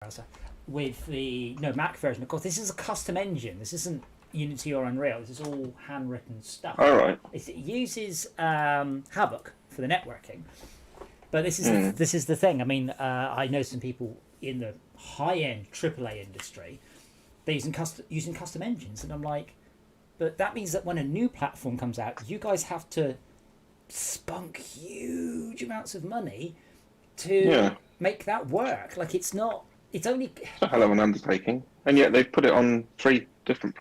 browser with the Mac version. Of course, this is a custom engine. This isn't Unity or Unreal. This is all handwritten stuff. All right. It uses Havoc for the networking, but this is the thing. I mean, I know some people in the high-end AAA industry. They're using custom engines, and I'm like, but that means that when a new platform comes out, you guys have to spunk huge amounts of money to make that work. Like, it's not. It's only. It's a hell of an undertaking, and yet they've put it on 3 different.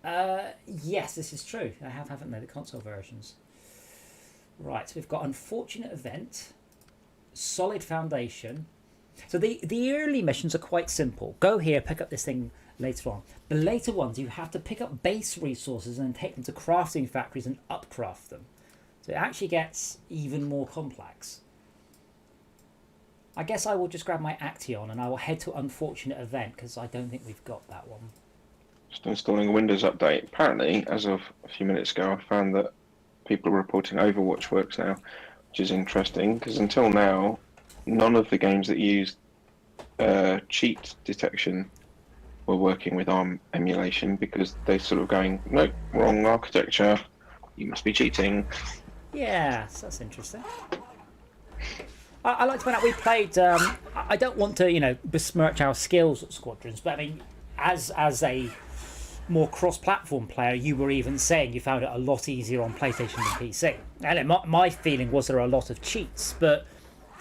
Yes, this is true. I haven't they, the console versions. Right, so we've got Unfortunate Event, Solid Foundation. So the early missions are quite simple. Go here, pick up this thing later on. The later ones, you have to pick up base resources and take them to crafting factories and upcraft them. So it actually gets even more complex. I guess I will just grab my Action and I will head to Unfortunate Event because I don't think we've got that one. Just installing a Windows update. Apparently, as of a few minutes ago, I found that people are reporting Overwatch works now, which is interesting because until now, none of the games that used cheat detection were working with ARM emulation because they're sort of going, nope, wrong architecture, you must be cheating. Yeah, so that's interesting. I like to point out we played. I don't want to, besmirch our skills at Squadrons, but I mean, as a more cross-platform player, you were even saying you found it a lot easier on PlayStation than PC. And my feeling was there are a lot of cheats, but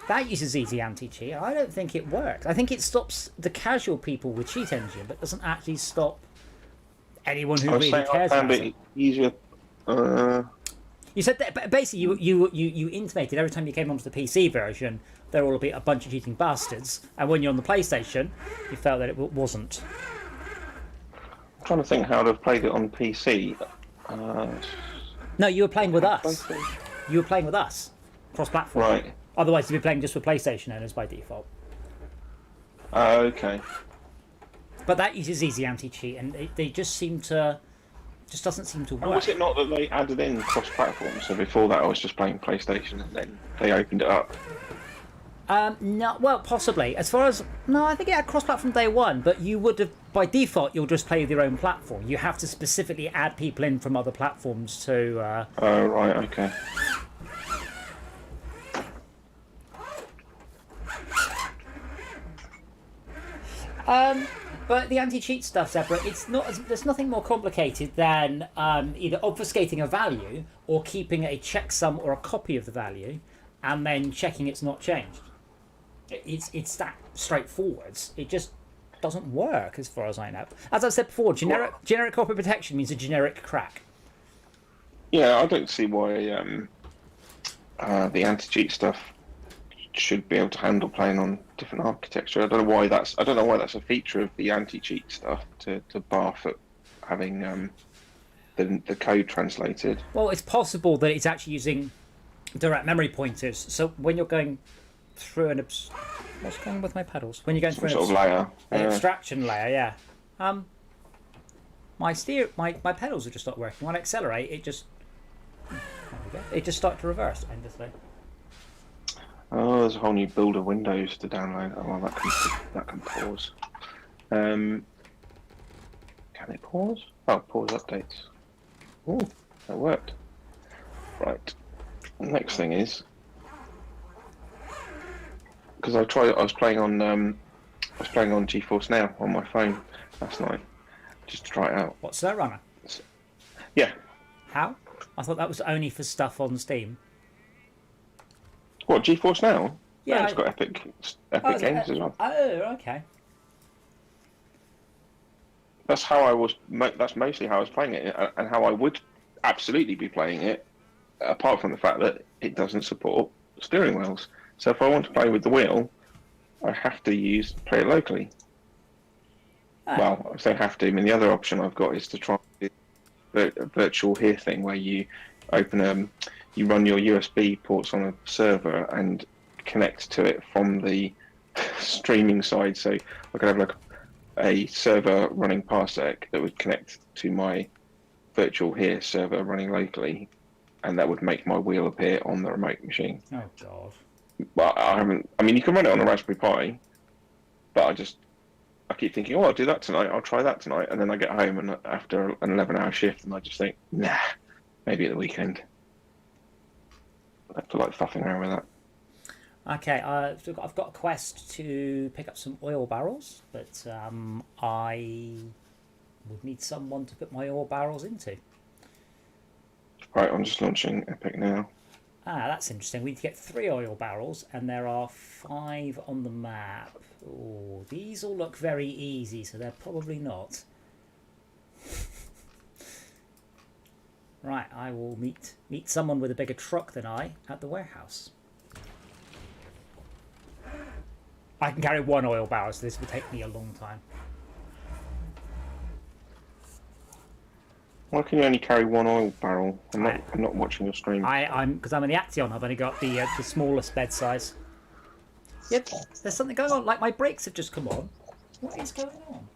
that uses easy anti-cheat. I don't think it works. I think it stops the casual people with Cheat Engine, but doesn't actually stop anyone who really cares about it. Easier. You said that basically you intimated every time you came onto the PC version they're all a bunch of cheating bastards, and when you're on the PlayStation you felt that it wasn't. I'm trying to think how I've played it on PC. No, you were playing with us. You were playing with us, cross-platform. Right. Otherwise you'd be playing just with PlayStation owners by default. Okay. But that uses easy anti-cheat, and they just doesn't seem to work. And was it not that they added in cross-platform? So before that, I was just playing PlayStation, and then they opened it up. No, well, possibly. As far as I think it had cross-platform day one, but you would have by default you'll just play with your own platform. You have to specifically add people in from other platforms to. Oh right, okay. But the anti-cheat stuff, Zebra, there's nothing more complicated than either obfuscating a value or keeping a checksum or a copy of the value and then checking it's not changed. It's that straightforward. It just doesn't work as far as I know. As I've said before, generic copy protection means a generic crack. Yeah, I don't see why the anti-cheat stuff should be able to handle playing on different architecture. I don't know why that's a feature of the anti-cheat stuff to bar for having the code translated. Well, it's possible that it's actually using direct memory pointers. So when you're going through what's going on with my pedals? When you're going through an abstraction layer, yeah. My pedals have just stopped working. When I accelerate, it just started to reverse endlessly. Oh, there's a whole new builder Windows to download. Oh, well, that can pause. Can it pause? Oh, pause updates. Oh, that worked. Right. Next thing is because I was playing on GeForce Now on my phone last night just to try it out. What, SnowRunner? Yeah. How? I thought that was only for stuff on Steam. What, GeForce Now? Yeah, it's got Epic games as well. Oh, okay. That's mostly how I was playing it, and how I would absolutely be playing it, apart from the fact that it doesn't support steering wheels. So if I want to play with the wheel, I have to play it locally. Oh. Well, I say have to. I mean, the other option I've got is to try a virtual here thing where you you run your USB ports on a server and connect to it from the streaming side. So I could have a server running Parsec that would connect to my virtual here server running locally, and that would make my wheel appear on the remote machine. Oh God. But I haven't. I mean, you can run it on a Raspberry Pi, but I keep thinking, oh, I'll do that tonight. I'll try that tonight, and then I get home and after an 11-hour shift, and I just think, nah, maybe at the weekend. I feel like faffing around with that. Okay, so I've got a quest to pick up some oil barrels, but I would need someone to put my oil barrels into. Right, I'm just launching Epic now. Ah, that's interesting. We need to get 3 oil barrels, and there are 5 on the map. Oh, these all look very easy, so they're probably not. Right, I will meet someone with a bigger truck than I at the warehouse. I can carry 1 oil barrel, so this will take me a long time. Why can you only carry 1 oil barrel? I'm not watching your stream. Because I'm in the Action. I've only got the smallest bed size. Yep, there's something going on. Like my brakes have just come on. What is going on?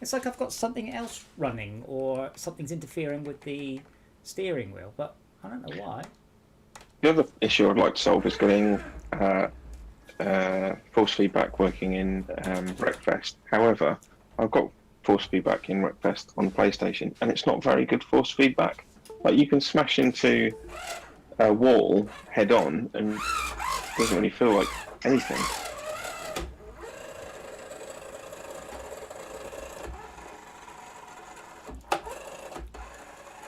It's like I've got something else running, or something's interfering with the steering wheel, but I don't know why. The other issue I'd like to solve is getting force feedback working in Wreckfest. However, I've got force feedback in Wreckfest on the PlayStation, and it's not very good force feedback. Like, you can smash into a wall head on, and it doesn't really feel like anything.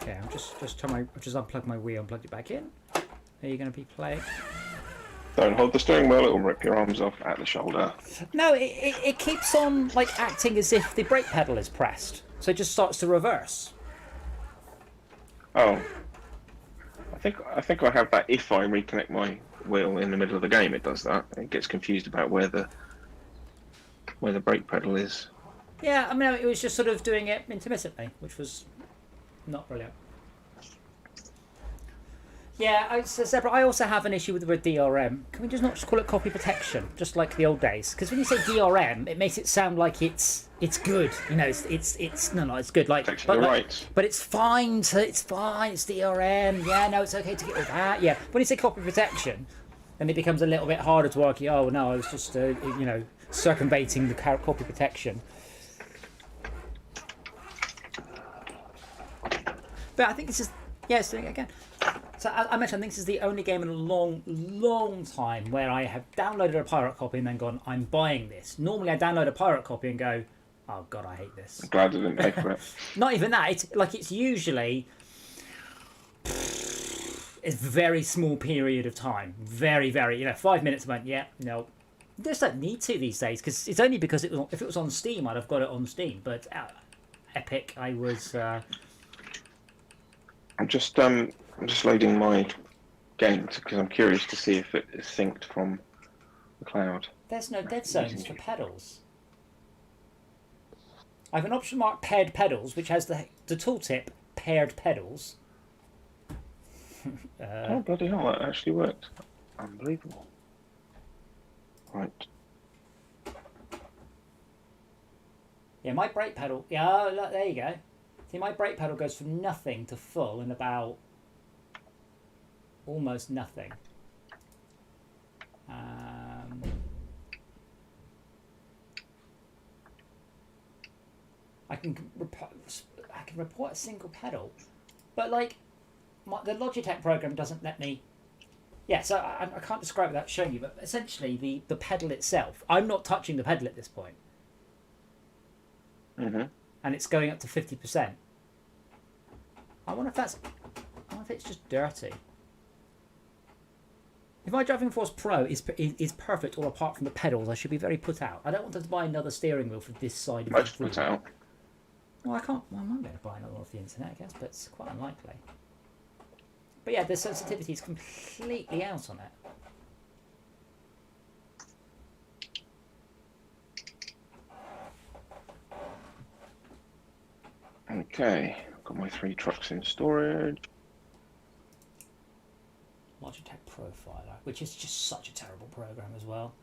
Okay, I'm just unplug my Wii, unplugged it back in. Are you going to be playing? Don't hold the steering wheel; it will rip your arms off at the shoulder. No, it keeps on like acting as if the brake pedal is pressed, so it just starts to reverse. Oh, I think I have that. If I reconnect my wheel in the middle of the game, it does that. It gets confused about where the brake pedal is. Yeah, I mean, it was just sort of doing it intermittently, which was not brilliant. Yeah, Zebra, I also have an issue with the word DRM. Can we just not just call it copy protection, just like the old days? Because when you say DRM, it makes it sound like it's good. You know, it's good. Like, but it's fine. It's fine. It's DRM. Yeah, no, it's okay to get rid of that. Yeah, when you say copy protection, then it becomes a little bit harder to argue. Oh no, I was just circumventing the copy protection. But I think it's just it's doing it again. So I mentioned, I think this is the only game in a long, long time where I have downloaded a pirate copy and then gone, I'm buying this. Normally I download a pirate copy and go, oh God, I hate this. I'm glad I didn't pay for it. Not even that. It's usually a very small period of time. Very, very, 5 minutes I went, yeah, no. You just don't need to these days, because it's only because if it was on Steam, I'd have got it on Steam. But Epic, I was... I'm just loading my game because I'm curious to see if it is synced from the cloud. There's no dead zones for pedals. I have an option marked paired pedals, which has the tooltip paired pedals. Oh, bloody hell, that actually worked. Unbelievable. Right. Yeah, my brake pedal... Yeah, look, there you go. See, my brake pedal goes from nothing to full in about... almost nothing. I can report a single pedal, but like the Logitech program doesn't let me. Yeah, so I can't describe it without showing you. But essentially, the pedal itself, I'm not touching the pedal at this point, and it's going up to 50%. I wonder if it's just dirty. If my Driving Force Pro is perfect all apart from the pedals, I should be very put out. I don't want to buy another steering wheel for this side of the room. Put out. Well, I can't. Well, I might be able to buy another one off the internet, I guess, but it's quite unlikely. But yeah, the sensitivity is completely out on it. Okay, I've got my 3 trucks in storage. Logitech Profiler, which is just such a terrible program as well.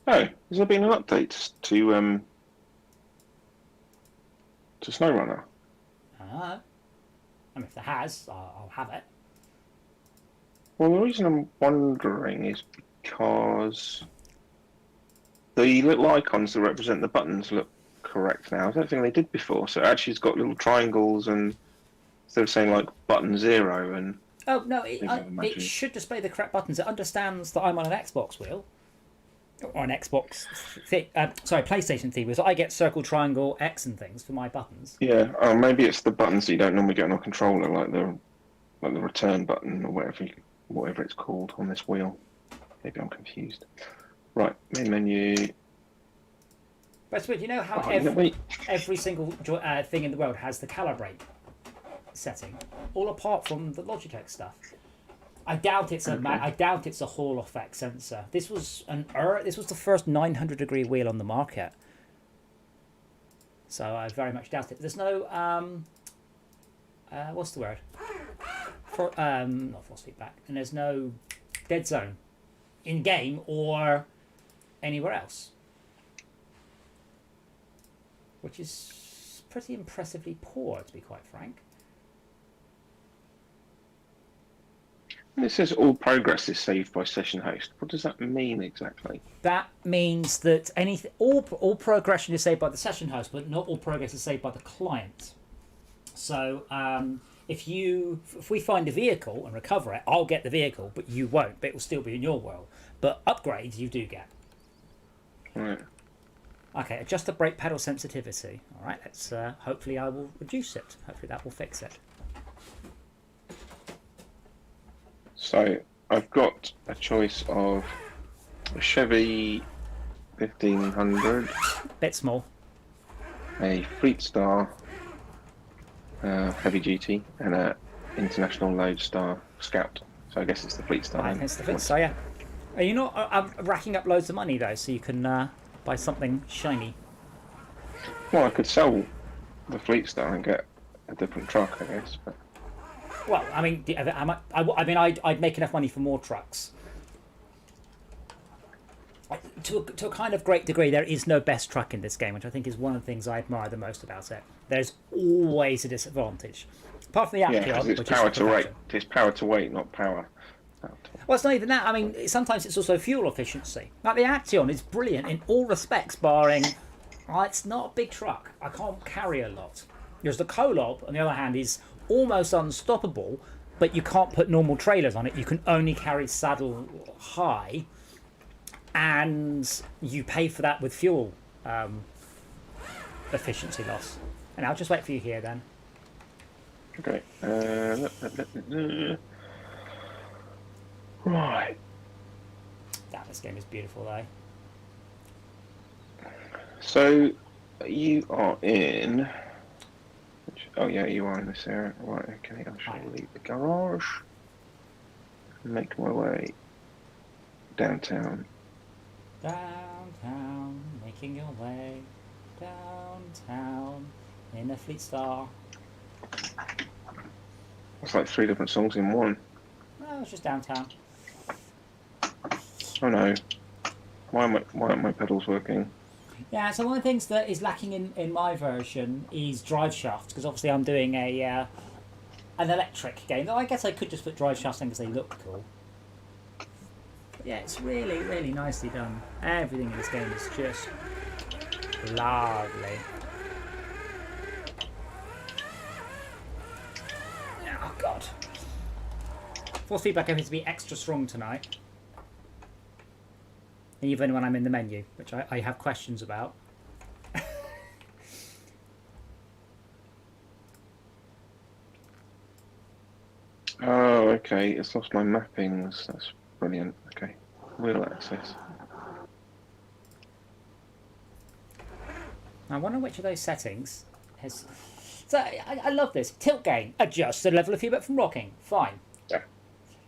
Oh, has there been an update to SnowRunner? I mean, if there has, I'll have it. Well, the reason I'm wondering is because the little icons that represent the buttons look correct now. I don't think they did before. So actually, it's got little triangles, and instead of saying like button 0 and Oh no, things, I'd it imagine. should display the correct buttons. It understands that I'm on an Xbox wheel or an Xbox, PlayStation TV. So I get circle, triangle, X, and things for my buttons. Yeah, maybe it's the buttons that you don't normally get on a controller, like the return button or whatever it's called on this wheel. Maybe I'm confused. Right, main menu. But it's weird, you know how Oh, every single thing in the world has the calibrate setting, all apart from the Logitech stuff. I doubt it's a Hall effect sensor. This was the first 900-degree wheel on the market, so I very much doubt it. There's no what's the word? Not force feedback, and there's no dead zone in game or anywhere else, which is pretty impressively poor, to be quite frank. This says all progress is saved by session host. What does that mean exactly? That means that all progression is saved by the session host, but not all progress is saved by the client. So if we find a vehicle and recover it, I'll get the vehicle, but you won't. But it will still be in your world. But upgrades you do get. Right. Okay, adjust the brake pedal sensitivity. All right, let's. Hopefully, I will reduce it. Hopefully, that will fix it. So I've got a choice of a Chevy 1500, Bit small. a Fleet Star heavy duty, and a International Lodestar Scout. So I guess it's the Fleet Star. I think it's the Fleet Star, yeah. Are you not racking up loads of money though, so you can buy something shiny? Well, I could sell the Fleet Star and get a different truck, I guess. But... Well, I mean, I'd make enough money for more trucks. To a kind of great degree, there is no best truck in this game, which I think is one of the things I admire the most about it. There's always a disadvantage, apart from the Action, yeah, which it's power is to weight. It's power to weight, not power. Well, it's not even that. I mean, sometimes it's also fuel efficiency. Like the Action is brilliant in all respects, barring it's not a big truck. I can't carry a lot. Whereas the Kolob, on the other hand, is almost unstoppable, but you can't put normal trailers on it. You can only carry saddle high, and you pay for that with fuel efficiency loss. And I'll just wait for you here then. Okay. Right. Damn, this game is beautiful though. So you are in. Oh yeah, you are in this area. Right. Okay. I shall leave the garage. And make my way downtown. Downtown, making your way downtown in a Fleet Star. It's like 3 different songs in one. No, it's just downtown. Oh no. Why aren't my pedals working? Yeah, so one of the things that is lacking in my version is drive shafts, because obviously I'm doing an electric game. Though I guess I could just put drive shafts in because they look cool. But yeah, it's really, really nicely done. Everything in this game is just lovely. Oh god. Force feedback appears to be extra strong tonight. Even when I'm in the menu, which I have questions about. Oh, okay. It's lost my mappings. That's brilliant. Okay. Wheel access. I wonder which of those settings has... So, I love this. Tilt gain. Adjust the level of feedback from rocking. Fine. Yeah.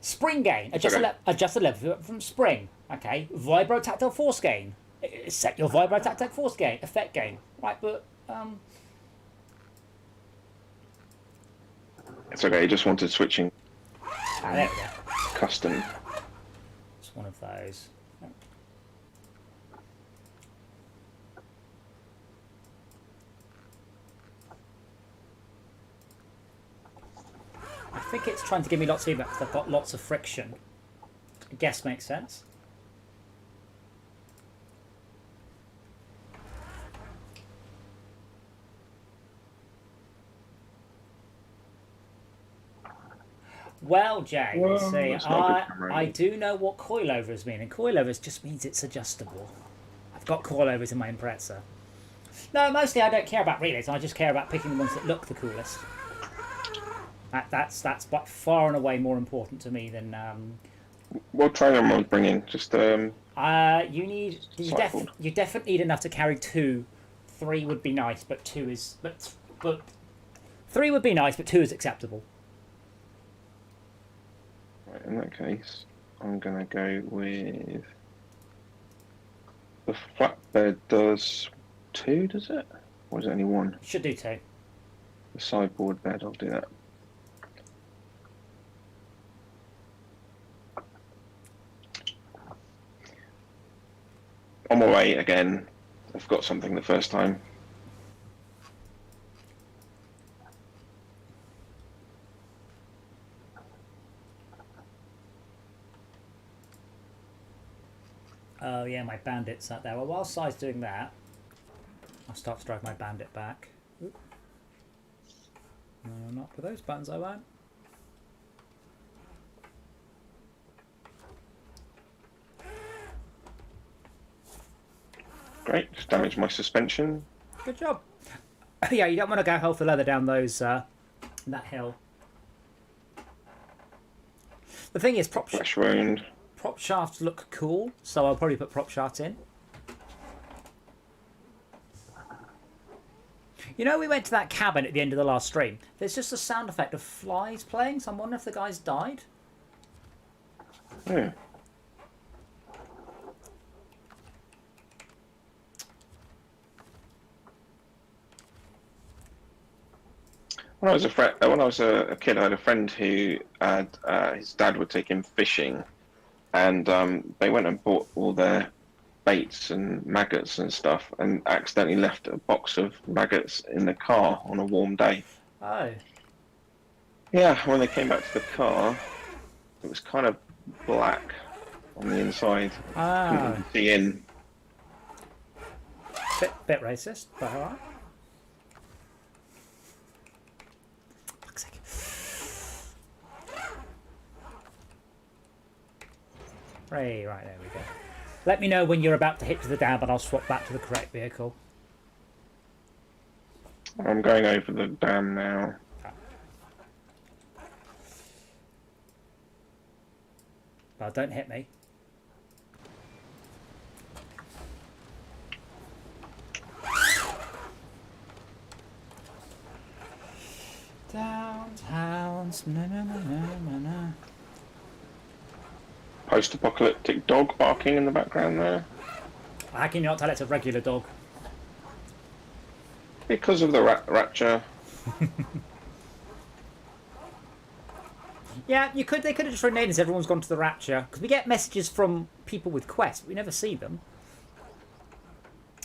Spring gain. Adjust, Okay. Adjust the level of feedback from spring. Okay. Vibro tactile force gain. Set your vibro tactile force gain. Effect gain. Right, but... It's okay. I just wanted switching there we go. custom. It's one of those. I think it's trying to give me lots of feedback because I've got lots of friction. I guess makes sense. Well, Jay, Well, see, that's not a good camera, I really. do know what coilovers mean, and coilovers just means it's adjustable. I've got coilovers in my Impreza. No, mostly I don't care about relays. I just care about picking the ones that look the coolest. That's by far and away more important to me than What trainer am I bringing? Just you need Cycled. you definitely need enough to carry 2. 3 would be nice, but 2 is but 3 would be nice, but 2 is acceptable. right, in that case, I'm gonna go with the flatbed. Does 2? Does it? Or is it only 1? Should do 2. The sideboard bed. I'll do that. On my way again. I've got something the first time. Oh yeah, my bandit's out there. Well, while Sai's doing that, I'll start to drive my bandit back. Oop. No, not with those buttons I won't. Great, just damaged my suspension. Good job. Yeah, you don't want to go hell for leather down those that hill. The thing is, Flesh wound. prop shafts look cool, so I'll probably put prop shafts in. You know, we went to that cabin at the end of the last stream. There's just a sound effect of flies playing, so I'm wondering if the guys died. Yeah. When I was a kid, I had a friend who had his dad would take him fishing, and they went and bought all their baits and maggots and stuff, and accidentally left a box of maggots in the car on a warm day. Oh. Yeah, when they came back to the car, it was kind of black on the inside. Couldn't Ah. really see in. Bit racist, but alright. Fuck's sake. Right, there we go. Let me know when you're about to hit to the dam and I'll swap back to the correct vehicle. I'm going over the dam now. Well, don't hit me. Downtowns, na na na na na na. Post-apocalyptic dog barking in the background there. How can you not tell it's a regular dog? Because of the rapture. Yeah, you could. They could have just renamed as everyone's gone to the Rapture, because we get messages from people with quests, but we never see them.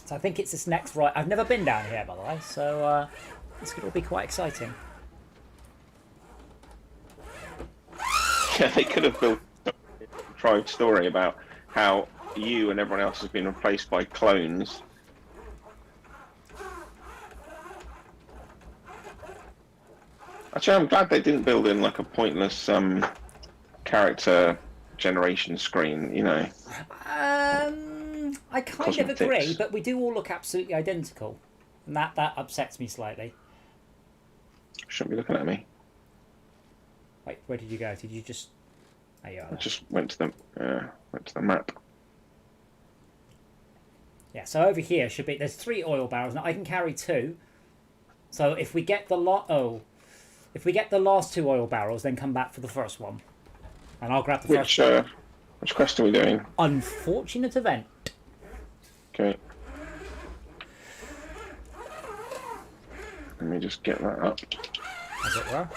So I think it's this next right. I've never been down here, by the way, so this could all be quite exciting. Yeah, they could have built a contrived story about how you and everyone else has been replaced by clones. Actually, I'm glad they didn't build in like a pointless character generation screen, you know. I kind Cosmetics. of agree, but we do all look absolutely identical, and that upsets me slightly. Shouldn't be looking at me. Wait, where did you go? Did you just? Oh, you are I there. just went to the map. Yeah, so over here should be. There's 3 oil barrels now. I can carry 2. So if we get the if we get the last 2 oil barrels, then come back for the first one, and I'll grab the first one. Which quest are we doing? Unfortunate event. Okay. Let me just get that up. As it were.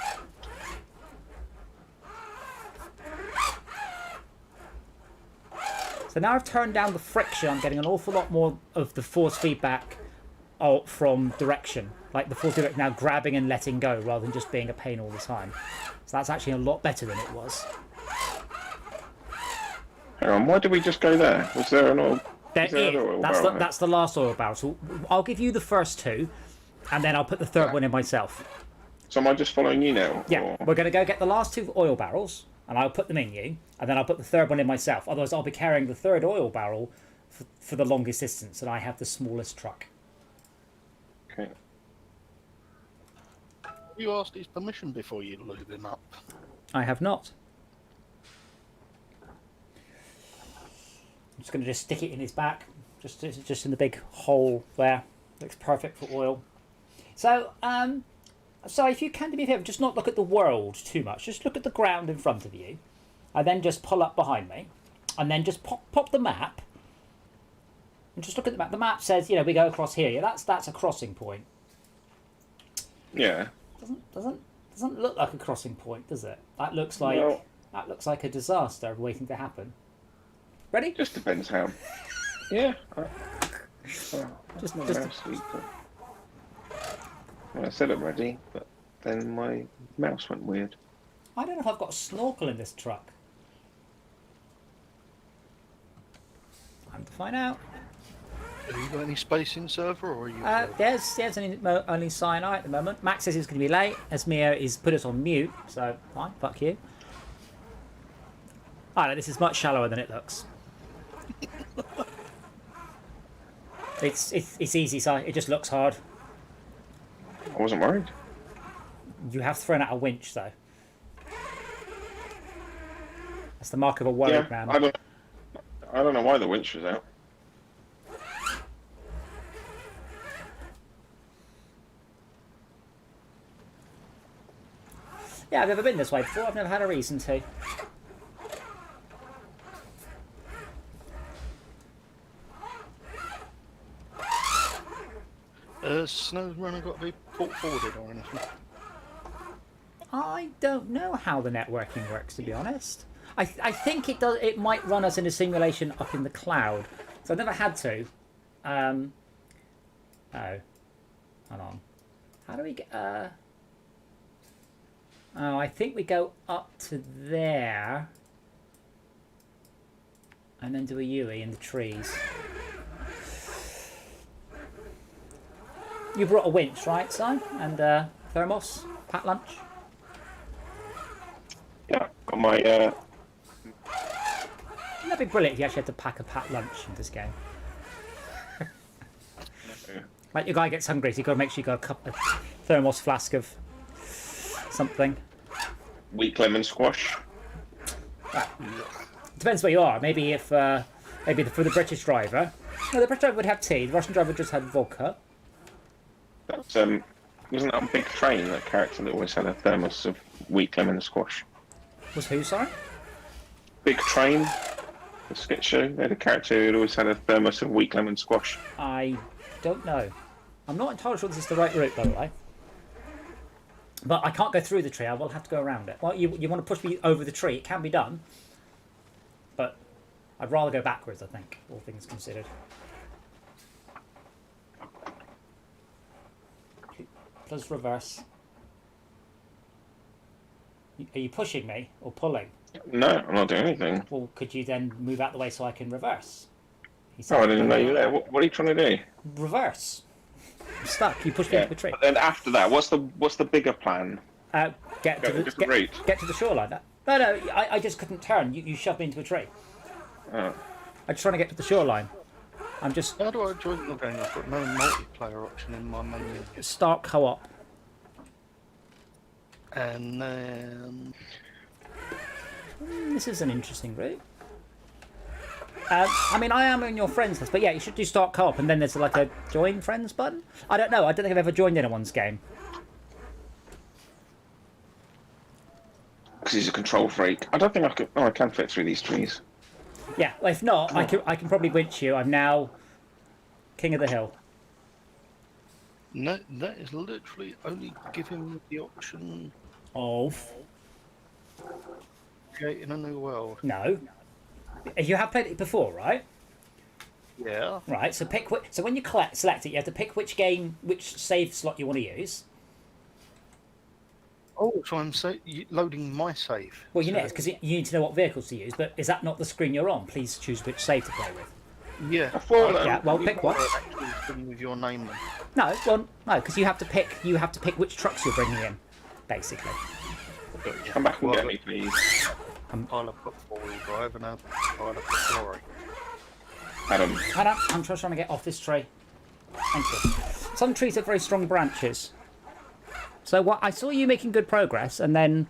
So now I've turned down the friction, I'm getting an awful lot more of the force feedback from direction. Like the force direct now grabbing and letting go rather than just being a pain all the time. So that's actually a lot better than it was. Hang on, why did we just go there? Was there an oil? That's the last oil barrel. So I'll give you the first two, and then I'll put the third one in myself. So am I just following you now? Yeah, or? we're going to go get the last two oil barrels, and I'll put them in you, and then I'll put the third one in myself. Otherwise, I'll be carrying the third oil barrel for the longest distance, and I have the smallest truck. Okay. You asked his permission before you lube him up. I have not. I'm just going to just stick it in his back, just in the big hole there. Looks perfect for oil. So, so if you can do me a favour, just not look at the world too much. Just look at the ground in front of you, and then just pull up behind me, and then just pop the map, and just look at the map. The map says, you know, we go across here. Yeah, that's a crossing point. Yeah. Doesn't look like a crossing point, does it? That looks like a disaster waiting to happen. Ready? Just depends how. Yeah. Just I said I'm ready, but then my mouse went weird. I don't know if I've got a snorkel in this truck. Time to find out. Have you got any space in server, or are you? There's only cyanide at the moment. Max says he's going to be late. Esmir is put us on mute, so fine, fuck you. I know, this is much shallower than it looks. It's easy, so it just looks hard. I wasn't worried. You have thrown out a winch, though. That's the mark of a worried man. I don't know why the winch was out. Yeah, I've never been this way before. I've never had a reason to. SnowRunner got to be port forwarded or anything? I don't know how the networking works, to be honest. I think it does. It might run us in a simulation up in the cloud. So I've never had to. Oh, hold on. How do we get? Oh, I think we go up to there, and then do a UE in the trees. You brought a winch, right, Si? And thermos, packed lunch. Yeah, got my. Wouldn't that be brilliant if you actually had to pack a packed lunch in this game? Like your guy gets hungry, so you got to make sure you got a thermos flask of something. Weak lemon squash. Depends where you are. Maybe if maybe for the British driver, no, the British driver would have tea. The Russian driver just had vodka. That's wasn't that a big train? That character that always had a thermos of weak lemon squash. Was who? Sorry. Big Train, the sketch show. They had a character who always had a thermos of weak lemon squash. I don't know. I'm not entirely sure this is the right route, by the way. But I can't go through the tree. I will have to go around it. Well, you want to push me over the tree? It can be done. But I'd rather go backwards, I think, all things considered. Plus reverse. Are you pushing me or pulling? No, I'm not doing anything. Well, could you then move out the way so I can reverse? Oh, I didn't know you were there. What are you trying to do? Reverse. I'm stuck. You pushed me into a tree. But then after that, what's the bigger plan? Get to the shoreline. No, I just couldn't turn. You shoved me into a tree. Oh. I'm just trying to get to the shoreline. I'm just... How do I join the game? I've got no multiplayer option in my menu. Start co-op. And then... This is an interesting route. I mean, I am in your friends list, but yeah, you should do start co-op, and then there's like a join friends button. I don't know. I don't think I've ever joined anyone's game. Because he's a control freak. I don't think I can. Oh, I can fit through these trees. Yeah, well, if not, I can probably winch you. I'm now king of the hill. No, that is literally only giving the option Of creating a new world. no, you have played it before, right? Yeah. Right. So pick so when you select it, you have to pick which save slot you want to use. Oh, so I'm loading my save. Well, you know, because you need to know what vehicles to use. But is that not the screen you're on? Please choose which save to play with. Yeah. I thought, Yeah. Well, pick one. Actually, with your name then. No. Well, no, because you have to pick. You have to pick which trucks you're bringing in, basically. come back and get me, please. I'll put 4-wheel drive and I'll put lorry. Adam. I'm just trying to get off this tree. Thank you. Some trees have very strong branches. So what I saw you making good progress, and then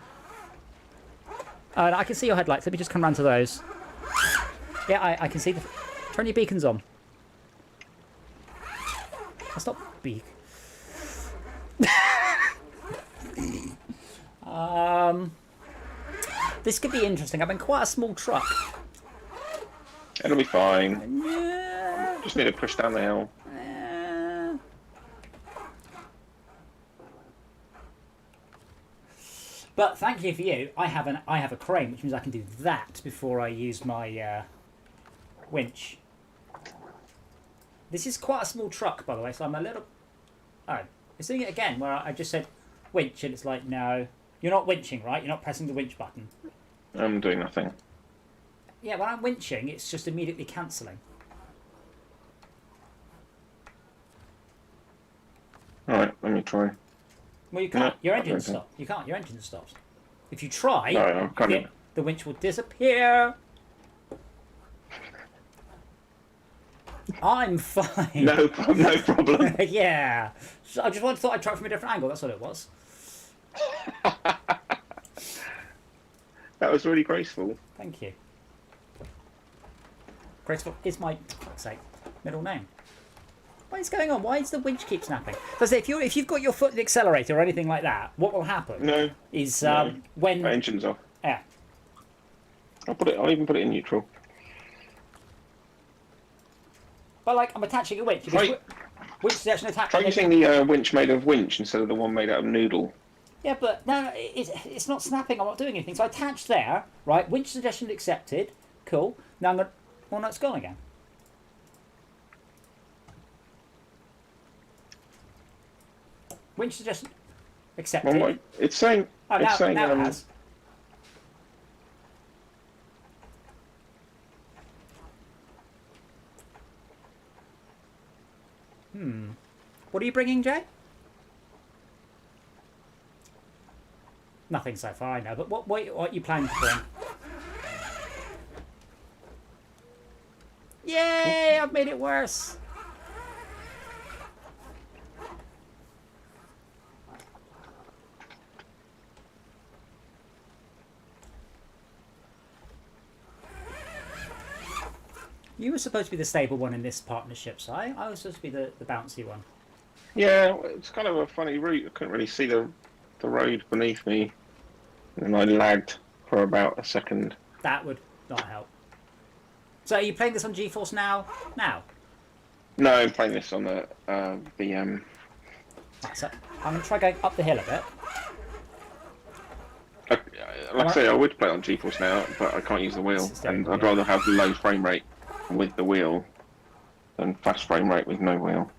I can see your headlights. Let me just come round to those. Yeah, I can see the. Turn your beacons on. That's not beak. This could be interesting. I'm in quite a small truck. It'll be fine. Yeah. Just need to push down the hill. But thank you for you. I have a crane, which means I can do that before I use my winch. This is quite a small truck, by the way, so I'm a little. Oh, it's doing it again, where I just said winch, and it's like, no, you're not winching, right? You're not pressing the winch button. I'm doing nothing. Yeah, when I'm winching, it's just immediately cancelling. Alright, let me try. Well, you can't. No, Your I engine don't think- stops. You can't. Your engine stops. If you try, No, I can't. the winch will disappear. I'm fine. No problem. Yeah. So I just thought I'd try it from a different angle. That's what it was. That was really graceful. Thank you. Graceful is my, for fuck's sake, middle name. What is going on? Why does the winch keep snapping? So I say, if you've got your foot in the accelerator or anything like that, what will happen? No. Is No. when My engine's off. yeah. I'll even put it in neutral. But like I'm attaching a winch. Right. Winch is actually attached. Try using the winch made of winch instead of the one made out of noodle. Yeah, but no, it's not snapping. I'm not doing anything. So I attached there, right? Winch suggestion accepted. Cool. Now I'm gonna. Well, no, it's gone again. Winch suggestion accepted. Well, it's saying. Oh, it's saying. now it has. What are you bringing, Jay? Nothing so far, I know. But what are you planning to bring? Yay! I've made it worse. You were supposed to be the stable one in this partnership, Si. I was supposed to be the bouncy one. Yeah, it's kind of a funny route. I couldn't really see the road beneath me, and I lagged for about a second. That would not help. So are you playing this on GeForce now? Now? No, I'm playing this on the VM. Right, so I'm going to try going up the hill a bit. Like I say, I would play it on GeForce now, but I can't use the wheel, and I'd rather have low frame rate with the wheel than fast frame rate with no wheel.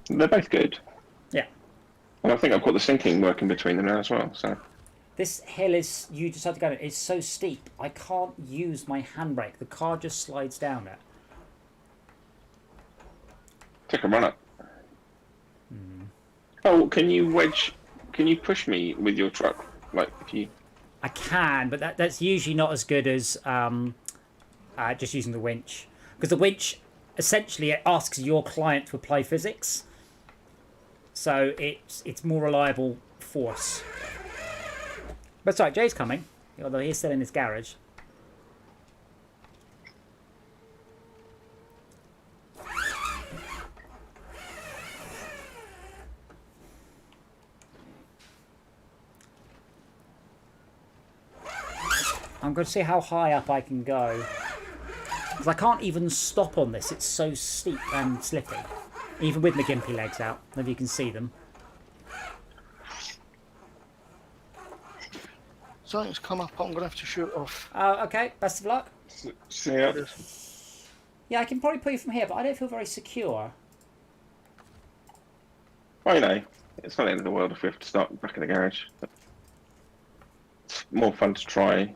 They're both good. Yeah. And I think I've got the syncing working between them now as well. So this hill you decided to go on, it's so steep, I can't use my handbrake. The car just slides down it. take a run up. Oh, can you push me with your truck? Like if you. I can, but that's usually not as good as just using the winch. Because the winch, essentially, it asks your client to apply physics. So it's more reliable force. But sorry, Jay's coming. Although he's still in his garage. I'm going to see how high up I can go. Because I can't even stop on this. It's so steep and slippy. Even with my gimpy legs out. If you can see them. Something's come up. I'm going to have to shoot off. Okay, best of luck. See ya. Yeah, I can probably put you from here, but I don't feel very secure. I know. It's not the end of the world if we have to start back in the garage. It's more fun to try.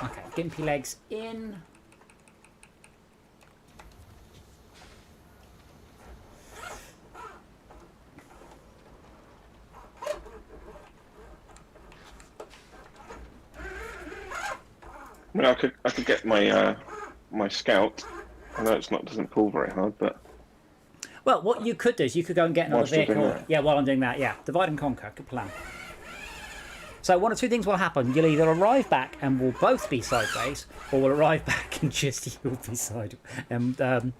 Okay, gimpy legs in. I mean, I could get my my scout. I know it's not doesn't pull very hard, but Well, what you could do is you could go and get another Whilst you're doing vehicle. that. Yeah, while I'm doing that, yeah. Divide and conquer. Good plan. So one of two things will happen. You'll either arrive back and we'll both be sideways, or we'll arrive back and just you'll be sideways. And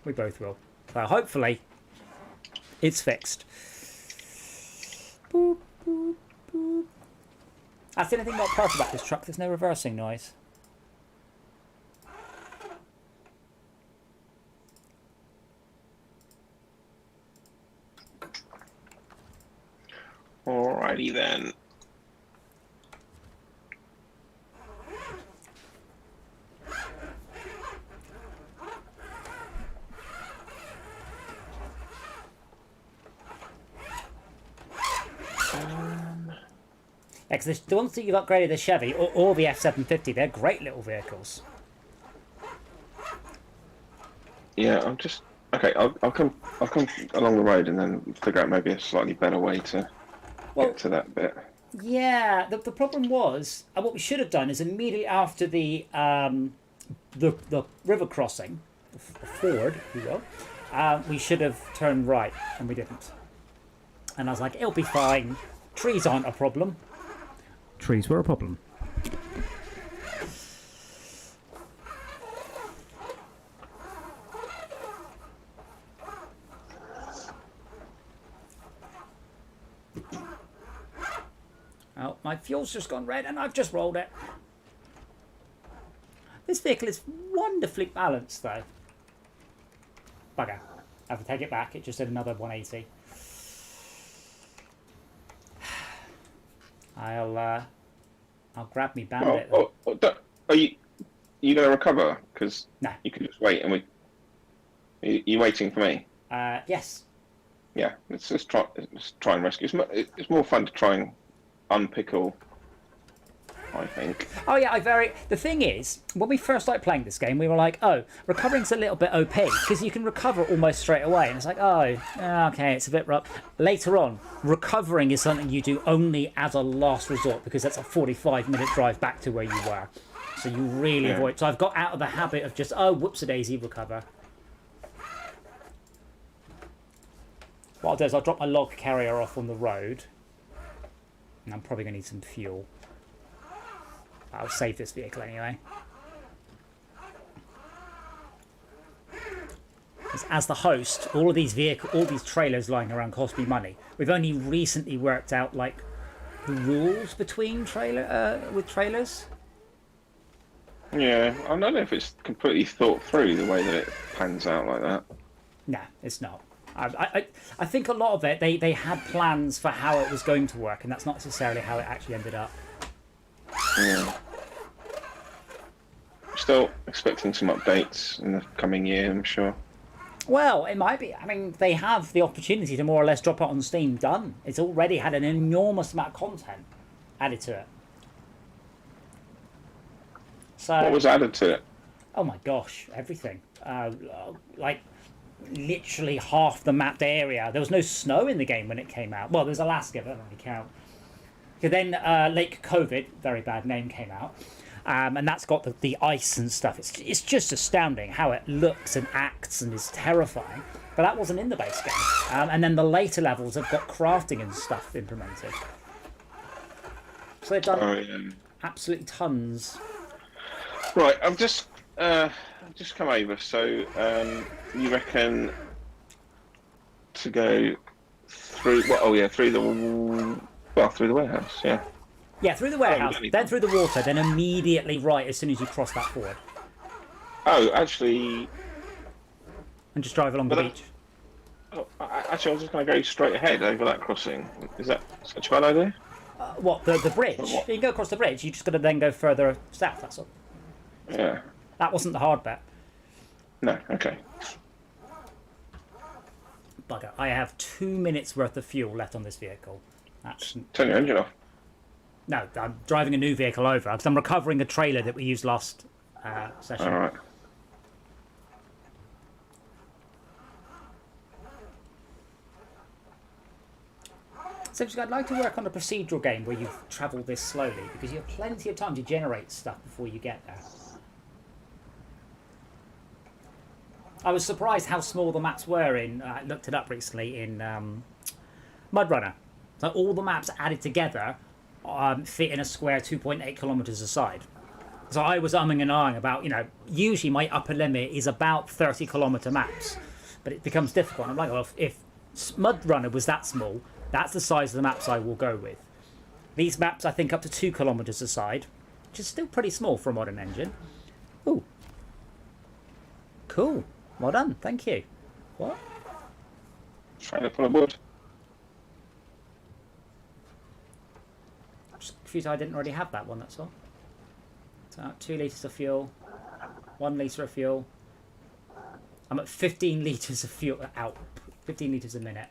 we both will. So hopefully it's fixed. Boop, boop, boop. That's the only thing not part about this truck. There's no reversing noise. alrighty then. Yeah, because the ones that you've upgraded, the Chevy or the F750, they're great little vehicles. Yeah, I'm just okay. I'll come along the road and then figure out maybe a slightly better way to get to that bit. Yeah, the problem was, what we should have done is immediately after the river crossing, the ford, if you will, we should have turned right, and we didn't. And I was like, it'll be fine. Trees aren't a problem. Trees were a problem. Oh, my fuel's just gone red and I've just rolled it. This vehicle is wonderfully balanced though. Bugger. I have to take it back. It just did another 180. I'll grab me bandit. Are you going to recover? Because No. you can just wait and we. Are you waiting for me? Yes. Yeah, let's just try and rescue. It's more fun to try and unpickle, I think. Oh yeah, the thing is, when we first started playing this game, we were like, oh, recovering's a little bit OP, because you can recover almost straight away. And it's like, oh, okay, it's a bit rough. Later on, recovering is something you do only as a last resort, because that's a 45-minute drive back to where you were. So you really avoid. So I've got out of the habit of just, oh, whoops-a-daisy, recover. What I'll do is I'll drop my log carrier off on the road. And I'm probably going to need some fuel. I'll save this vehicle anyway. As the host, all these trailers lying around cost me money. We've only recently worked out like the rules between trailers. Yeah, I don't know if it's completely thought through the way that it pans out like that. No, it's not. I think a lot of it, they had plans for how it was going to work, and that's not necessarily how it actually ended up. Yeah. Still expecting some updates in the coming year, I'm sure. Well, it might be. I mean, they have the opportunity to more or less drop it on Steam. Done. It's already had an enormous amount of content added to it. So, What was added to it? oh my gosh, everything. Like, literally half the mapped area. There was no snow in the game when it came out. Well, there's Alaska, that doesn't really count. Then Lake COVID, very bad name, came out. And that's got the ice and stuff. It's just astounding how it looks and acts and is terrifying. But that wasn't in the base game. And then the later levels have got crafting and stuff implemented. So they've done absolutely tons. Right, I've just come over. So you reckon to go through? Well, oh yeah, through the warehouse. Yeah. Yeah, through the warehouse, then through the water, then immediately right as soon as you cross that ford. Oh, actually. And just drive along the beach. Actually, I was just going to go straight ahead over that crossing. Is that such a bad idea? What, the bridge? What? You can go across the bridge. You just got to then go further south. That's all. Yeah. That wasn't the hard bit. No. Okay. Bugger. I have 2 minutes worth of fuel left on this vehicle. That's Turn your engine off. no. I'm driving a new vehicle over because I'm recovering a trailer that we used last session. All right. So I'd like to work on a procedural game where you travel this slowly because you have plenty of time to generate stuff before you get there. I was surprised how small the maps were in. I looked it up recently in MudRunner. So all the maps added together fit in a square 2.8 kilometers aside. So I was umming and ahhing about, usually my upper limit is about 30-kilometer maps, but it becomes difficult. I'm like, well, if MudRunner was that small, that's the size of the maps I will go with. These maps, I think, up to 2 kilometers aside, which is still pretty small for a modern engine. Ooh. Cool. Well done. Thank you. What? Trailer full of wood. I'm just confused I didn't already have that one, that's all. So 2 litres of fuel. 1 litre of fuel. I'm at 15 litres of fuel out. 15 litres a minute.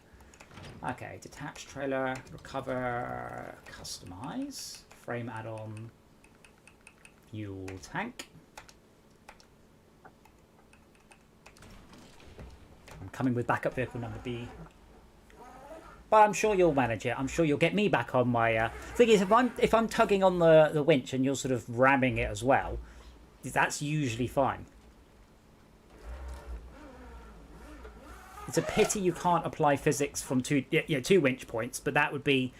Okay, detach trailer, recover, customize, frame add-on, fuel tank. I'm coming with backup vehicle number B. But I'm sure you'll manage it. I'm sure you'll get me back on my... Thing is, if I'm tugging on the winch and you're sort of ramming it as well, that's usually fine. It's a pity you can't apply physics from two winch points, but that would be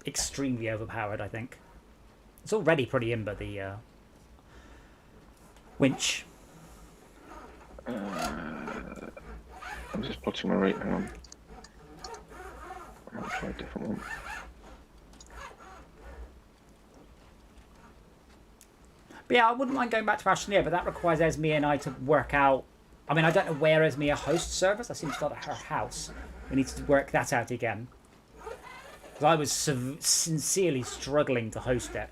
extremely overpowered, I think. It's already pretty imber, the winch. I'm just plotting my route. Hang on. I'll try a different one. But yeah, I wouldn't mind going back to Ashnear, but that requires Esme and I to work out... I mean, I don't know where Esme hosts servers. I seem to start at her house. We need to work that out again. Because I was sincerely struggling to host it.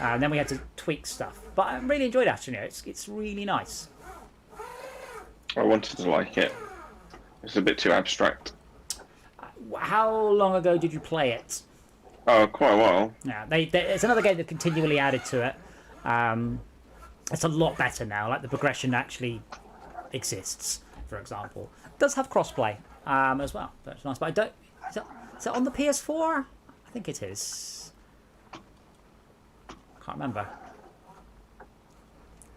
And then we had to tweak stuff. But I really enjoyed Ashnear. It's really nice. I wanted to like it. It's a bit too abstract. How long ago did you play it? Oh, quite a while. Yeah, it's another game that continually added to it. It's a lot better now. Like the progression actually exists, for example. It does have crossplay as well. That's nice. But I don't. Is it on the PS4? I think it is. Can't remember.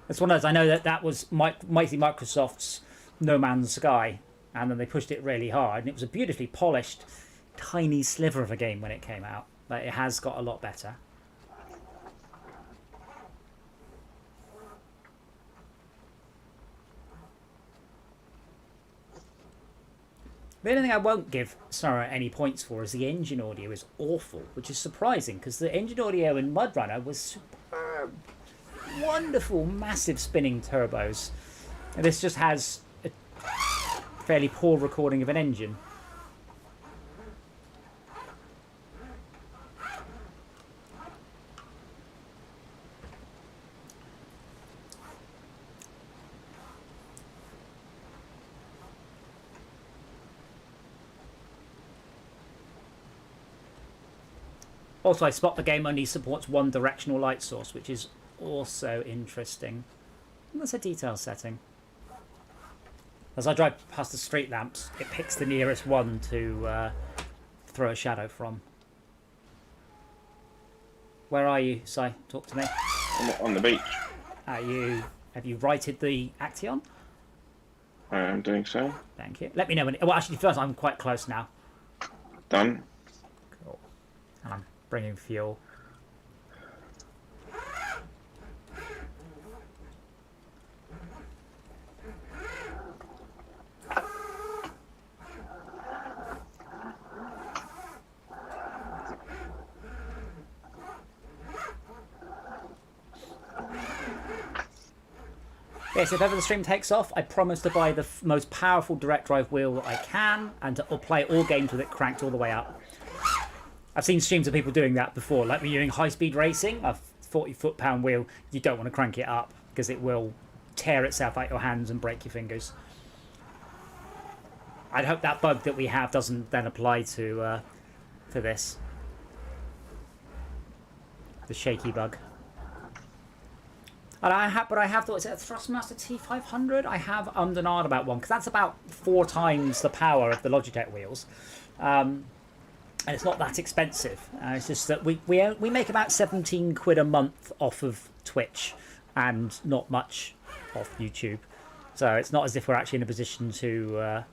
It's one of those. I know that was mighty Microsoft's No Man's Sky, and then they pushed it really hard, and it was a beautifully polished, tiny sliver of a game when it came out. But it has got a lot better. The only thing I won't give SnowRunner any points for is the engine audio is awful, which is surprising because the engine audio in MudRunner was superb. Wonderful, massive spinning turbos. And this just has a fairly poor recording of an engine. Also, I spot the game only supports one directional light source, which is also interesting. And that's a detail setting. As I drive past the street lamps, it picks the nearest one to throw a shadow from. Where are you, Si? Talk to me. I'm on the beach. Have you righted the Action? I am doing so. Thank you. Let me know when... Well, actually, first, I'm quite close now. Done. Cool. And I'm bringing fuel. Yes, if ever the stream takes off, I promise to buy the most powerful direct drive wheel that I can and to play all games with it cranked all the way up. I've seen streams of people doing that before, like when you're doing high-speed racing, a 40 foot-pound wheel, you don't want to crank it up because it will tear itself out your hands and break your fingers. I'd hope that bug that we have doesn't then apply to this. The shaky bug. And I have thought, is it a Thrustmaster T500? I have and ahh'd about one because that's about 4 times the power of the Logitech wheels, and it's not that expensive. It's just that we make about 17 quid a month off of Twitch, and not much off YouTube. So it's not as if we're actually in a position to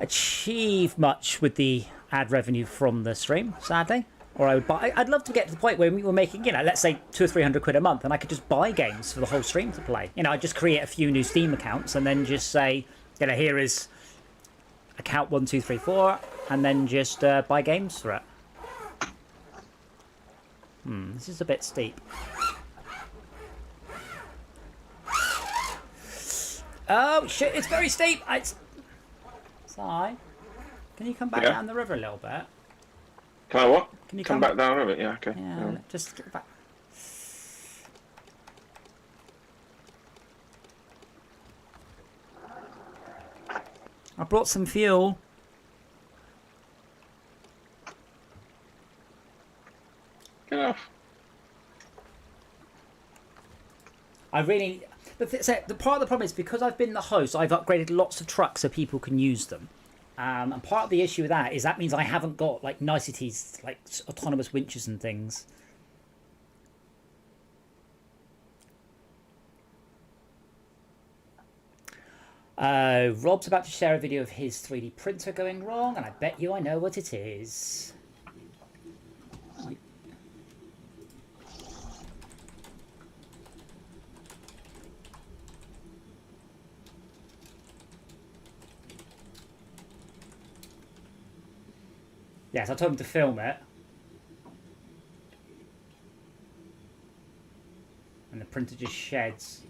achieve much with the ad revenue from the stream, sadly. Or I'd love to get to the point where we were making, let's say 200 or 300 quid a month, and I could just buy games for the whole stream to play. I'd just create a few new Steam accounts and then just say, here is account 1, 2, 3, 4, and then just buy games for it. This is a bit steep. Oh shit! It's very steep. Sorry. Can you come back down the river a little bit? Can I what? Can you come back down a bit? Yeah, okay. Yeah, just get back. I brought some fuel. Get off. The part of the problem is because I've been the host, I've upgraded lots of trucks so people can use them. And part of the issue with that is that means I haven't got like niceties like autonomous winches and things. Rob's about to share a video of his 3D printer going wrong, and I bet you I know what it is. Yes, I told him to film it. And the printer just sheds.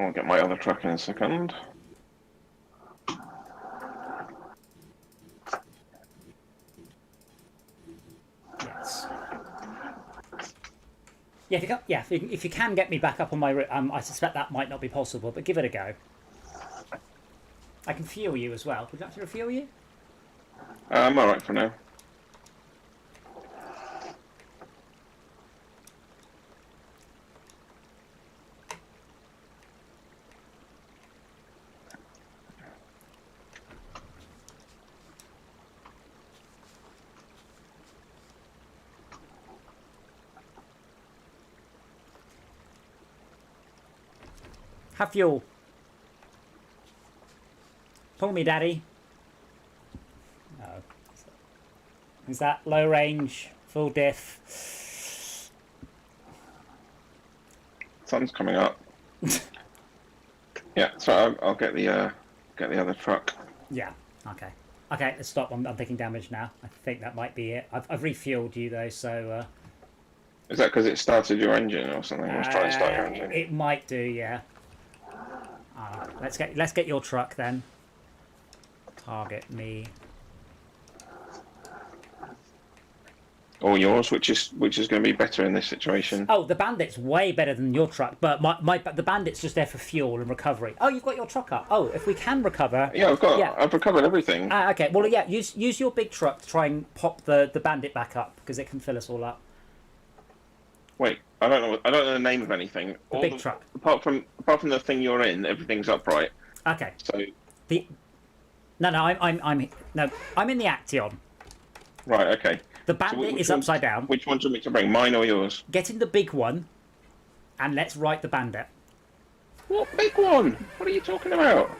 I'll get my other truck in a second. Yes. Yeah, if you can get me back up on my I suspect that might not be possible, but give it a go. I can fuel you as well. Would you like to refuel you? I'm alright for now. Have fuel. Pull me, Daddy. No. Is that low range, full diff? Sun's coming up. Yeah, so I'll get the other truck. Yeah. Okay. Okay. Let's stop. I'm taking damage now. I think that might be it. I've refueled you though, so. Is that because it started your engine or something? Let's try and start your engine. It might do, yeah. Let's get your truck then. Target me. Or yours, which is going to be better in this situation. Oh, the Bandit's way better than your truck, but the Bandit's just there for fuel and recovery. Oh, you've got your truck up. Oh, if we can recover. Yeah, I've recovered everything. Okay, well, yeah, use your big truck to try and pop the Bandit back up because it can fill us all up. Wait, I don't know the name of anything. The big truck. Apart from the thing you're in, everything's upright. Okay. So. I'm in the Action. Right. Okay. The Bandit is upside down. Which one do you want me to bring? Mine or yours? Get in the big one, and let's ride the Bandit. What big one? What are you talking about?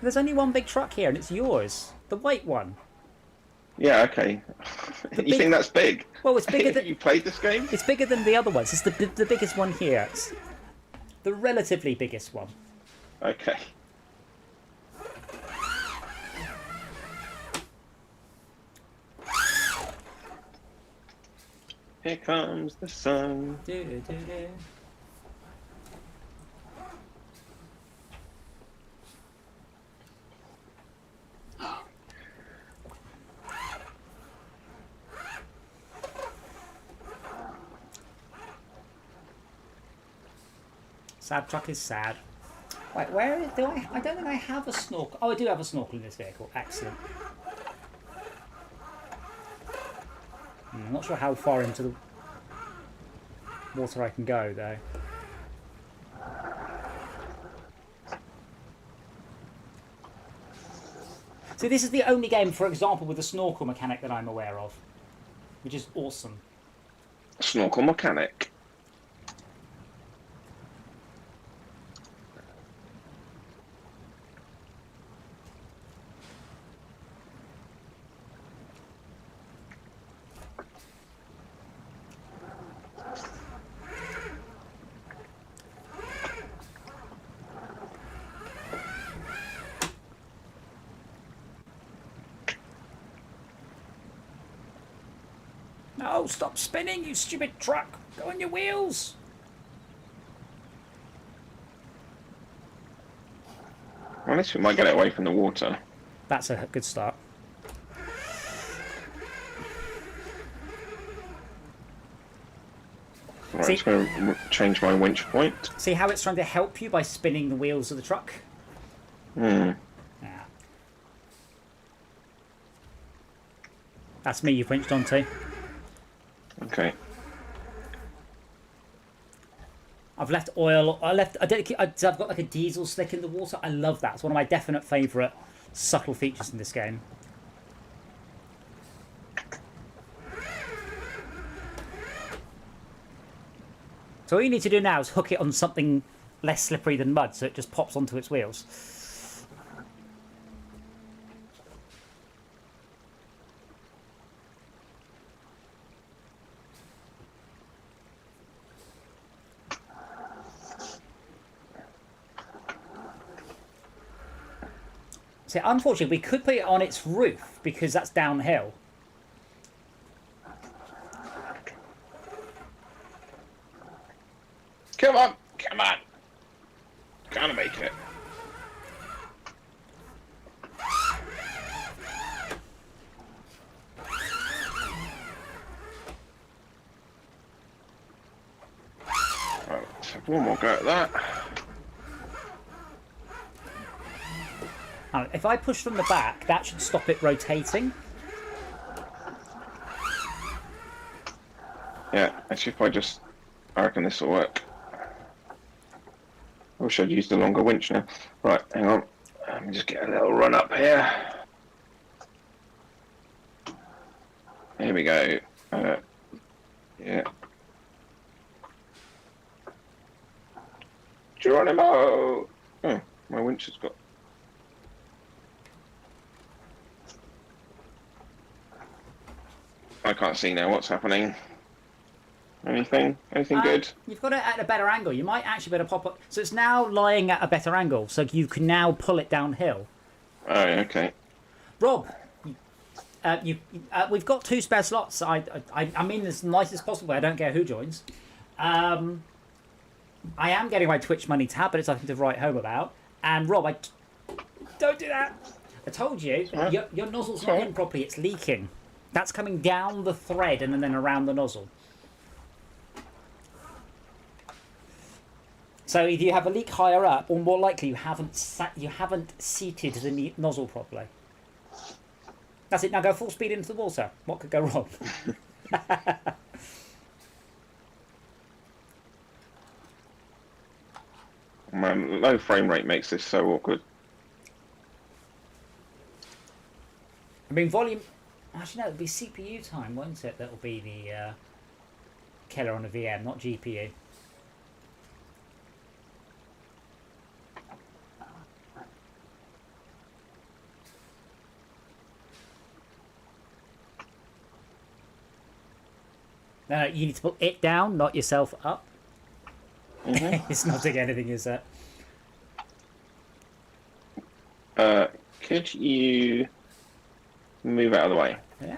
There's only one big truck here, and it's yours. The white one. Yeah, okay. You think that's big? Well, it's bigger than... You played this game? It's bigger than the other ones. It's the biggest one here. It's the relatively biggest one. Okay. Here comes the sun. Do, do, do, do. Sad truck is sad. Wait, where do I don't think I have a snorkel. Oh, I do have a snorkel in this vehicle. Excellent. I'm not sure how far into the water I can go, though. See, this is the only game, for example, with a snorkel mechanic that I'm aware of, which is awesome. Snorkel mechanic. No, stop spinning, you stupid truck! Go on your wheels! Well, at least we might get it away from the water. That's a good start. Right, See- it's going to change my winch point. See how it's trying to help you by spinning the wheels of the truck? Hmm. Yeah. That's me you've winched onto. Okay. I've left oil. I've got like a diesel slick in the water. I love that. It's one of my definite favourite subtle features in this game. So all you need to do now is hook it on something less slippery than mud, so it just pops onto its wheels. See, unfortunately, we could put it on its roof because that's downhill. Come on! Come on! Gonna make it. Right, let's have one more go at that. If I push from the back, that should stop it rotating. Yeah, actually, if I reckon this will work. I wish I'd used a longer winch now. Right, hang on. Let me just get a little run up here. Here we go. Yeah. Geronimo! Oh, my winch has got... I can't see now what's happening. Anything? Anything good? You've got it at a better angle. You might actually be able to pop up. So it's now lying at a better angle, so you can now pull it downhill. Oh, okay. Rob, we've got 2 spare slots. I mean as nice as possible. I don't care who joins. I am getting my Twitch money tab, but it's nothing to write home about. And Rob, don't do that. I told you, your nozzle's not in properly. It's leaking. That's coming down the thread and then around the nozzle. So either you have a leak higher up, or more likely you haven't seated the nozzle properly. That's it. Now go full speed into the water. What could go wrong? Man, low frame rate makes this so awkward. I mean, volume. Actually, no, it'll be CPU time, won't it? That'll be the killer on a VM, not GPU. No, you need to pull it down, not yourself up. Mm-hmm. It's not doing anything, is it? Could you move out of the way? Yeah.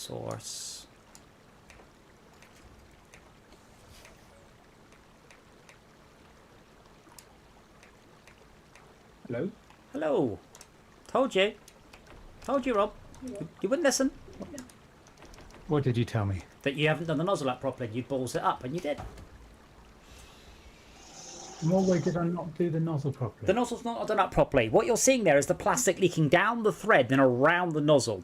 source. Hello? Hello. Told you. Told you, Rob. You wouldn't listen. What did you tell me? That you haven't done the nozzle up properly. You balls it up, and you did. In what way did I not do the nozzle properly? The nozzle's not done up properly. What you're seeing there is the plastic leaking down the thread and around the nozzle.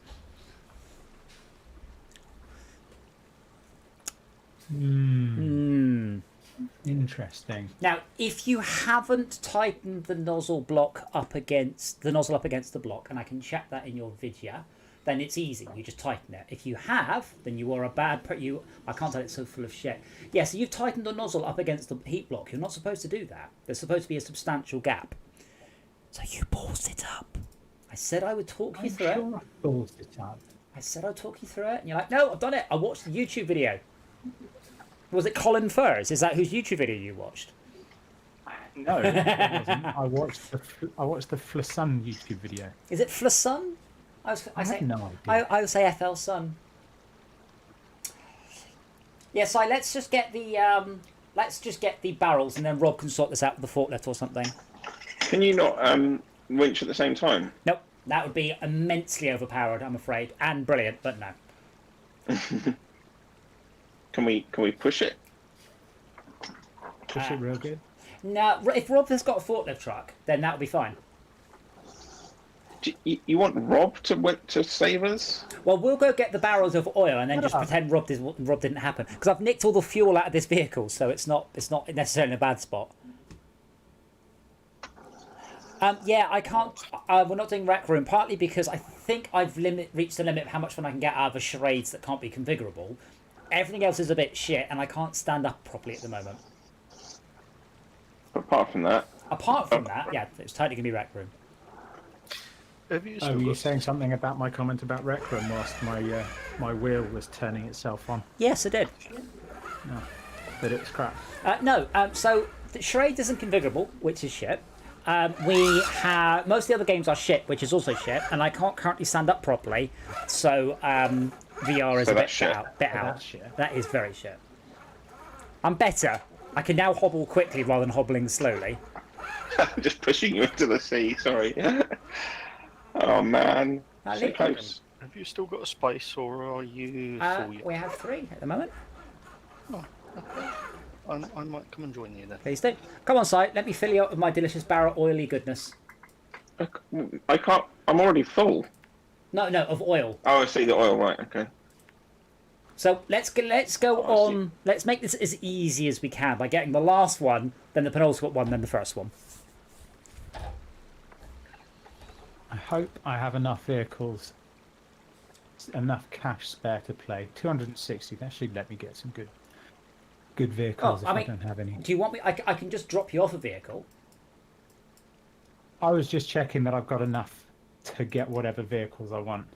Interesting. Now, if you haven't tightened the nozzle block up against the block, and I can check that in your video, then it's easy. You just tighten it. If you have, then you are a bad I can't tell, it's so full of shit. Yeah, so you've tightened the nozzle up against the heat block. You're not supposed to do that. There's supposed to be a substantial gap. So you balls it up. I said I would talk you through it. I balls it up. I said I'd talk you through it, and you're like, no, I've done it. I watched the YouTube video. Was it Colin Furs? Is that whose YouTube video you watched? No, it wasn't. I watched the Flasun YouTube video. Is it Flasun? I have no idea. I would say FL Sun. Yeah, so let's just get the barrels, and then Rob can sort this out with the forklift or something. Can you not winch at the same time? Nope, that would be immensely overpowered, I'm afraid, and brilliant, but no. Can we push it? Push it real good. No, if Rob has got a forklift truck, then that would be fine. You want Rob to save us? Well, we'll go get the barrels of oil and then just pretend Rob didn't happen, because I've nicked all the fuel out of this vehicle, so it's not necessarily in a bad spot. Yeah, I can't. We're not doing Rec Room, partly because I think I've reached the limit of how much fun I can get out of the charades that can't be configurable. Everything else is a bit shit, and I can't stand up properly at the moment. Apart from that, yeah, it's totally going to be Rec Room. Have you Oh, still were you got- saying something about my comment about Rec Room whilst my wheel was turning itself on? Yes, I did. No, but it was crap. No, so the charade isn't configurable, which is shit. We have most of the other games are shit, which is also shit, and I can't currently stand up properly, so VR is So a that's bit shit. out. That's shit. That is very shit. I'm better. I can now hobble quickly rather than hobbling slowly. I'm just pushing you into the sea. Sorry. Oh man, Ah, so Lee. close. Have you still got a space, or are you full yet? We have 3 at the moment. I might come and join you then. Please do. Come on, site. Let me fill you up with my delicious barrel oily goodness. I can't. I'm already full. No, of oil. Oh, I see the oil. Right. Okay. So let's go Oh, I see. on. Let's make this as easy as we can by getting the last one, then the penultimate one, then the first one. I hope I have enough vehicles, enough cash spare to play. 260. That should let me get some good vehicles if I don't have any. Do you want me? I can just drop you off a vehicle. I was just checking that I've got enough to get whatever vehicles I want.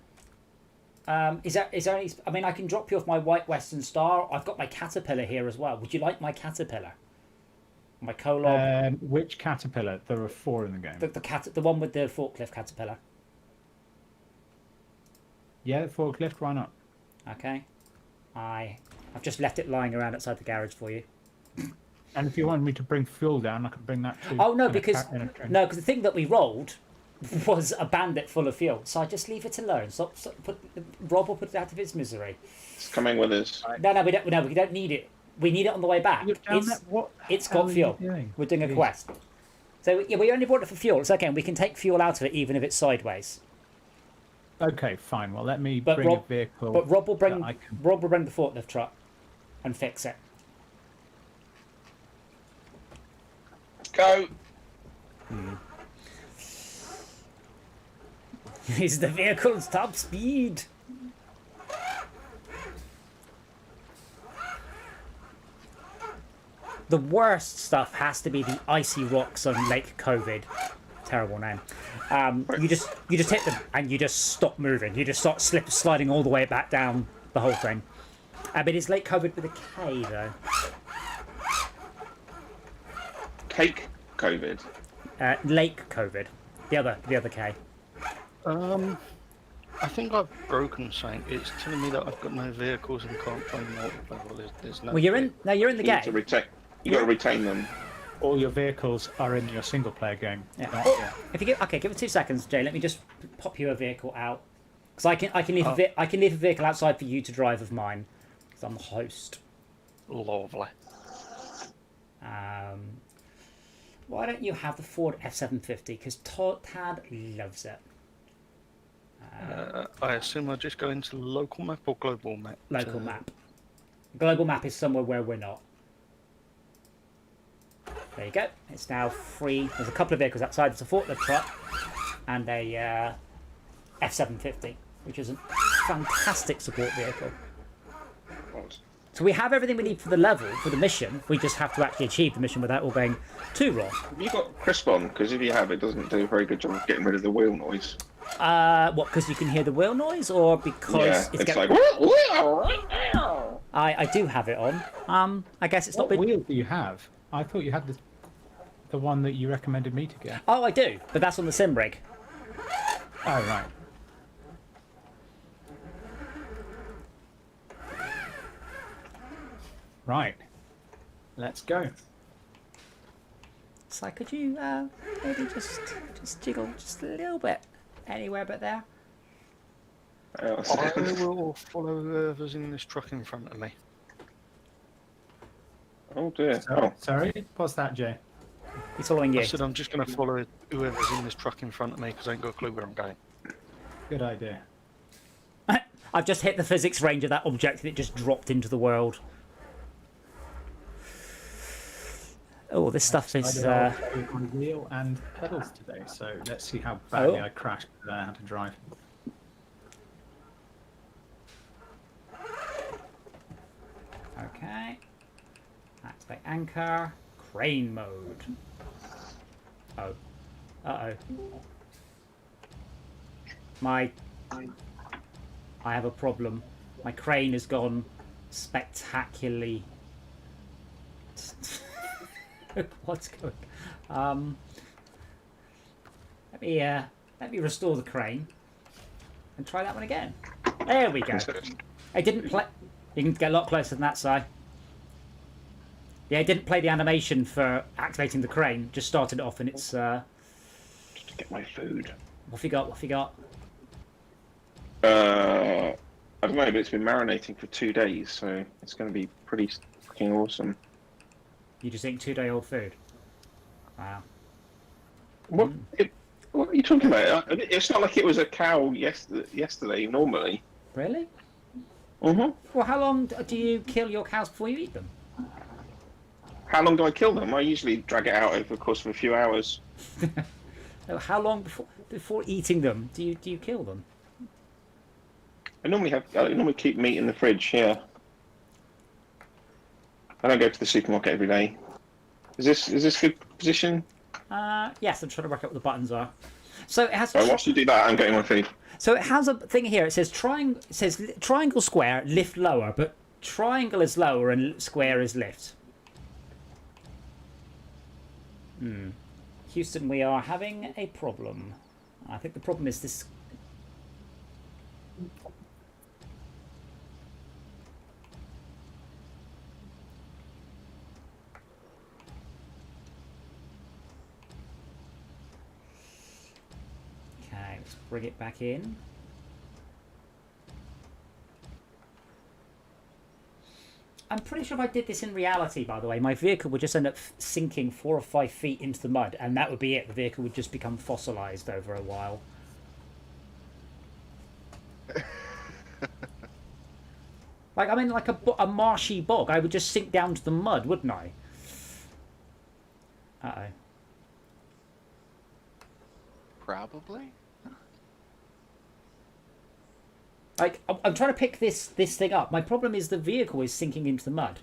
Is there any? I mean, I can drop you off my white Western Star. I've got my Caterpillar here as well. Would you like my Caterpillar? My Kolob. Which Caterpillar? There are 4 in the game. The one with the forklift Caterpillar. Yeah, the forklift. Why not? Okay. I've just left it lying around outside the garage for you. And if you want me to bring fuel down, I can bring that too. Oh no, in a because train. the thing that we rolled was a bandit full of fuel. So I just leave it alone. Rob will put it out of its misery. It's coming with us. No, we don't. No, we don't need it. We need it on the way back. You're down there? What It's the hell got are fuel. you doing? We're doing a Jeez. quest. So yeah, we only bought it for fuel. It's okay. We can take fuel out of it even if it's sideways. Okay, fine. Well, let me But bring Rob- a vehicle. But Rob will bring that I can- the forklift truck and fix it. Go. Is the vehicle's top speed? The worst stuff has to be the icy rocks on Lake COVID. Terrible name. You just hit them and you just stop moving. You just start sliding all the way back down the whole thing. But it's Lake COVID with a K though. Cake COVID. Lake COVID. The other K. I think I've broken something. It's telling me that I've got no vehicles and can't play multiplayer. Well, there's no. Well, you're in. No, you're in the You need to game. retain. You got to retain them. All your vehicles are in your single player game. Yeah. Not, Oh, if you give it 2 seconds, Jay. Let me just pop you a vehicle out, because I can leave I can leave a vehicle outside for you to drive of mine, because I'm the host. Lovely. Why don't you have the Ford F750? Because Tad loves it. I assume I just go into local map or global map. Local map. Global map is somewhere where we're not. There you go. It's now free. There's a couple of vehicles outside. There's a forklift truck and a F750, which is a fantastic support vehicle. So we have everything we need for the level, for the mission. We just have to actually achieve the mission without all going too wrong. Have you got crisp on? Because if you have, it doesn't do a very good job of getting rid of the wheel noise. What, because you can hear the wheel noise, or because Yeah, it's like. I do have it on. I guess it's not what been... wheel do you have? I thought you had the one that you recommended me to get. Oh, I do, but that's on the sim rig. Oh, right. Right. Let's go. So could you maybe just jiggle just a little bit anywhere but there? I will follow whoever's in this truck in front of me. Oh dear. Sorry, what's that, Jay? He's following you. I said I'm just going to follow whoever's in this truck in front of me because I ain't got a clue where I'm going. Good idea. I've just hit the physics range of that object and it just dropped into the world. Oh, this stuff is... on wheel and pedals today, so let's see how badly I crashed and I had to drive. Okay. Activate anchor. Crane mode. Oh. Uh-oh. I have a problem. My crane has gone spectacularly... What's going on? Let me restore the crane and try that one again. There we go. I didn't play. You can get a lot closer than that, Si. Yeah, I didn't play the animation for activating the crane. Just started it off, and it's. Just to get my food. What have you got? What have you got? I don't know, but it's been marinating for 2 days, so it's going to be pretty fucking awesome. You just eat 2-day-old food. Wow. What are you talking about? It's not like it was a cow yesterday, normally. Really? Mm-hmm. Well, how long do you kill your cows before you eat them? How long do I kill them? I usually drag it out over the course of a few hours. No, how long before eating them do you kill them? I normally keep meat in the fridge. Yeah. I don't go to the supermarket every day. Is this good position? Yes, I'm trying to work out what the buttons are. So it has. So whilst you do that, I'm getting my food. So it has a thing here. It says triangle, square, lift lower, but triangle is lower and square is lift. Houston, we are having a problem. I think the problem is this. Okay, let's bring it back in. I'm pretty sure if I did this in reality, by the way, my vehicle would just end up sinking 4 or 5 feet into the mud, and that would be it. The vehicle would just become fossilized over a while. Like, I'm in like a marshy bog. I would just sink down to the mud, wouldn't I? Uh-oh. Probably. Like, I'm trying to pick this thing up. My problem is the vehicle is sinking into the mud.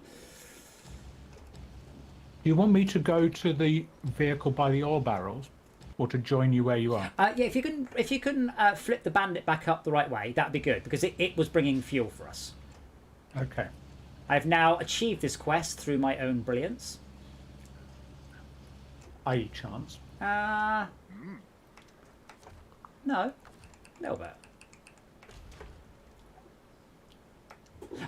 Do you want me to go to the vehicle by the oil barrels, or to join you where you are? Yeah, if you can flip the bandit back up the right way, that'd be good, because it was bringing fuel for us. Okay. I've now achieved this quest through my own brilliance. I.e. chance. No. A little bit.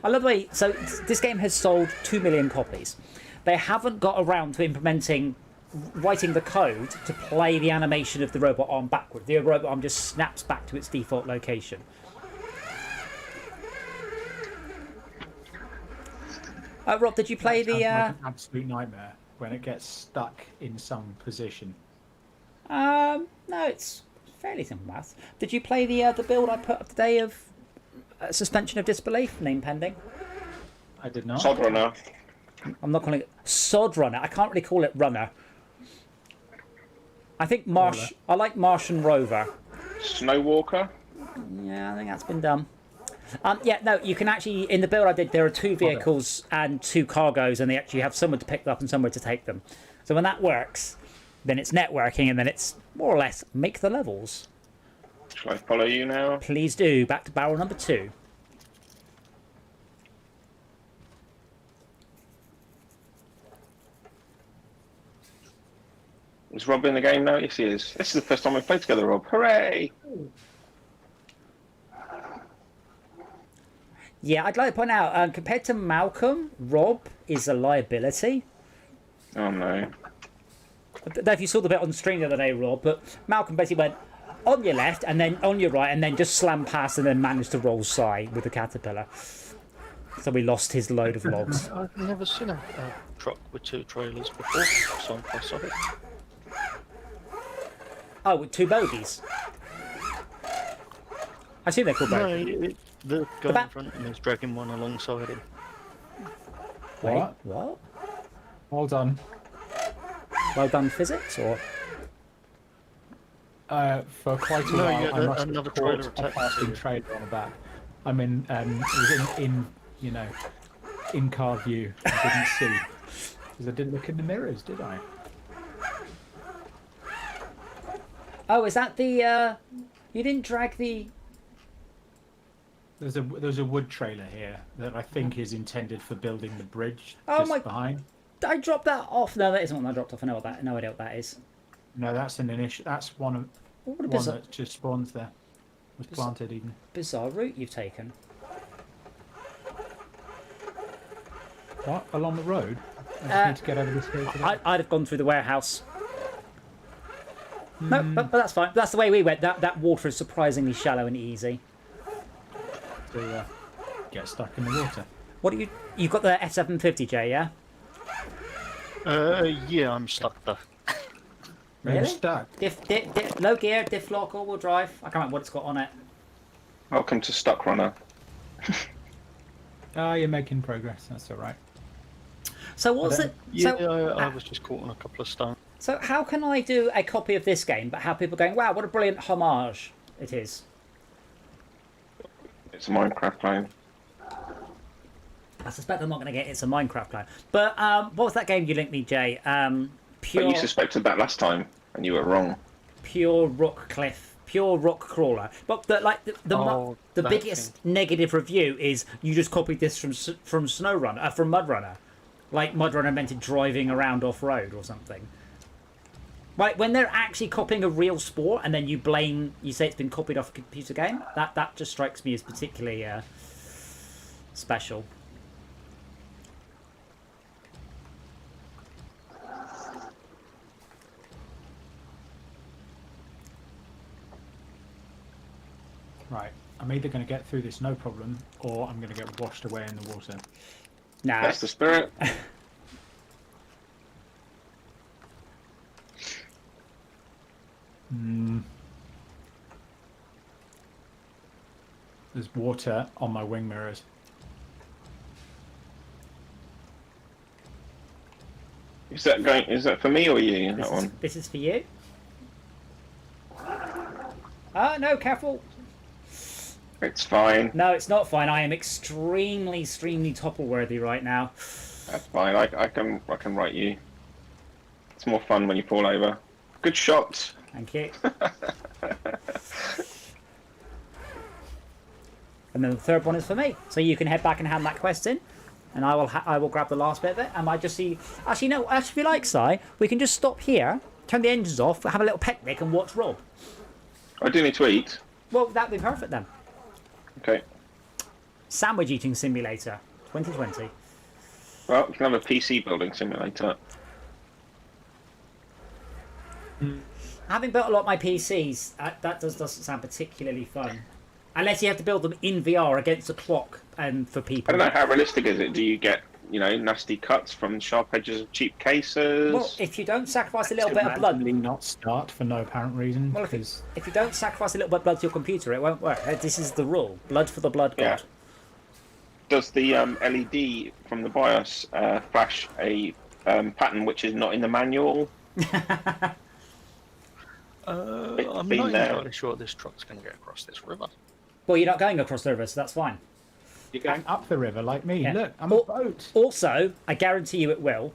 I love the way. So this game has sold 2 million copies. They haven't got around to implementing, writing the code to play the animation of the robot arm backward. The robot arm just snaps back to its default location. Rob, did you play That sounds the? like an absolute nightmare when it gets stuck in some position. No, it's fairly simple maths. Did you play the build I put up today of suspension of disbelief, name pending? I did not. SnowRunner. I'm not calling it Sod Runner. I can't really call it Runner. I think Marsh. I like Martian Rover. Snowwalker. Yeah, I think that's been done. Yeah, no, you can actually, in the build I did, there are 2 vehicles and 2 cargoes, and they actually have somewhere to pick them up and somewhere to take them. So when that works, then it's networking, and then it's more or less make the levels. Shall I follow you now? Please do. Back to barrel number 2. Is Rob in the game now? Yes, he is. This is the first time we've played together, Rob. Hooray! Yeah, I'd like to point out, compared to Malcolm, Rob is a liability. Oh no. I don't know if you saw the bit on stream the other day, Rob, but Malcolm basically went on your left and then on your right and then just slammed past and then managed to roll side with the caterpillar. So we lost his load of logs. I've never seen a truck with 2 trailers before, so I saw it. Oh, with 2 bogies. I assume they're called No, bogies. the guy back- in front of me is dragging one alongside him. Wait, what? Well done. Well done, physics, or For quite a No, while, yeah, I must another have trailer caught a attacked passing you. trailer on the back. I mean, it was in you know, in car view. I didn't see because I didn't look in the mirrors, did I? oh, is that the? You didn't drag the. There's a wood trailer here that I think is intended for building the bridge Oh just my- behind. I dropped that off. No, that isn't one I dropped off. I know what that. No idea what that is. No, that's an initial. That's one of What a one bizarre, that just spawns there. Was planted even. bizarre route you've taken. What along the road? I just Uh, need to get over this hill. to that. I'd have gone through the warehouse. No, but that's fine. That's the way we went. That water is surprisingly shallow and easy. To get stuck in the water. What do you? You've got the S750J, yeah? Yeah, I'm stuck there. Really? You're stuck. Low gear, diff lock, all-wheel drive. I can't remember what it's got on it. Welcome to Stuck Runner. You're making progress. That's all right. So what's it? Yeah, So, I was just caught on a couple of stones. so how can I do a copy of this game, but have people going, "Wow, what a brilliant homage it is"? It's a Minecraft game. I suspect I'm not going to get it's a Minecraft clone. But what was that game you linked me, Jay? But Pure, you suspected that last time, and you were wrong. pure rock cliff, pure rock crawler. But Oh, the that biggest negative review is you just copied this from SnowRunner, from MudRunner, like MudRunner invented driving around off road or something. Right, when they're actually copying a real sport and then you say it's been copied off a computer game, that just strikes me as particularly special. Right. I'm either going to get through this no problem, or I'm going to get washed away in the water. Nah, That's the spirit. There's water on my wing mirrors. Is that for me or you? That one. this is for you. Oh, no, careful. It's fine. No, it's not fine. I am extremely topple-worthy right now. That's fine. I can write you. It's more fun when you fall over. Good shot. Thank you. And then the third one is for me. So you can head back and hand that quest in. And I will grab the last bit of it. And I just see... Actually, no. Actually, if you like, Si, we can just stop here, turn the engines off, have a little picnic and watch Rob. I do need to eat. Well, that'd be perfect then. Okay. Sandwich eating simulator, 2020. Well, you can have a PC building simulator. Having built a lot of my PCs, that doesn't sound particularly fun. Unless you have to build them in VR against a clock and for I people. don't know, how realistic is it? Do you get, nasty cuts from sharp edges of cheap cases? Well, if you don't sacrifice a little To bit of blood, randomly not start for no apparent reason. well, Because if you don't sacrifice a little bit of blood to your computer, it won't work. This is the rule: blood for the blood god. Does the LED from the BIOS flash a pattern which is not in the manual? I'm been not there. entirely sure this truck's going to get across this river. Well, you're not going across the river, so that's fine. you're going up the river like me. Yeah. Look, I'm a boat. Also, I guarantee you it will.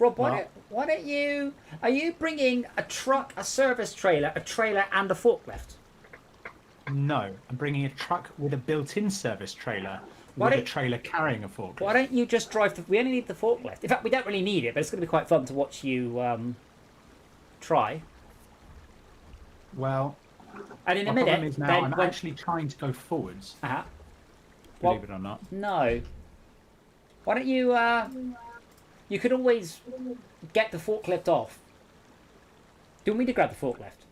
Rob, What? why don't you? Are you bringing a truck, a service trailer, a trailer, and a forklift? No, I'm bringing a truck with a built-in service trailer Why with a don't- trailer carrying a forklift. Why don't you just drive? We only need the forklift. In fact, we don't really need it, but it's going to be quite fun to watch you try. Well, And in my a minute, problem is now then I'm when, actually trying to go forwards, uh-huh. believe Well- it or not. No. Why don't you? You could always get the forklift off. Do you want me to grab the forklift?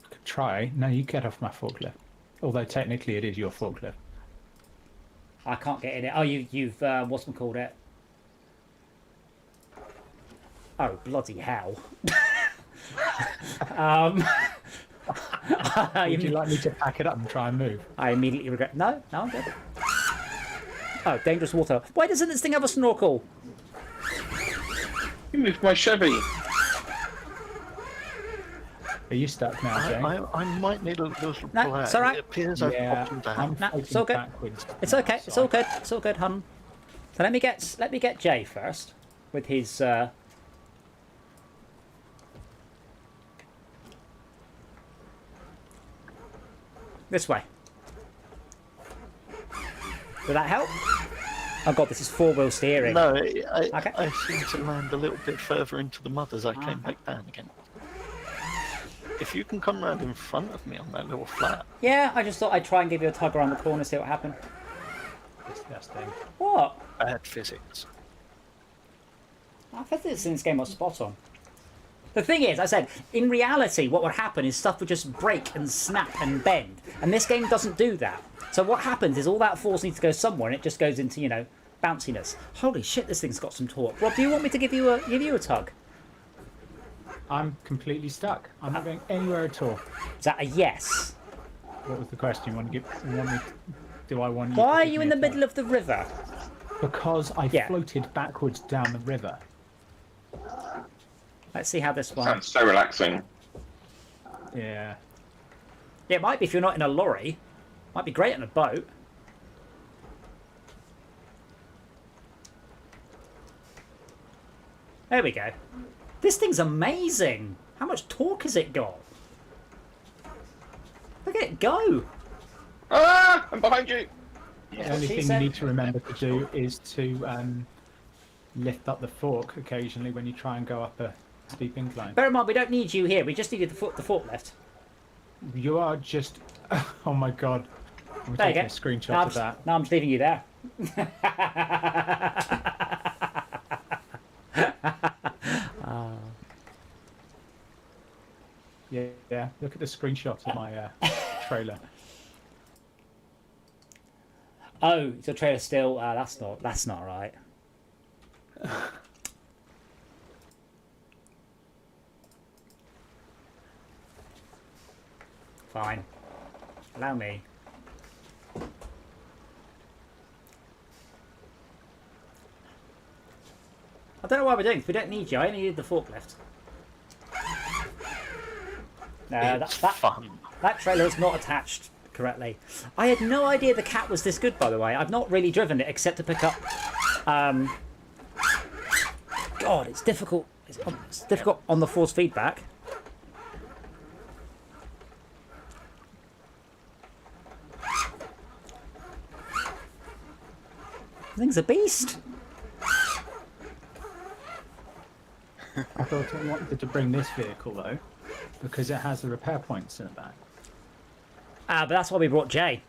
I could try. No, you get off my forklift. Although technically it is your forklift. I can't get in it. Oh, you've what's it called it? Oh, bloody hell! Would you like me to pack it up and try and move? I immediately regret. No, I'm good. Oh, dangerous water. Why doesn't this thing have a snorkel? You moved my Chevy. Are you stuck now, Jane? I might need a little No, pull out. it's all right. It appears I've Yeah, popped into I'm No, floating it's all good. backwards. It's okay. It's all good. It's all good, hun. So let me get Jay first with his. This way. Did that help? Oh god, this is four-wheel steering. No, Okay. I seem to land a little bit further into the mud as I came back down again. If you can come round in front of me on that little flat, Yeah, I just thought I'd try and give you a tug around the corner, see what happened. Disgusting. What? bad physics. I thought this in this game was spot on. The thing is, I said, in reality, what would happen is stuff would just break and snap and bend. And this game doesn't do that. So what happens is all that force needs to go somewhere and it just goes into, bounciness. Holy shit, this thing's got some torque. Rob, do you want me to give you a tug? I'm completely stuck. I'm not going anywhere at all. Is that a yes? What was the question? Do I want you? Why to are give you me in a the tug? middle of the river? Because I Yeah. floated backwards down the river. Let's see how this one... Sounds so relaxing. Yeah. Yeah, it might be if you're not in a lorry. Might be great on a boat. There we go. This thing's amazing. How much torque has it got? Look at it go. Ah! I'm behind you! The what only she thing said. you need to remember to do is to lift up the fork occasionally when you try and go up a steep incline. Bear in mind, we don't need you here. We just needed the forklift. You are just... Oh my god. I'm There you taking go. a screenshot Now of that. I'm just leaving you there. Yeah, look at the screenshot of my trailer. Oh, it's a trailer still. That's not right. Fine. Allow me. I don't know why we're doing this. We don't need you. I only need the forklift. No, It's that fun. trailer is not attached correctly. I had no idea the cat was this good, by the way. I've not really driven it except to pick up... God, it's difficult. It's difficult on the force feedback. The thing's a beast. I thought I wanted to bring this vehicle though, because it has the repair points in the back. But that's why we brought Jay.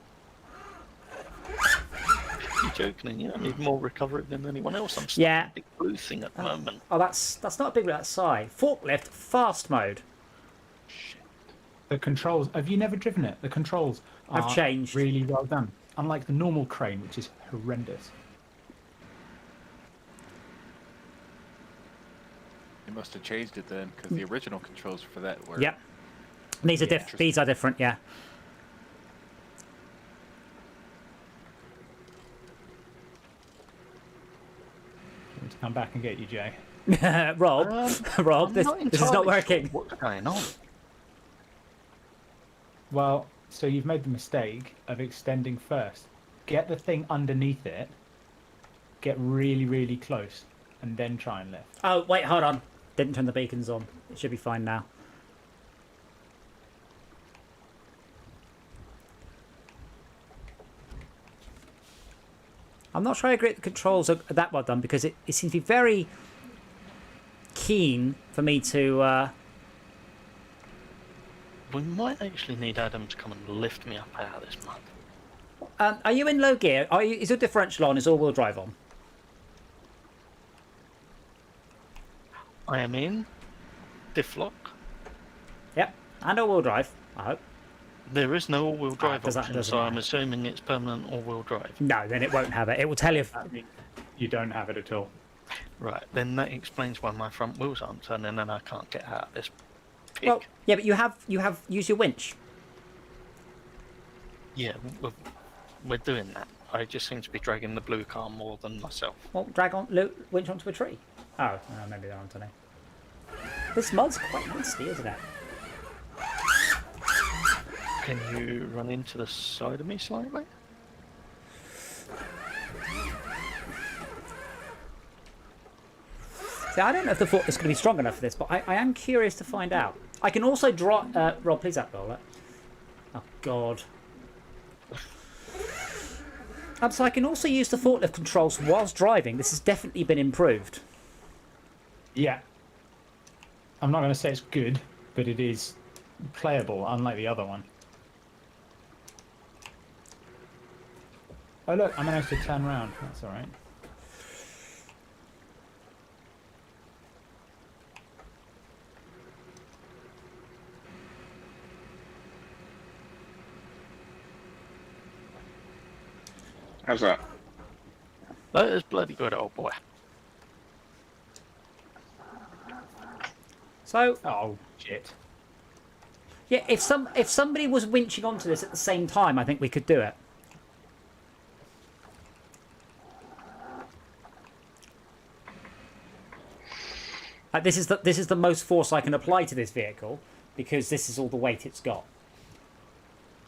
joking. You don't need more recovery than anyone else. I'm stuck Yeah. in a big blue thing at the moment. Oh, that's not a big bit outside. Forklift, fast mode. The controls. Have you never driven it? The controls Have are changed. really well done. Unlike the normal crane, which is horrendous. You must have changed it then, because the original controls for that were. Yep. These are Yeah. these are different, yeah. I'm going to come back and get you, Jay. Rob, Rob, I'm this not is not entirely working. Sure what's going on? Well, so you've made the mistake of extending first. Get the thing underneath it, get really, really close, and then try and lift. Oh, wait, hold on. Didn't turn the beacons on. It should be fine now. I'm not sure I agree that the controls are that well done because it seems to be very keen for me to... We might actually need Adam to come and lift me up out of this mud. are you in low gear? Is your differential on? Is all-wheel drive on? I am in diff lock. Yep. And all-wheel drive, I hope. There is no all-wheel drive does that- option, doesn't so I'm matter. assuming it's permanent all-wheel drive. No, then it won't have it. It will tell you if... That means you don't have it at all. Right, then that explains why my front wheels aren't turning and I can't get out of this pig. Well, yeah, but you have used your winch. Yeah, we're doing that. I just seem to be dragging the blue car more than myself. Well, drag on winch onto a tree. Oh, maybe they're onto it. This mud's quite nasty, isn't it? Can you run into the side of me slightly? See, I don't know if the fork is going to be strong enough for this, but I am curious to find out. I can also draw... Rob, please don't roll it. Oh, God. So I can also use the forklift controls whilst driving. This has definitely been improved. Yeah. I'm not going to say it's good, but it is playable, unlike the other one. Oh, look, I managed to turn around. That's all right. How's that? That is bloody good, old boy. So, Oh, shit. yeah, if somebody was winching onto this at the same time, I think we could do it. This is the most force I can apply to this vehicle because this is all the weight it's got.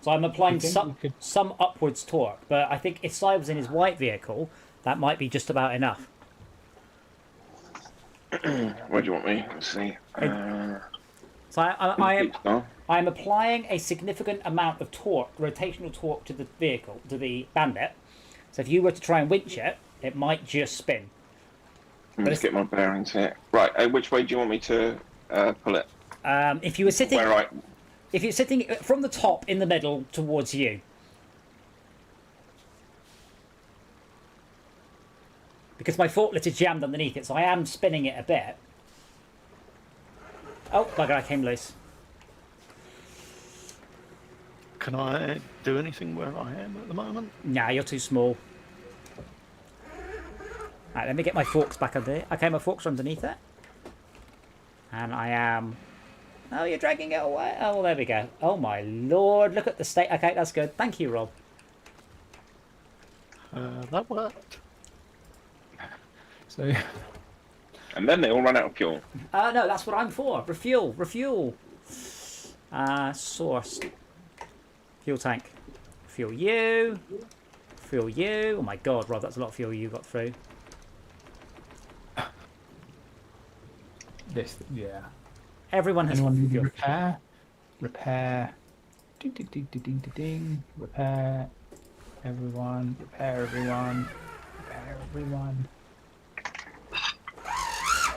So I'm applying think some we could- some upwards torque, but I think if Si was in his white vehicle, that might be just about enough. Where do you want me? Let's see. So Oh, I am applying a significant amount of torque, rotational torque, to the vehicle, to the Bandit. So if you were to try and winch it, it might just spin. let me just get my bearings here. Right, which way do you want me to pull it? If you were sitting, Where I... if you're sitting from the top in the middle towards you, because my forklift is jammed underneath it, so I am spinning it a bit. Oh, bugger! I came loose. Can I do anything where I am at the moment? Nah, you're too small. Right, let me get my forks back under it. Okay, my forks are underneath it. And I am... Oh, you're dragging it away. Oh, well, there we go. Oh, my lord. Look at the state. Okay, that's good. Thank you, Rob. That worked. So, And then they all run out of fuel. No, that's what I'm for. Refuel. Refuel. Source. Fuel tank. Fuel you. Fuel you. Oh, my God, Rob, that's a lot of fuel you got through. this, yeah. Everyone has Anyone need fuel. repair? Repair. Ding, ding, ding, ding, ding, ding, ding. Repair. Everyone. Repair everyone. Repair everyone.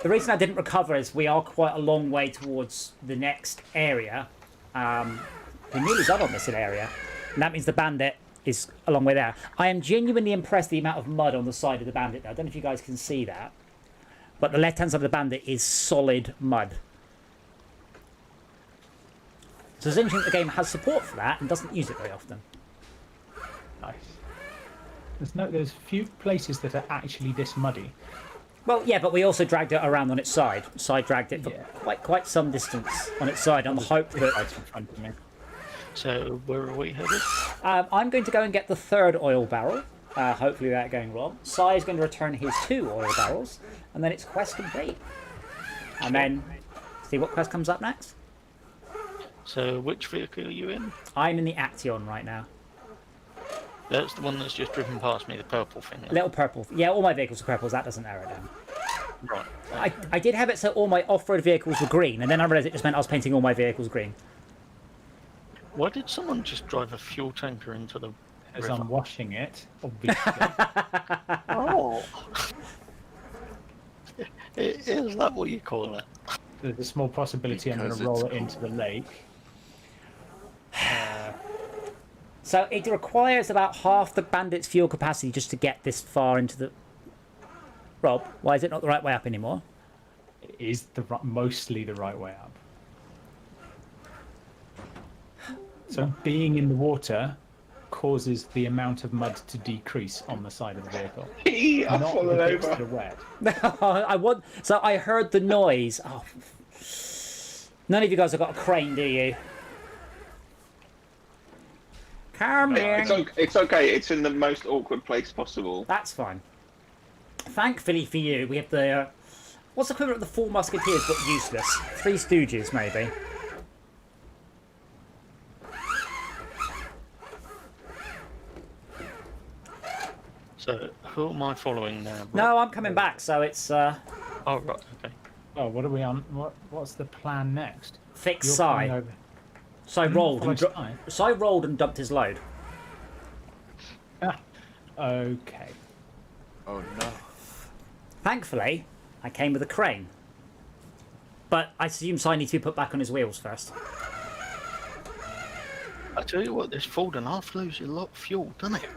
The reason I didn't recover is we are quite a long way towards the next area. We're nearly done on this area. And that means the Bandit is a long way there. I am genuinely impressed the amount of mud on the side of the Bandit now. I don't know if you guys can see that, but the left-hand side of the Bandit is solid mud. So it's interesting that the game has support for that and doesn't use it very often. Nice. There's few places that are actually this muddy. Well, yeah, but we also dragged it around on its side. Side dragged it for Yeah. quite some distance on its side on the hope that... Right in front of me. So where are we headed? I'm going to go and get the third oil barrel, hopefully without going wrong. Sai is going to return his 2 oil barrels, and then it's quest complete. And then see what quest comes up next. So which vehicle are you in? I'm in the Action right now. That's the one that's just driven past me, the purple thing. Little purple. Yeah, all my vehicles are purples. That doesn't narrow it down. Right. I did have it so all my off-road vehicles were green, and then I realised it just meant I was painting all my vehicles green. Why did someone just drive a fuel tanker into the As river? I'm washing it, obviously. Oh. Is that what you call it? There's a small possibility I'm going Because to roll it's it into the lake. So it requires about half the Bandit's fuel capacity just to get this far into the... Rob, why is it not the right way up anymore? It is mostly the right way up. So being in the water causes the amount of mud to decrease on the side of the vehicle. I've Not fallen the bits over. that are wet. So I heard the noise. Oh. None of you guys have got a crane, do you? Come It's in. okay. It's okay. It's in the most awkward place possible. That's fine. Thankfully for you, we have the... what's the equivalent of the 4 Musketeers but useless? 3 Stooges, maybe. So who am I following now? Rob? No, I'm coming back, so it's Oh right, okay. Oh, what are we on? What's the plan next? fix You're coming Sai. over. Sai rolled and follow Sai? Sai rolled and dumped his load. Ah, okay. Oh no. Thankfully, I came with a crane. But I assume Sai needs to be put back on his wheels first. I tell you what, this Ford and half lose a lot of fuel, doesn't it?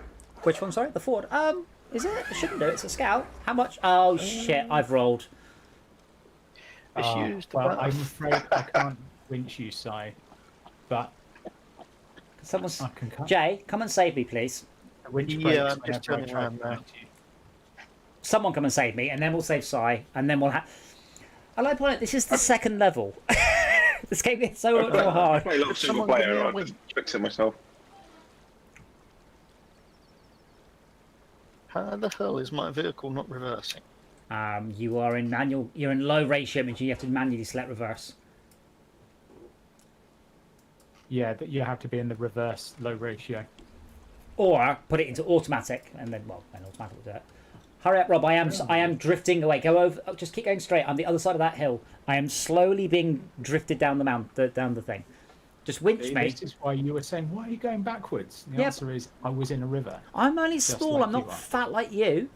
Which one, sorry? The Ford? Is it? It shouldn't do. It's a Scout. How much? Oh, shit. I've rolled. It's used Well, about I'm afraid I can't winch you, Sai. But Someone's... I can cut. Jay, come and save me, please. Winch Yeah, breaks I'm just whenever I turning try around to now. winch you. Someone come and save me, and then we'll save Sai, and then we'll have... I like to point out, this is the second level. This game gets so much more I hard. play a lot of single Someone give player. me a I'm win. just fixing myself. How the hell is my vehicle not reversing? You are in manual... You're in low ratio, which you have to manually select reverse. Yeah, that you have to be in the reverse low ratio. Or put it into automatic, and then, well, then automatic will do it. Hurry up, Rob. I am drifting away. Go over. Oh, just keep going straight. I'm the other side of that hill. I am slowly being drifted down down the thing. Just winch me. This is why you were saying, why are you going backwards? The Yep. answer is, I was in a river. I'm only small. like I'm not you are. fat like you.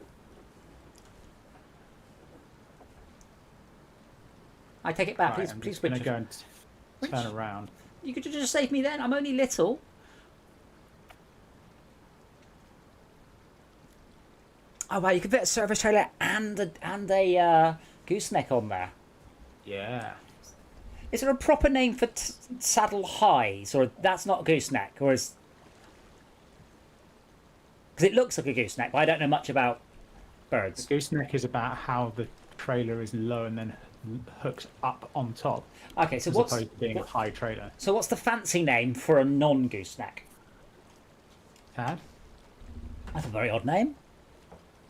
I take it back. Right, Please, I'm please just going winch to us. go and Winch. turn around. You could just save me then. I'm only little. Oh wow! You could fit a service trailer and a gooseneck on there. Yeah. Is there a proper name for saddle highs, or that's not a gooseneck, or is? Because it looks like a gooseneck, but I don't know much about The birds. gooseneck is about how the trailer is low and then hooks up on top, Okay, so as what's opposed to being a high trailer. what's the fancy name for a non-gooseneck? Tad? That's a very odd name.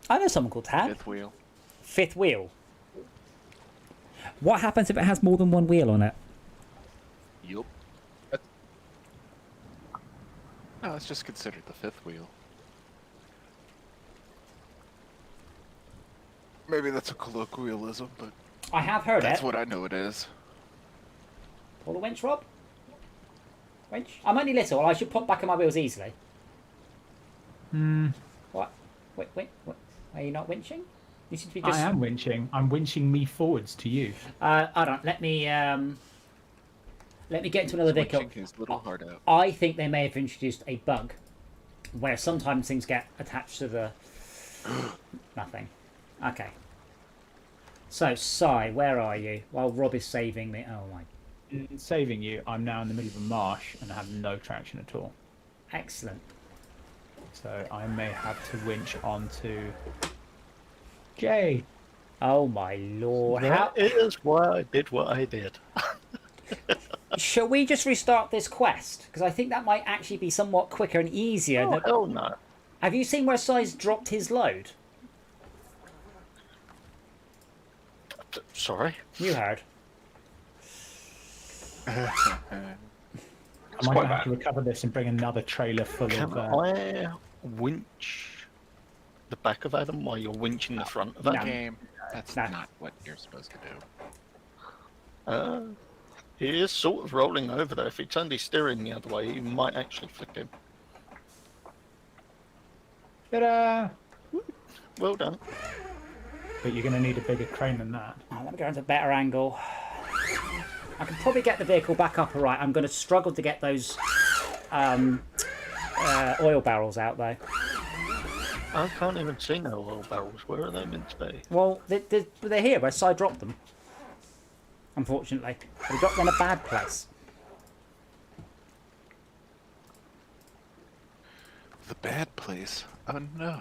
I know someone called Tad. Fifth wheel. Fifth wheel. What happens if it has more than one wheel on it? Yup. No, it's just considered the fifth wheel. Maybe that's a colloquialism, but I have heard that's it. what I know it is. Pull the winch, Rob. Winch. I'm only little. I should pop back on my wheels easily. What? Wait. Are you not winching? You seem to be just. I am winching. I'm winching me forwards to you. Hold on. Let me get into another vehicle. Switching his little heart out. I think they may have introduced a bug where sometimes things get attached to the nothing. Okay. So, Sai, where are you? While Rob is saving me. Oh my. In saving you, I'm now in the middle of a marsh and I have no traction at all. Excellent. So I may have to winch onto Jay. Oh my lord. How That is why I did what I did. shall we just restart this quest? Because I think that might actually be somewhat quicker and easier. Oh, hell no. Have you seen where Sai's dropped his load? Sorry. You heard. I It's might quite have bad. to recover this and bring another trailer full Can of. I winch the back of Adam while you're winching the front of Adam? Game. That's No. not what you're supposed to do. He is sort of rolling over there. If he turned his steering the other way, he might actually flick him. Ta-da! Well done. But you're going to need a bigger crane than that. Oh, let me go into a better angle. I can probably get the vehicle back up alright. I'm going to struggle to get those oil barrels out though. I can't even see no oil barrels. Where are they meant to be? Well, they're here where Sai dropped them. Unfortunately. They dropped them in a bad place. The bad place. Oh no.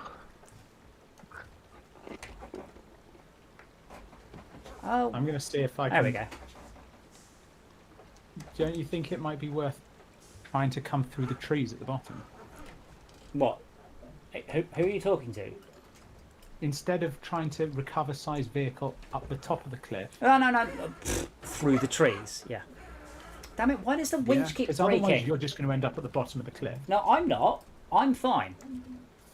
Oh, I'm going to see if I there can. we go. Don't you think it might be worth trying to come through the trees at the bottom? What? Who are you talking to? Instead of trying to recover Sai's vehicle up the top of the cliff. Oh, no. Through the trees, yeah. Damn it, why does the winch keep Because otherwise breaking? you're just going to end up at the bottom of the cliff. No, I'm not. I'm fine.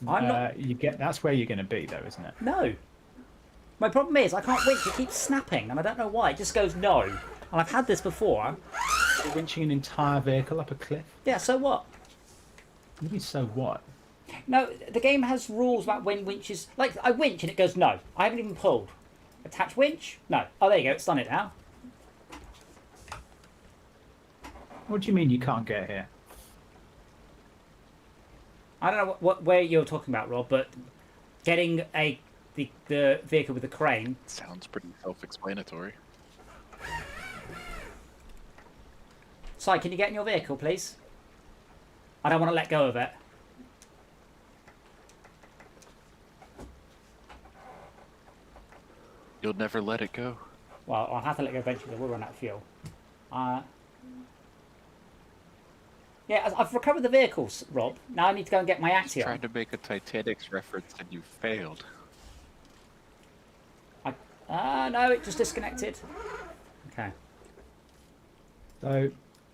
I'm not. That's where you're going to be, though, isn't it? No. My problem is I can't winch. It keeps snapping, and I don't know why. It just goes no. And I've had this before. You're winching an entire vehicle up a cliff. Yeah, so what? What do you mean, so what? No, the game has rules about when winches... Like, I winch and it goes no. I haven't even pulled. Attach winch? No. Oh, there you go. It's done it now. What do you mean you can't get here? I don't know where you're talking about, Rob, but getting the vehicle with the crane... Sounds pretty self-explanatory. Si, can you get in your vehicle, please? I don't want to let go of it. You'll never let it go. Well, I'll have to let go eventually. We'll run out of fuel. Yeah, I've recovered the vehicles, Rob. Now I need to go and get my Just Axion. tried to make a Titanic's reference and you failed. No, it just disconnected. Okay. So,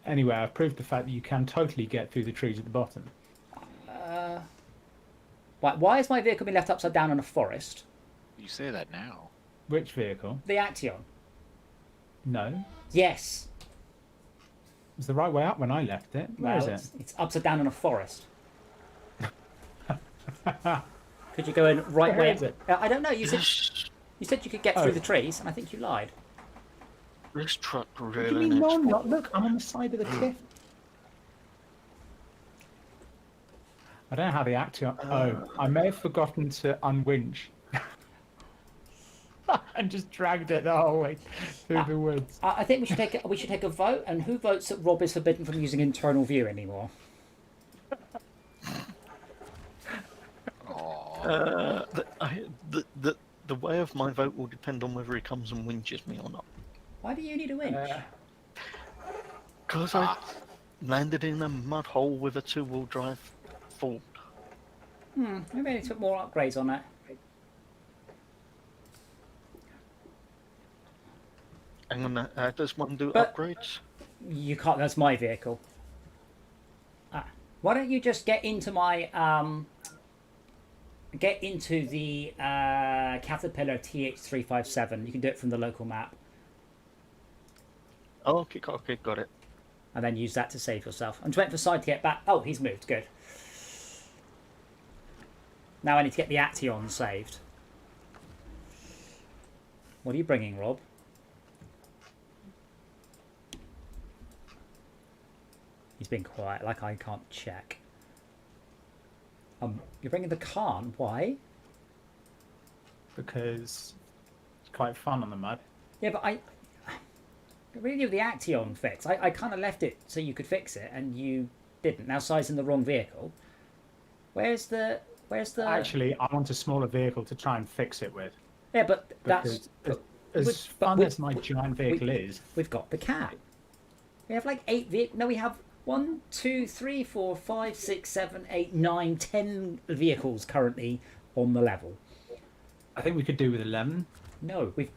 anyway, I've proved the fact that you can totally get through the trees at the bottom. Why is my vehicle being left upside down in a forest? You say that now. Which vehicle? The Axion. No. Yes. It was the right way up when I left it. Where is Well, it? it's upside down in a forest. Could you go in right Where way? is it? I don't know. You said you could get Oh. through the trees, and I think you lied. This truck What do you really mean, needs... no, I'm not? Look, I'm on the side of the cliff. I don't know how the Action. Oh, I may have forgotten to unwinch. And just dragged it the whole way through the woods. I think we should take a vote. And who votes that Rob is forbidden from using internal view anymore? The way of my vote will depend on whether he comes and winches me or not. Why do you need a winch? Because I landed in a mud hole with a two-wheel drive Ford. Maybe I need to put more upgrades on that. Hang on, how does one do But- upgrades? You can't. That's my vehicle. Why don't you just get into my the Caterpillar TH357? You can do it from the local map, Oh, okay, got it. and then use that to save yourself. I'm just waiting for Side to get back. Oh, he's moved. Good. Now I need to get the Axion saved. What are you bringing, Rob? He's been quiet, like I can't check. You're bringing the Khan. Why? Because it's quite fun on the mud. Yeah, but I really do the Action fix. I kind of left it so you could fix it, and you didn't. Now sizing the wrong vehicle. Where's the? Actually, I want a smaller vehicle to try and fix it with. Yeah, but that's Because as fun as my giant vehicle is, we've got the cat. We have like 8 vehicles. No, we have 1, 2, 3, 4, 5, 6, 7, 8, 9, 10 vehicles currently on the level. I think we could do with 11. No, we've.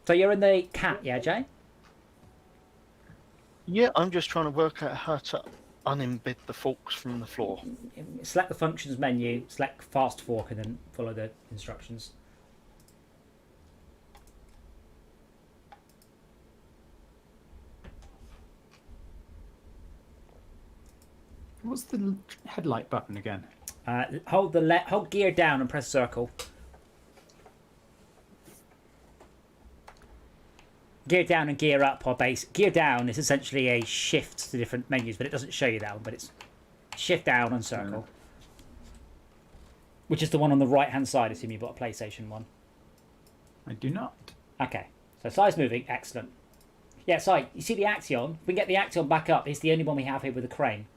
So you're in the cat, yeah, Jay? Yeah, I'm just trying to work out how to unembed the forks from the floor. Select the functions menu, select fast fork, and then follow the instructions. What's the headlight button again? Hold gear down and press circle. Gear down and gear up are base. Gear down is essentially a shift to different menus, but it doesn't show you that one. But it's shift down and circle, which is the one on the right hand side. Assume you bought a PlayStation 1. I do not. Okay, so size moving, excellent. Yeah, sorry. You see the Action? If we can get the Action back up, it's the only one we have here with a crane.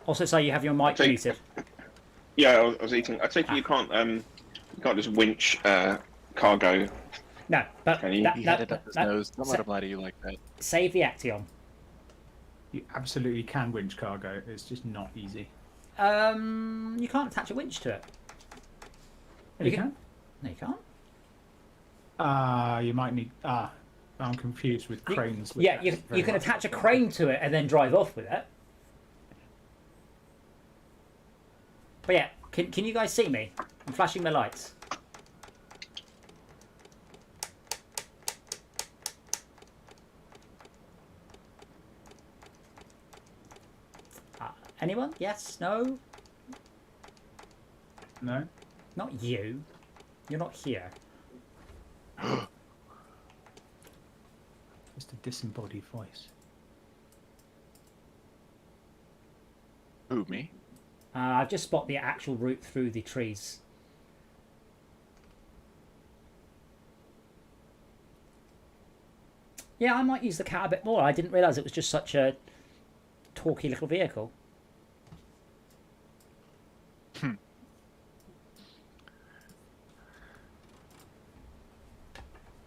Also, so you have your mic muted. Yeah, I was eating. I take it you can't just winch cargo. No, but Can you? He had it up his nose. Don't let him lie to you like that. Save the Action. You absolutely can winch cargo. It's just not easy. You can't attach a winch to it. You can? No, you can't. You might need. I'm confused with cranes. Yeah, you can attach a crane to it and then drive off with it. But yeah, can you guys see me? I'm flashing my lights. Anyone? Yes? No? No. Not you. You're not here. Just a disembodied voice. Who, me? I've just spotted the actual route through the trees. Yeah, I might use the cat a bit more. I didn't realise it was just such a talky little vehicle.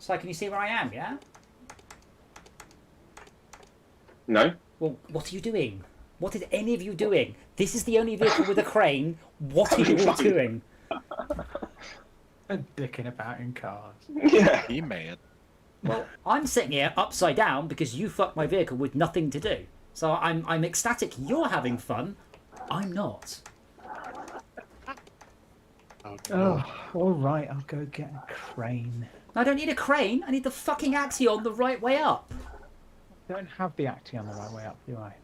So can you see where I am, yeah? No. Well, what are you doing? What is any of you doing? This is the only vehicle with a crane. What are you all doing? And dicking about in cars. Yeah. He mad. Well, I'm sitting here upside down because you fucked my vehicle with nothing to do. So I'm ecstatic you're having fun. I'm not. Oh, all right. I'll go get a crane. I don't need a crane. I need the fucking Action the right way up. I don't have the Action the right way up, do I?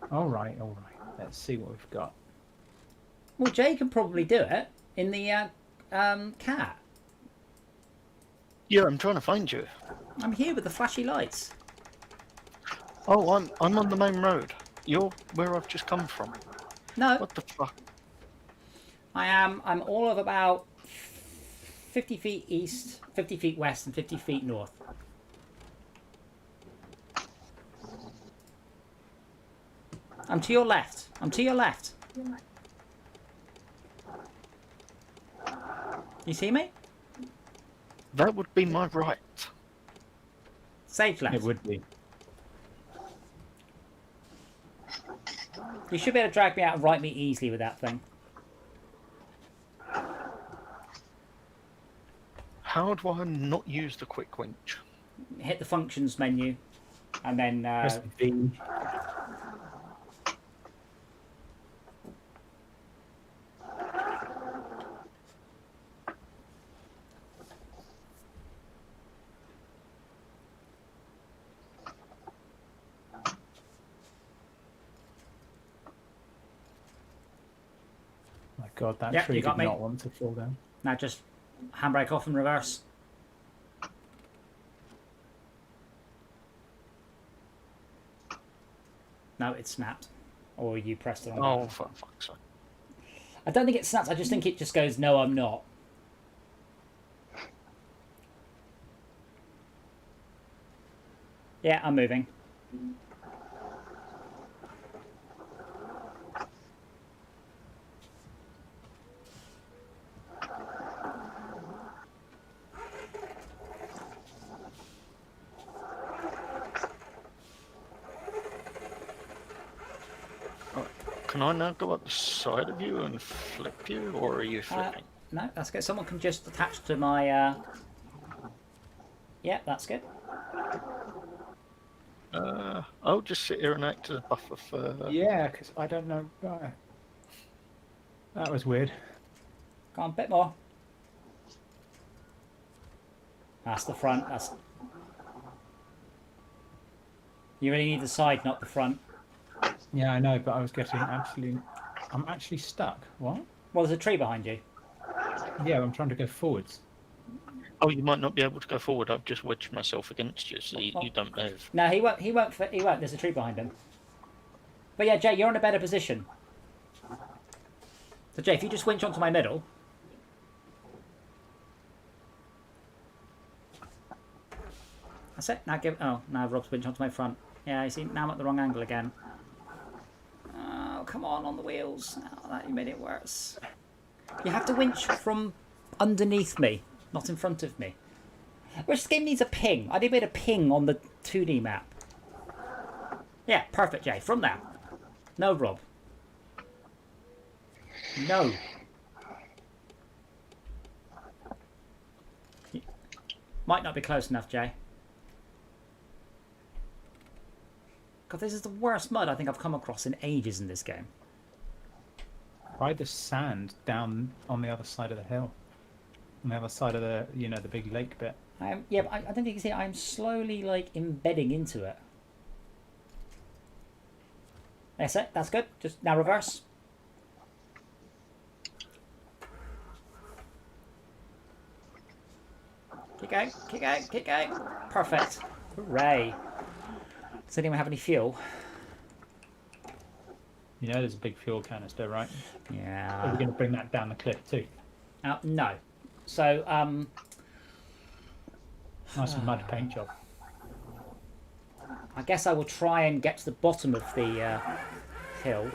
All right, all right. Let's see what we've got. Well, Jay can probably do it in the cat. Yeah, I'm trying to find you. I'm here with the flashy lights. Oh, I'm on the main road. You're where I've just come from. No, What the fuck? I'm all of about 50 feet east, 50 feet west, and 50 feet north. I'm to your left. I'm to your left. You see me? That would be my right. Sage left. It would be. You should be able to drag me out and right me easily with that thing. How do I not use the quick winch? Hit the functions menu, and then Press V. My God, that Yeah, tree you got did me. not want to fall down. now just handbrake off and reverse. No, it snapped. Or you pressed the wrong Oh, button. for fuck's sake. I don't think it snaps. I just think it just goes, no, I'm not. Yeah, I'm moving. Can I now go up the side of you and flip you, or are you flipping? No, that's good. Someone can just attach to my... Yeah, that's good. I'll just sit here and act as a buffer for... Yeah, because I don't know. That was weird. Go on, a bit more. That's the front. That's... You really need the side, not the front. Yeah, I know, but I was getting actually... I'm actually stuck. What? Well, there's a tree behind you. Yeah, I'm trying to go forwards. Oh, you might not be able to go forward. I've just wedged myself against you, so you don't move. No, he won't. He won't. He won't. There's a tree behind him. But yeah, Jay, you're in a better position. So Jay, if you just winch onto my middle. That's it. Now give. Oh, now Rob's winch onto my front. Yeah, you see, now I'm at the wrong angle again. Oh, come on the wheels. Oh, that you made it worse. You have to winch from underneath me, not in front of me. Which this game needs a ping. I made a ping on the 2D map. Yeah, perfect, Jay. From there. No, Rob. No. Might not be close enough, Jay. God, this is the worst mud I think I've come across in ages in this game. Try the sand down on the other side of the hill. On the other side of the, you know, the big lake bit. Yeah, but I don't think you can see it. I'm slowly, like, embedding into it. That's it. That's good. Just now reverse. Keep going. Keep going. Keep going. Perfect. Hooray. Does anyone have any fuel? You know, there's a big fuel canister, right? Yeah. Are we going to bring that down the cliff too? No. So, Nice mud paint job. I guess I will try and get to the bottom of the hill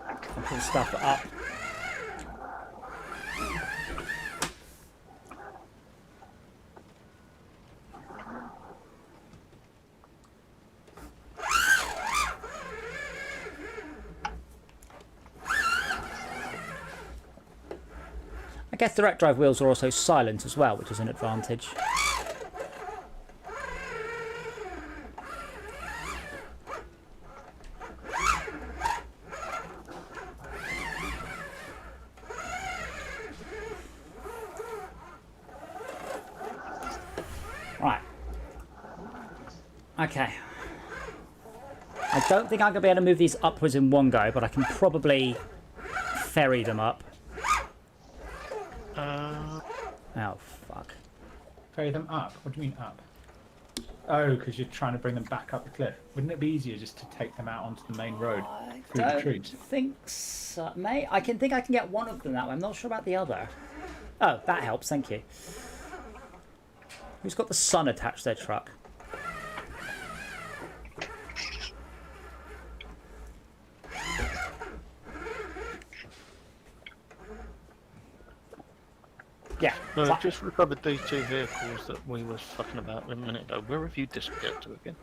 and pull stuff up. I guess direct drive wheels are also silent as well, which is an advantage. Right. Okay. I don't think I'm going to be able to move these upwards in one go, but I can probably ferry them up. Oh, fuck. Ferry them up? What do you mean up? Oh, because you're trying to bring them back up the cliff. Wouldn't it be easier just to take them out onto the main road through the trees? Think so. I can get one of them that way. I'm not sure about the other. Oh, that helps. Thank you. Who's got the sun attached to their truck? Yeah. No, I've just recovered these two vehicles that we were fucking about a minute ago. Where have you disappeared to again?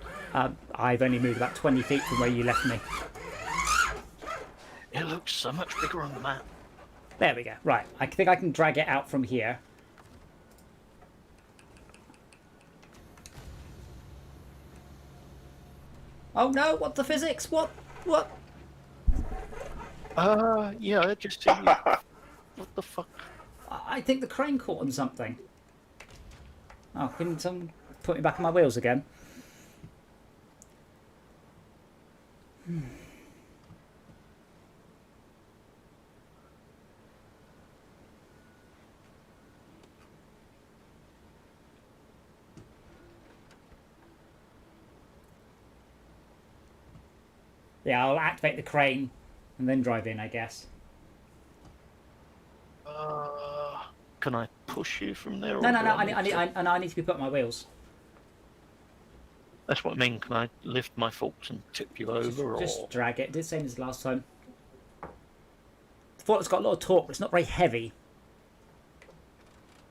I've only moved about 20 feet from where you left me. It looks so much bigger on the map. There we go. Right. I think I can drag it out from here. Oh no, what the physics? What? Yeah, I just see you. What the fuck? I think the crane caught on something. Oh, can someone put me back on my wheels again? Yeah, I'll activate the crane and then drive in, I guess. Can I push you from there? No, or no, do no. I need to be put on my wheels. That's what I mean. Can I lift my forks and tip you over? Just drag it. Did the same as last time. The fork's got a lot of torque, but it's not very heavy.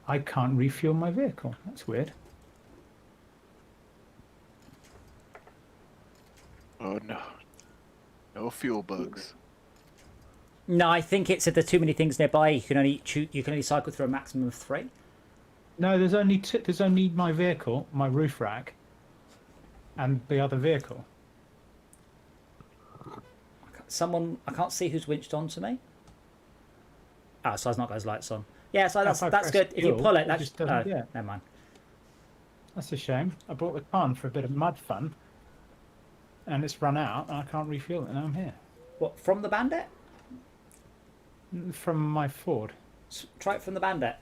I can't refuel my vehicle. That's weird. Oh no. No fuel bugs. No, I think it's if there's too many things nearby. You can only cycle through a maximum of 3. No, there's only my vehicle, my roof rack, and the other vehicle. I can't see who's winched onto me. Oh, so I've not got his lights on. Yeah, so that's good. If you pull it, that's never mind. That's a shame. I brought the car for a bit of mud fun, and it's run out, and I can't refuel it. And I'm here. What, from the Bandit? From my Ford. Try it from the Bandit.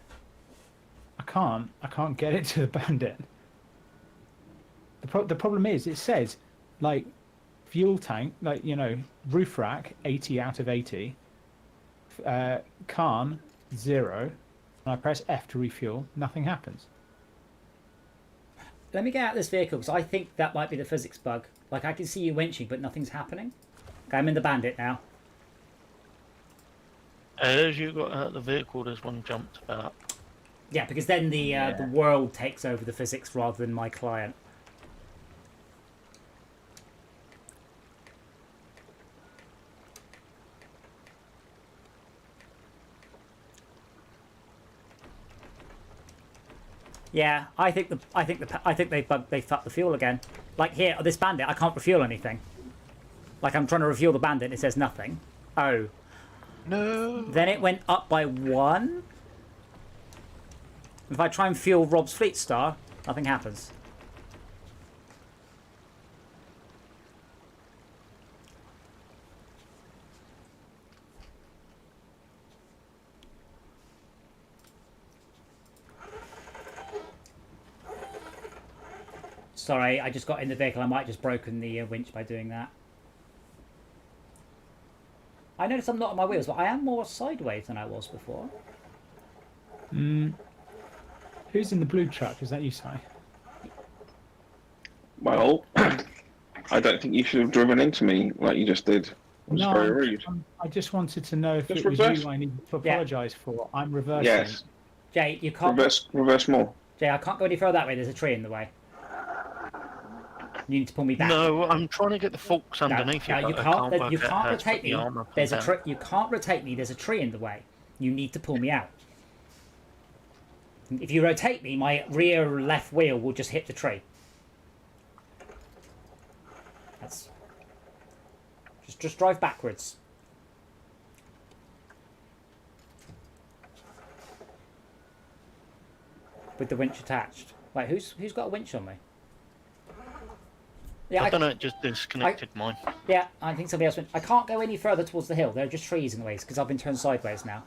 I can't get it to the Bandit. The problem is, it says, like, fuel tank, like, you know, roof rack, 80 out of 80. Carn, 0. And I press F to refuel, nothing happens. Let me get out of this vehicle, because I think that might be the physics bug. Like, I can see you winching, but nothing's happening. Okay, I'm in the Bandit now. As you got out of the vehicle, there's one jumped about. Yeah, because then the world takes over the physics rather than my client. Yeah, I think they fucked the fuel again. Like here, this Bandit, I can't refuel anything. Like I'm trying to refuel the Bandit, and it says nothing. Oh. No. Then it went up by 1. If I try and fuel Rob's Fleet Star, nothing happens. Sorry, I just got in the vehicle. I might have just broken the winch by doing that. I noticed I'm not on my wheels, but I am more sideways than I was before. Who's in the blue truck? Is that you, Si? Well, I don't think you should have driven into me like you just did. It was very rude. I just wanted to know if Just it was reverse. you I needed to apologise for. I'm reversing. Yes. Jay, you can't. Reverse more. Jay, I can't go any further that way. There's a tree in the way. You need to pull me back. No, I'm trying to get the forks underneath you. No, you but I can't. work You out how can't to put rotate the me. arm up and There's a down. you can't rotate me. There's a tree in the way. You need to pull me out. If you rotate me, my rear left wheel will just hit the tree. That's just drive backwards. With the winch attached. Wait, who's got a winch on me? Yeah, I don't know, it just disconnected mine. Yeah, I think somebody else went. I can't go any further towards the hill. There are just trees in the way because I've been turned sideways now.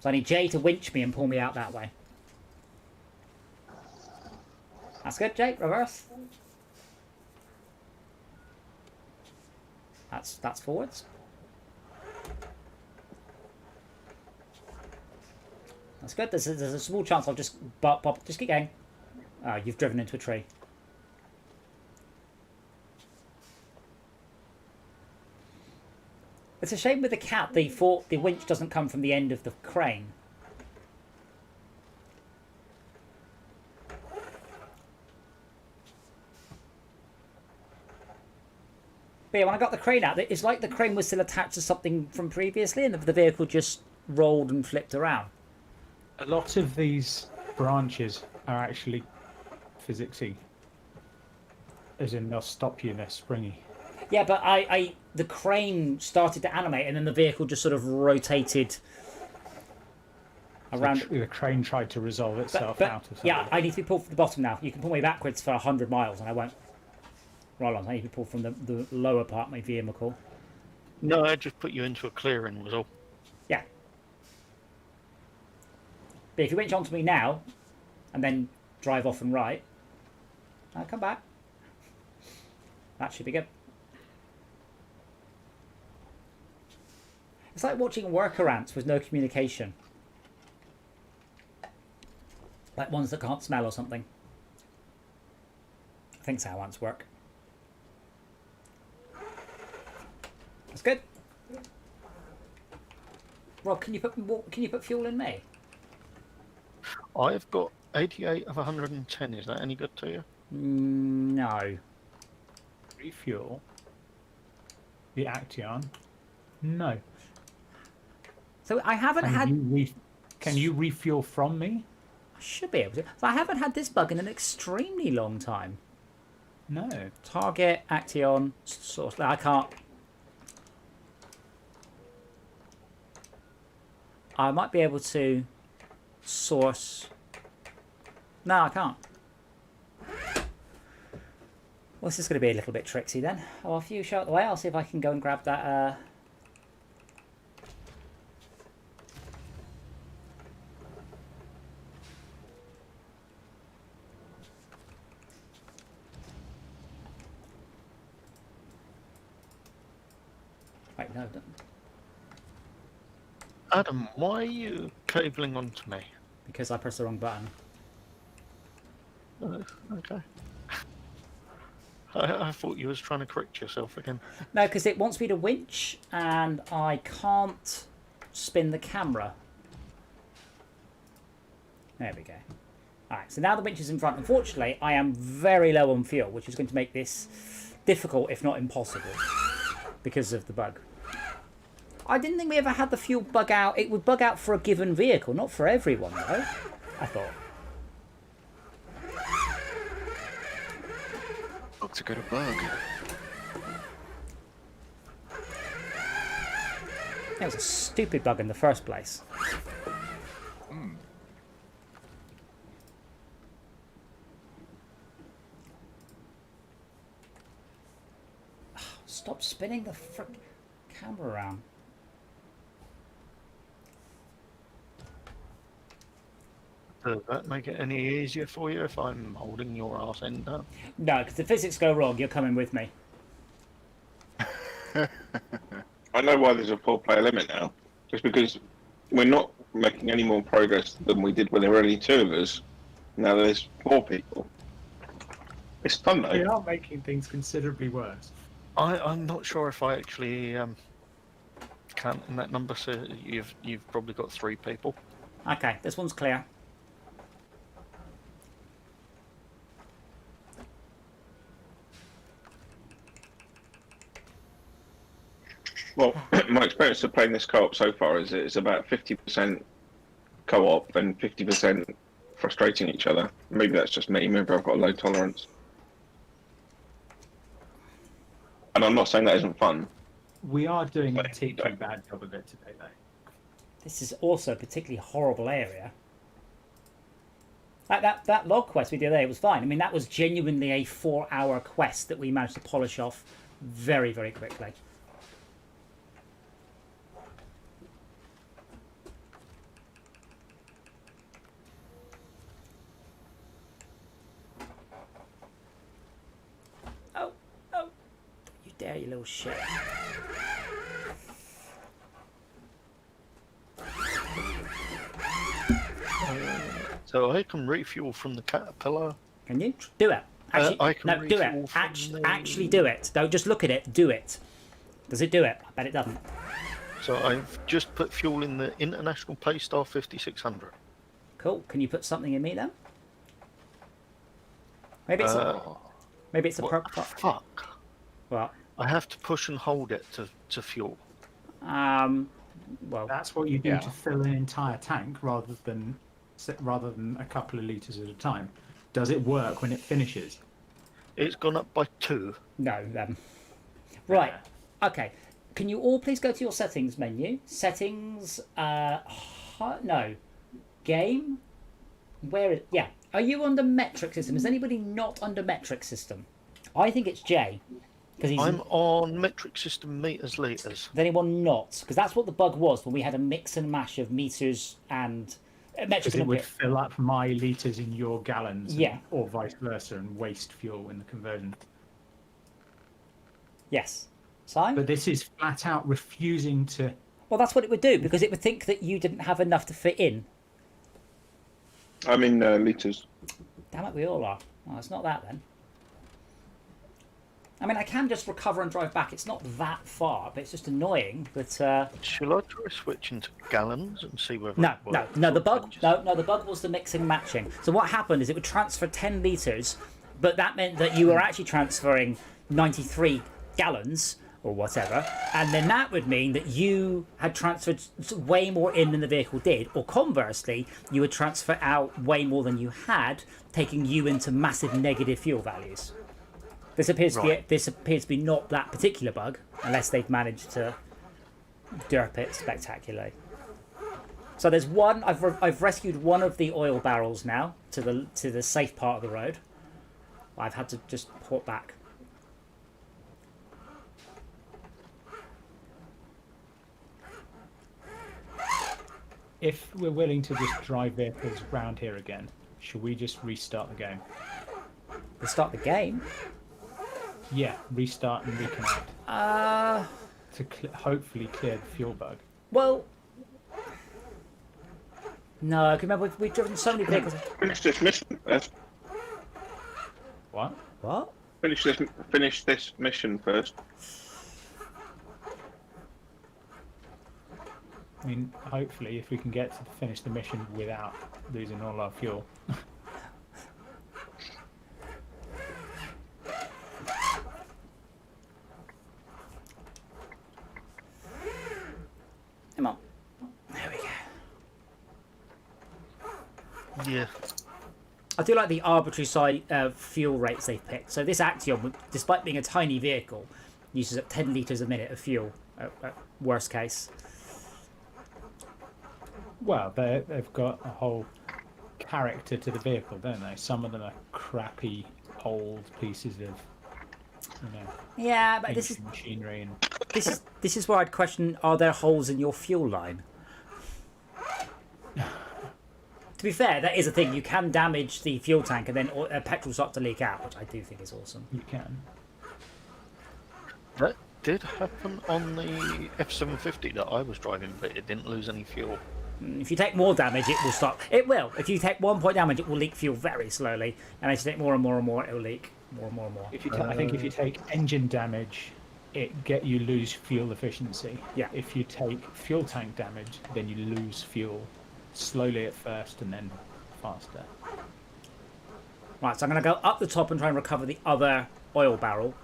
So I need Jay to winch me and pull me out that way. That's good, Jay. Reverse. That's forwards. That's good. There's a small chance I'll just bop. Just keep going. Oh, you've driven into a tree. It's a shame with the cat, the winch doesn't come from the end of the crane. But yeah, when I got the crane out, it's like the crane was still attached to something from previously and the vehicle just rolled and flipped around. A lot of these branches are actually physicsy. As in, they'll stop you, they're springy. Yeah, but the crane started to animate and then the vehicle just sort of rotated around. The crane tried to resolve itself out of something. Yeah, I need to be pulled from the bottom now. You can pull me backwards for 100 miles and I won't roll on. I need to be pulled from the lower part of my vehicle. No, I just put you into a clearing was all. Yeah. But if you winch onto me now and then drive off and right, I'll come back. That should be good. It's like watching worker ants with no communication. Like ones that can't smell or something. I think that's how ants work. That's good. Rob, can you put fuel in me? I've got 88 of 110. Is that any good to you? No. Refuel. The Action. No. So I haven't had. Can you refuel from me? I should be able to. So I haven't had this bug in an extremely long time. No. Target, Action, source. I can't. I might be able to source. No, I can't. Well, this is going to be a little bit tricksy then. Oh, if you show it the way, I'll see if I can go and grab that. Wait, no, don't. Adam, why are you cabling onto me? Because I pressed the wrong button. Oh, okay. I thought you was trying to correct yourself again. No, because it wants me to winch, and I can't spin the camera. There we go. Alright, so now the winch is in front. Unfortunately, I am very low on fuel, which is going to make this difficult, if not impossible, because of the bug. I didn't think we ever had the fuel bug out. It would bug out for a given vehicle, not for everyone, though, I thought. Bugs are good at bug. It was a stupid bug in the first place. Stop spinning the frick camera around. Does that make it any easier for you if I'm holding your arse end up? No, because if physics go wrong, you're coming with me. I know why there's a 4-player limit now. Just because we're not making any more progress than we did when there were only 2 of us. Now there's 4 people. It's fun though. We are making things considerably worse. I'm not sure if I actually count in that number. So you've probably got 3 people. Okay, this one's clear. Well, my experience of playing this co-op so far is it's about 50% co-op and 50% frustrating each other. Maybe that's just me. Maybe I've got a low tolerance. And I'm not saying that isn't fun. We are doing a particularly bad job of it today, though. This is also a particularly horrible area. Like that log quest we did there, it was fine. I mean, that was genuinely a 4-hour quest that we managed to polish off very, very quickly. Oh, oh. You dare, you little shit. So I can refuel from the caterpillar. Can you? Do it. Actually, I can no, do refuel it. from Actually do it. Don't just look at it. Do it. Does it do it? I bet it doesn't. So I've just put fuel in the International Paystar 5600. Cool. Can you put something in me then? Maybe it's maybe it's a What purple. the fuck? Well, I have to push and hold it to fuel. well, That's what you do Yeah. to fill an entire tank rather than a couple of litres at a time. Does it work when it finishes? It's gone up by 2. no. Right. Okay. Can you all please go to your settings menu? Settings. No. Game. Where? Yeah. Are you under metric system? Is anybody not under metric system? I think it's Jay. Because he's. I'm on metric system meters liters. Is anyone not? Because that's what the bug was when we had a mix and mash of meters and metric Because and it would bit. fill up my litres in your gallons, Yeah. or vice versa, and waste fuel in the conversion. Yes. Simon? But this is flat out refusing to Well, that's what it would do, because it would think that you didn't have enough to fit in. I'm in litres. Damn it, we all are. Well, it's not that then. I mean, I can just recover and drive back. It's not that far, but it's just annoying. But Shall I try switching to gallons and see whether no, it no, works? no. The or bug, changes? no. The bug was the mixing matching. So what happened is it would transfer 10 liters, but that meant that you were actually transferring 93 gallons or whatever, and then that would mean that you had transferred way more in than the vehicle did, or conversely, you would transfer out way more than you had, taking you into massive negative fuel values. This appears to be not that particular bug, unless they've managed to derp it spectacularly. So there's one. I've rescued one of the oil barrels now to the safe part of the road. I've had to just port back. If we're willing to just drive vehicles around here again, should we just restart the game? Restart the game. Yeah, restart and reconnect. To hopefully clear the fuel bug. Well, no. Remember, we've driven so many vehicles. Finish this mission first. What? What? Finish this mission first. I mean, hopefully, if we can get to finish the mission without losing all our fuel. Come on. There we go. Yeah. I do like the arbitrary fuel rates they've picked. So this Action, despite being a tiny vehicle, uses up 10 litres a minute of fuel, at worst case. Well, they've got a whole character to the vehicle, don't they? Some of them are crappy, old pieces of, Yeah, but this is machinery and. this is where I'd question: are there holes in your fuel line? To be fair, that is a thing. You can damage the fuel tank and then petrol start to leak out, which I do think is awesome. You can. That did happen on the F750 that I was driving, but it didn't lose any fuel. If you take more damage, it will stop. It will. If you take 1 point damage, it will leak fuel very slowly, and as you take more and more and more, it will leak more and more and more. If you I think if you take engine damage, you lose fuel efficiency. Yeah. If you take fuel tank damage, then you lose fuel slowly at first and then faster. Right, so I'm going to go up the top and try and recover the other oil barrel.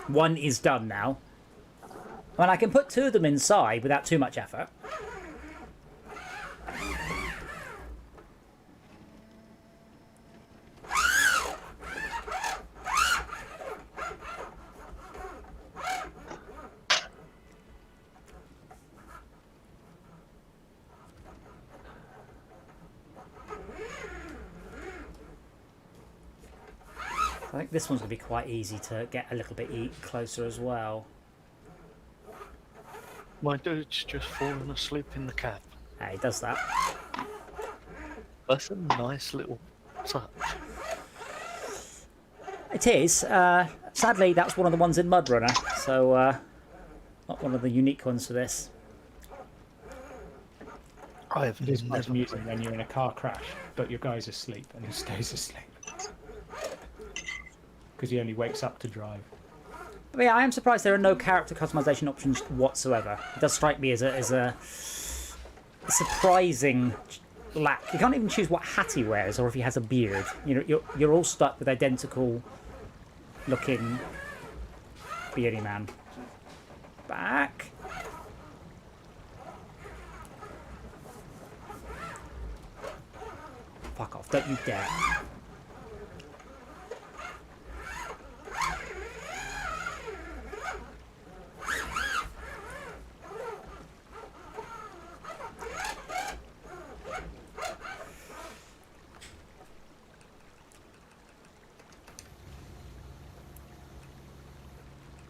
One is done now. And I can put 2 of them inside without too much effort. I think this one's going to be quite easy to get a little bit closer as well. My dude's just fallen asleep in the cab. He does that. That's a nice little touch. It is. Sadly, that's one of the ones in MudRunner, so not one of the unique ones for this. I have It is never quite amusing when you're in a car crash, but your guy's asleep and he stays asleep. Because he only wakes up to drive. But yeah, I am surprised there are no character customization options whatsoever. It does strike me as a surprising lack. You can't even choose what hat he wears or if he has a beard. You know, you're all stuck with identical looking beardy man. Back. Fuck off! Don't you dare.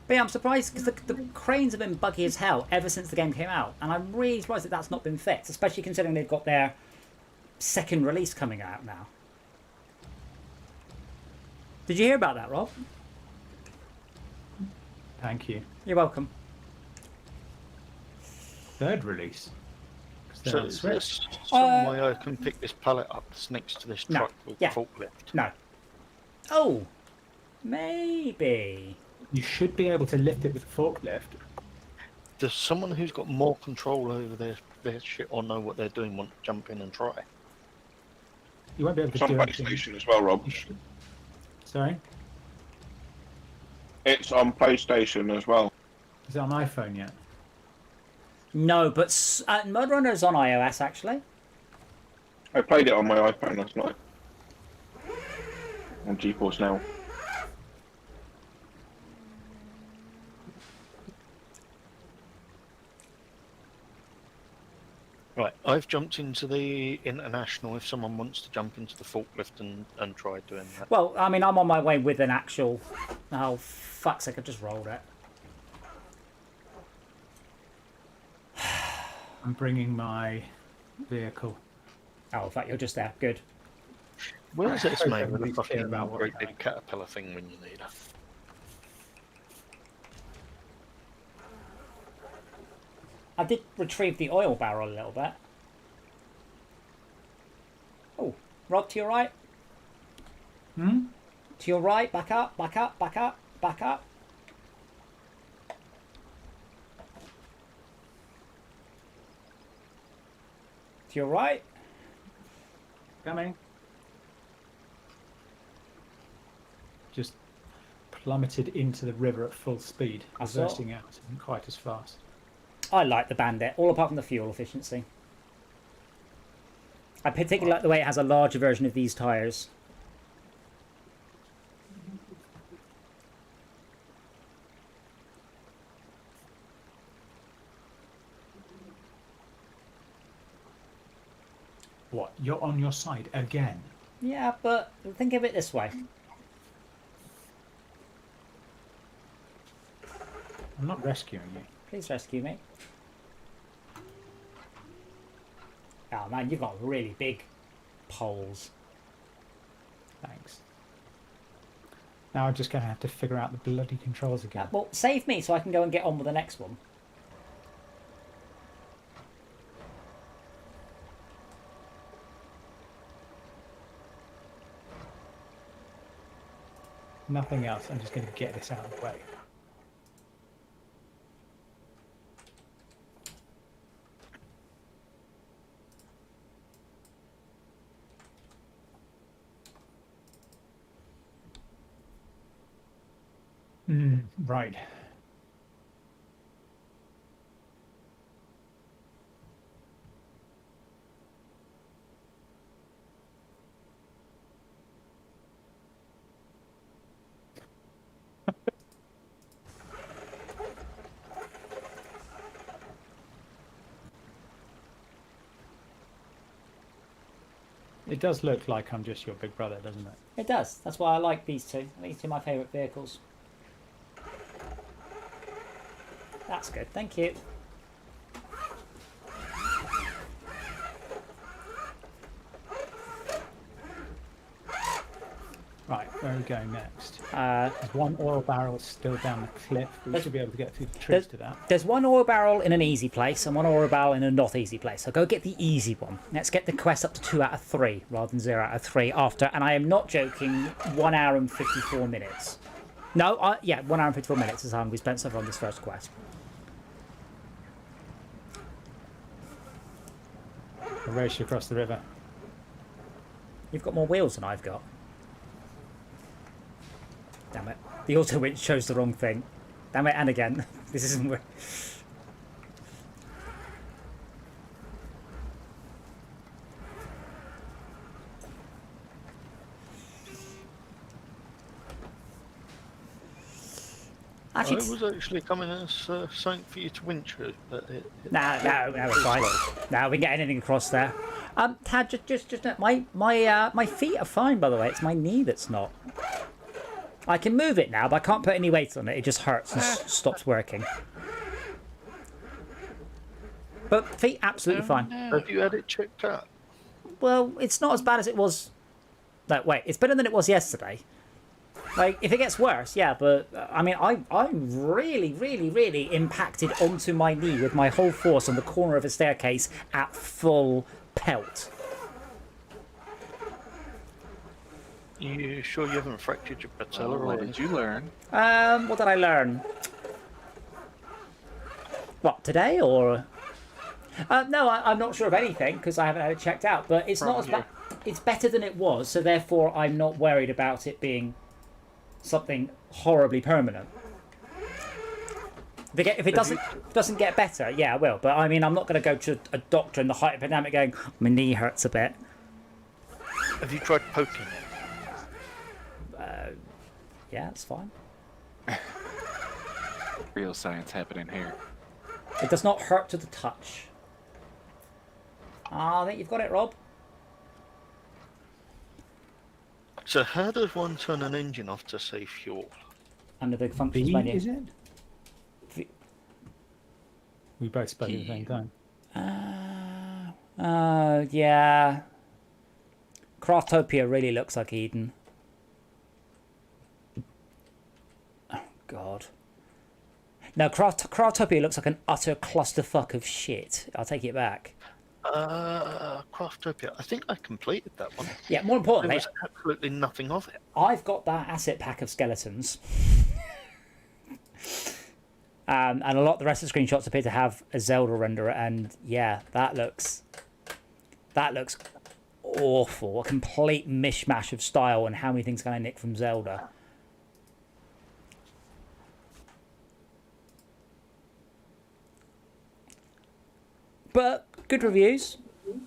But yeah, I'm surprised because the cranes have been buggy as hell ever since the game came out, and I'm really surprised that that's not been fixed, especially considering they've got their second release coming out now. Did you hear about that, Rob? Thank you. You're welcome. third release. 'Cause they're So on is Switch. this some way I can pick this pallet up that's next to this No, truck with yeah. the forklift? No. Oh, maybe. You should be able to lift it with a forklift. Does someone who's got more control over their shit or know what they're doing want to jump in and try? You won't be able to It's on do anything. PlayStation as well, Rob. You should. Sorry? It's on PlayStation as well. Is it on iPhone yet? No, but MudRunner's on iOS actually. I played it on my iPhone last night. On GeForce Now. Right, I've jumped into the international if someone wants to jump into the forklift and try doing that. Well, I mean, I'm on my way with an actual. Oh, fuck's sake! I just rolled it. I'm bringing my vehicle. Oh, in fact, you're just there. Good. Where's this hope mate with a everybody's clear fucking about what great they're big caterpillar thing when you need her? I did retrieve the oil barrel a little bit. Oh, Rob, to your right. Hmm? To your right. Back up. Back up. Back up. Back up. To your right. Coming. Just plummeted into the river at full speed, I saw. reversing out, isn't quite as fast. I like the Bandit, all apart from the fuel efficiency. I particularly like the way it has a larger version of these tyres. What? You're on your side again? Yeah, but think of it this way. I'm not rescuing you. Please rescue me. Oh man, you've got really big poles. Thanks. Now I'm just going to have to figure out the bloody controls again. Well, save me so I can go and get on with the next one. Nothing else. I'm just going to get this out of the way. Right. It does look like I'm just your big brother, doesn't it? It does. That's why I like these two. These two are my favourite vehicles. That's good. Thank you. Right, where are we going next? Uh, There's one oil barrel still down the cliff. We There's- should be able to get through the trees to that. There's one oil barrel in an easy place and one oil barrel in a not easy place. So go get the easy one. Let's get the quest up to 2 out of 3 rather than 0 out of 3 after. And I am not joking. 1 hour and 54 minutes. No, yeah, 1 hour and 54 minutes is how long we spent so far on this first quest. I'll race you across the river. You've got more wheels than I've got. Damn it. The auto winch chose the wrong thing. Damn it, and again. This isn't where... Actually, I was actually coming as something for you to winch it, but no, it's fine. No, we can get anything across there. Tad, just my feet are fine, by the way. It's my knee that's not. I can move it now, but I can't put any weight on it. It just hurts and stops working. But feet absolutely fine. have you had it checked out? Well, it's not as bad as it was. No, wait, it's better than it was yesterday. Like, if it gets worse, yeah, but I mean, I'm really impacted onto my knee with my whole force on the corner of a staircase at full pelt. You sure you haven't fractured your patella? What did you learn? What did I learn? What, today, or? No, I'm not sure of anything, because I haven't had it checked out, but it's not as bad. It's better than it was, so therefore I'm not worried about it being something horribly permanent. If it doesn't get better, yeah, I will. But I mean, I'm not going to go to a doctor in the height of the pandemic going, my knee hurts a bit. Have you tried poking it? Yeah, it's fine. Real science happening here. It does not hurt to the touch. I think you've got it, Rob. So how does one turn an engine off to save fuel? Under the functions B, menu. is it? V- We both spoke at the same time. Yeah. Craftopia really looks like Eden. Oh, God. No, Craftopia looks like an utter clusterfuck of shit. I'll take it back. Craftopia. I think I completed that one. Yeah, more There importantly, was absolutely nothing of it. I've got that asset pack of skeletons. And a lot of the rest of the screenshots appear to have a Zelda renderer, and yeah, that looks awful. A complete mishmash of style and how many things can I nick from Zelda. But good reviews.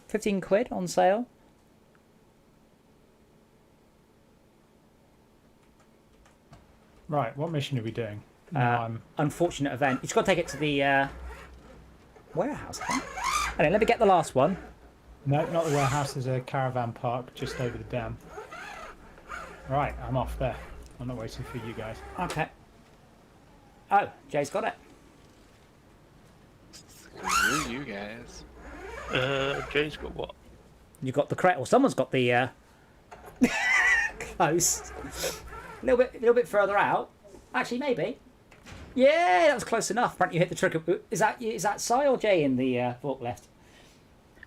15 quid on sale. Right, what mission are we doing? Unfortunate event. You've got to take it to the warehouse, I think. Anyway, let me get the last one. No, not the warehouse. There's a caravan park just over the dam. Right, I'm off there. I'm not waiting for you guys. Okay. Oh, Jay's got it. Screw you guys. Jay's got what? You got the correct, or someone's got the close. A little bit further out. Actually, maybe. Yeah, that was close enough. Apparently, you hit the trigger. Is that Si or Jay in the forklift?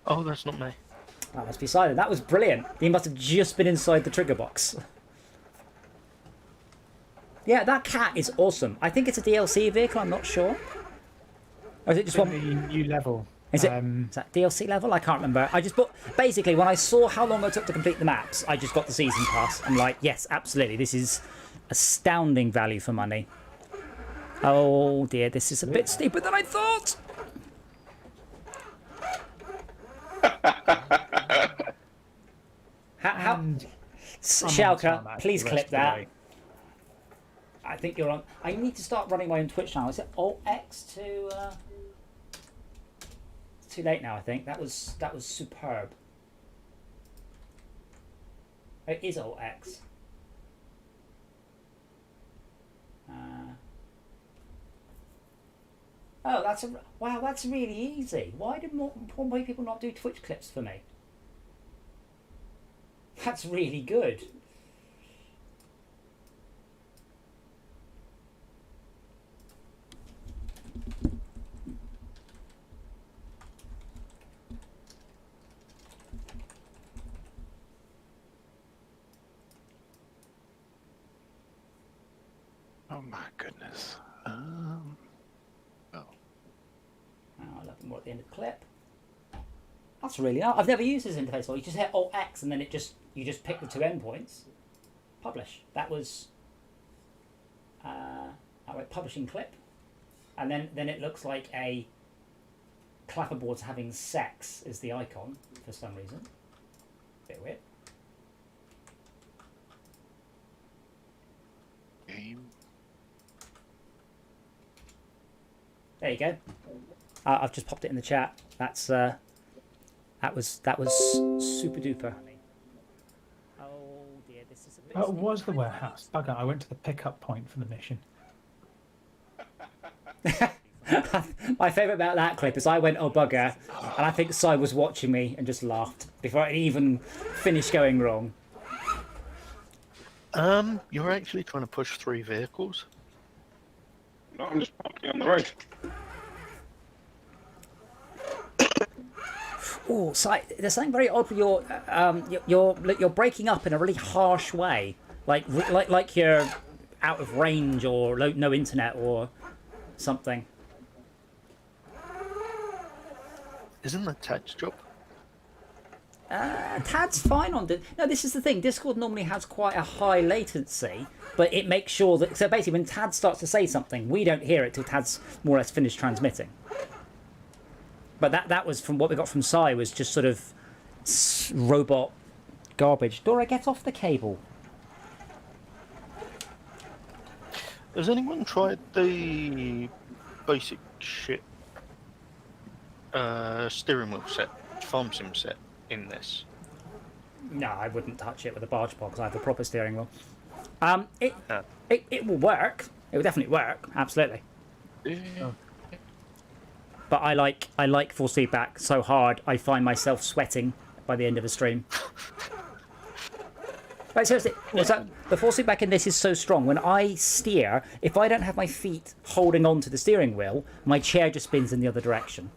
Oh, that's not me. That must be Si then. That was brilliant. He must have just been inside the trigger box. Yeah, that cat is awesome. I think it's a DLC vehicle. I'm not sure. Or is it just In one? the new level. Is that DLC level? I can't remember. I just bought. Basically, when I saw how long it took to complete the maps, I just got the season pass. I'm like, yes, absolutely. This is astounding value for money. Oh dear, this is a bit steeper than I thought. how And Shalka, please the clip rest of the that. way. I think you're on. I need to start running my own Twitch channel. Is it Alt X to? It's too late now. I think that was superb. It is Alt X. Oh, wow. That's really easy. Why did more people not do Twitch clips for me? That's really good. Oh my goodness. I'll look more at the end of the clip. That's really nice. I've never used this interface before. You just hit Alt X and then you just pick the two endpoints. Publish. That was publishing clip, and then it looks like a clapperboard's having sex is the icon for some reason. Bit weird. Game. There you go. I've just popped it in the chat. That was super duper. Oh dear, this is a bit. Oh, it was the warehouse. Bugger, I went to the pickup point for the mission. My favourite about that clip is I went, oh bugger, and I think Si was watching me and just laughed before I even finished going wrong. You're actually trying to push 3 vehicles. No, I'm just parking on the road. Oh, so there's something very odd with you're breaking up in a really harsh way, like you're out of range or no internet or something. Isn't that Tad's job? Tad's fine on no. This is the thing. Discord normally has quite a high latency, but it makes sure that so basically when Tad starts to say something, we don't hear it till Tad's more or less finished transmitting. But that was from what we got from Sai was just sort of robot garbage. Dora, get off the cable. Has anyone tried the basic shit steering wheel set, farm sim set in this? No, I wouldn't touch it with a barge pole because I have a proper steering wheel. It will work. It will definitely work. Absolutely. Oh. But I like force feedback so hard I find myself sweating by the end of a stream. Like seriously, the force feedback in this is so strong. When I steer, if I don't have my feet holding on to the steering wheel, my chair just spins in the other direction.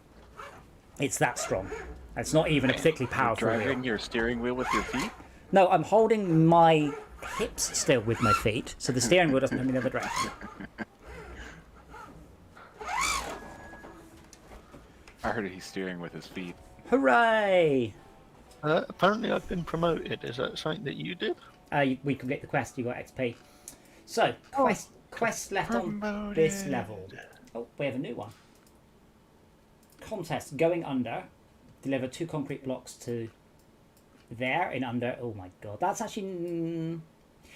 It's that strong. It's not even a particularly powerful You're driving wheel. your steering wheel with your feet? No, I'm holding my hips still with my feet, so the steering wheel doesn't move in the other direction. I heard he's steering with his feet. Hooray! Apparently I've been promoted. Is that something that you did? We complete the quest, you got XP. So, quest left on this level. Oh, we have a new one. Contest, going under. Deliver 2 concrete blocks to there in under. Oh my god, that's actually...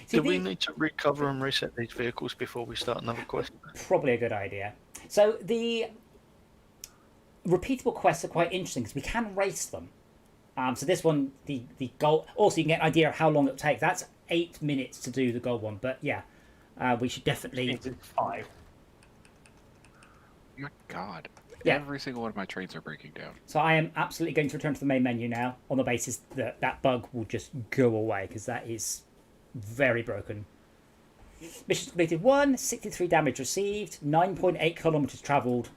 Do we need to recover and reset these vehicles before we start another quest? Probably a good idea. So the repeatable quests are quite interesting because we can race them. So this one, the goal... Also, you can get an idea of how long it'll take. That's 8 minutes to do the gold one. But yeah, we should definitely... It's 5. My God. Yeah. Every single one of my trains are breaking down. So I am absolutely going to return to the main menu now on the basis that that bug will just go away because that is very broken. Mission completed 1, 63 damage received, 9.8 kilometers travelled,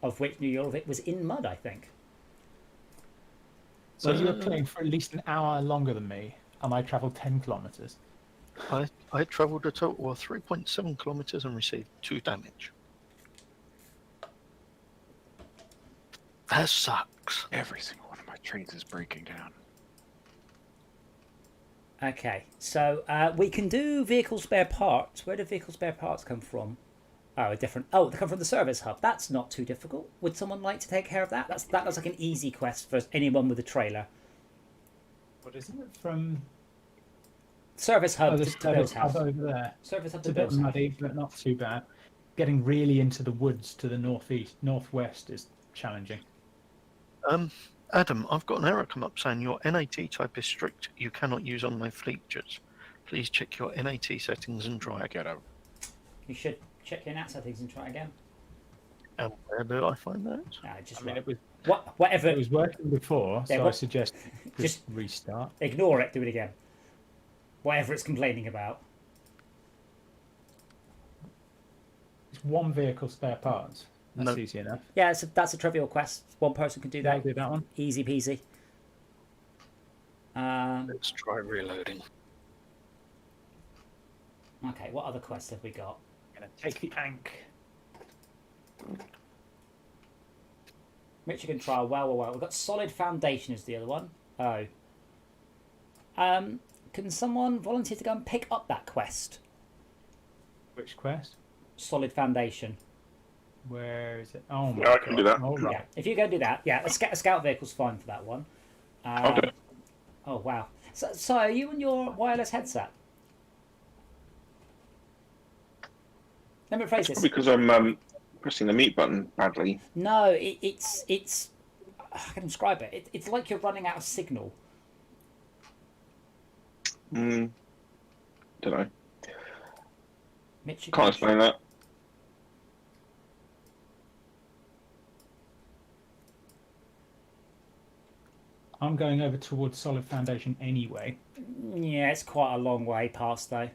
of which nearly all of it was in mud, I think. So you were playing for at least an hour longer than me, and I travelled 10 kilometres. I travelled a total of 3.7 kilometres and received 2 damage. That sucks. Every single one of my trains is breaking down. Okay, so we can do vehicle spare parts. Where do vehicle spare parts come from? Oh, they come from the service hub. That's not too difficult. Would someone like to take care of that? That looks like an easy quest for anyone with a trailer. What is it from? Service hub The to Bill's service hub house. over there. Service hub It's to a bit Bill's house. muddy, but not too bad. Getting really into the woods to the northwest is challenging. Adam, I've got an error come up saying your NAT type is strict. You cannot use online features. Please check your NAT settings and try I again. get out. You should check your NAT settings and try again. And where do I find that? Just I mean, it was whatever. it was working before, Yeah, so I what- suggest just- just restart. Ignore it. Do it again. Whatever it's complaining about. It's 1 vehicle spare parts. That's No. easy enough. Yeah, that's a trivial quest. One person can do I'll that. do that one. Easy peasy. Let's try reloading. Okay, what other quests have we got? I'm gonna take the ank. Michigan trial. Well. We've got solid foundation is the other one. Oh. Can someone volunteer to go and pick up that quest? Which quest? Solid foundation. Where is it? Oh my Yeah, I can do that. Oh, right. Yeah, if you go do that, yeah, a scout vehicle's fine for that one. I'll do it. Oh wow. So are you on your wireless headset? Let me rephrase this. Because I'm pressing the mute button badly. No, it's I can describe it. It's like you're running out of signal. Don't know. Michigan. Can't explain that. I'm going over towards solid foundation anyway. Yeah, it's quite a long way past though.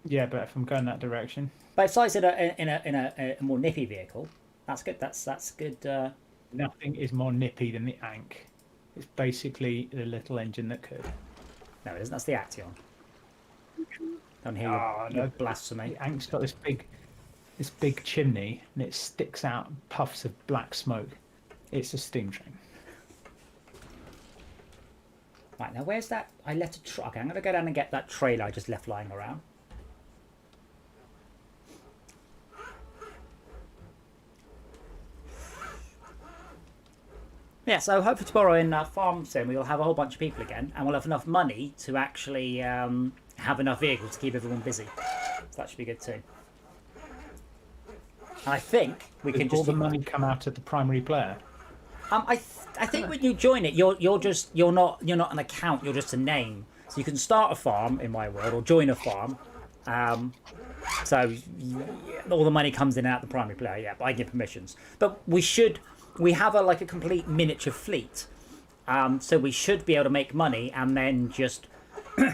Yeah, but if I'm going that direction, But besides in a more nippy vehicle, that's good. That's good. nothing is more nippy than the Ankh. It's basically the little engine that could. No, it isn't. That's the Action. Don't hear Oh, your no. blasphemy. The Ankh's got this big chimney, and it sticks out puffs of black smoke. It's a steam train. Right, now where's that? I left a truck. Okay, I'm going to go down and get that trailer I just left lying around. Yeah, so hopefully tomorrow in Farm Sim we'll have a whole bunch of people again, and we'll have enough money to actually have enough vehicles to keep everyone busy. So that should be good too. And I think we can Does all just the money come out of the primary player? I think when you join it, you're not an account. You're just a name. So you can start a farm in my world or join a farm. So all the money comes in and out the primary player. Yeah, but I give permissions. But we have a complete miniature fleet. So we should be able to make money and then just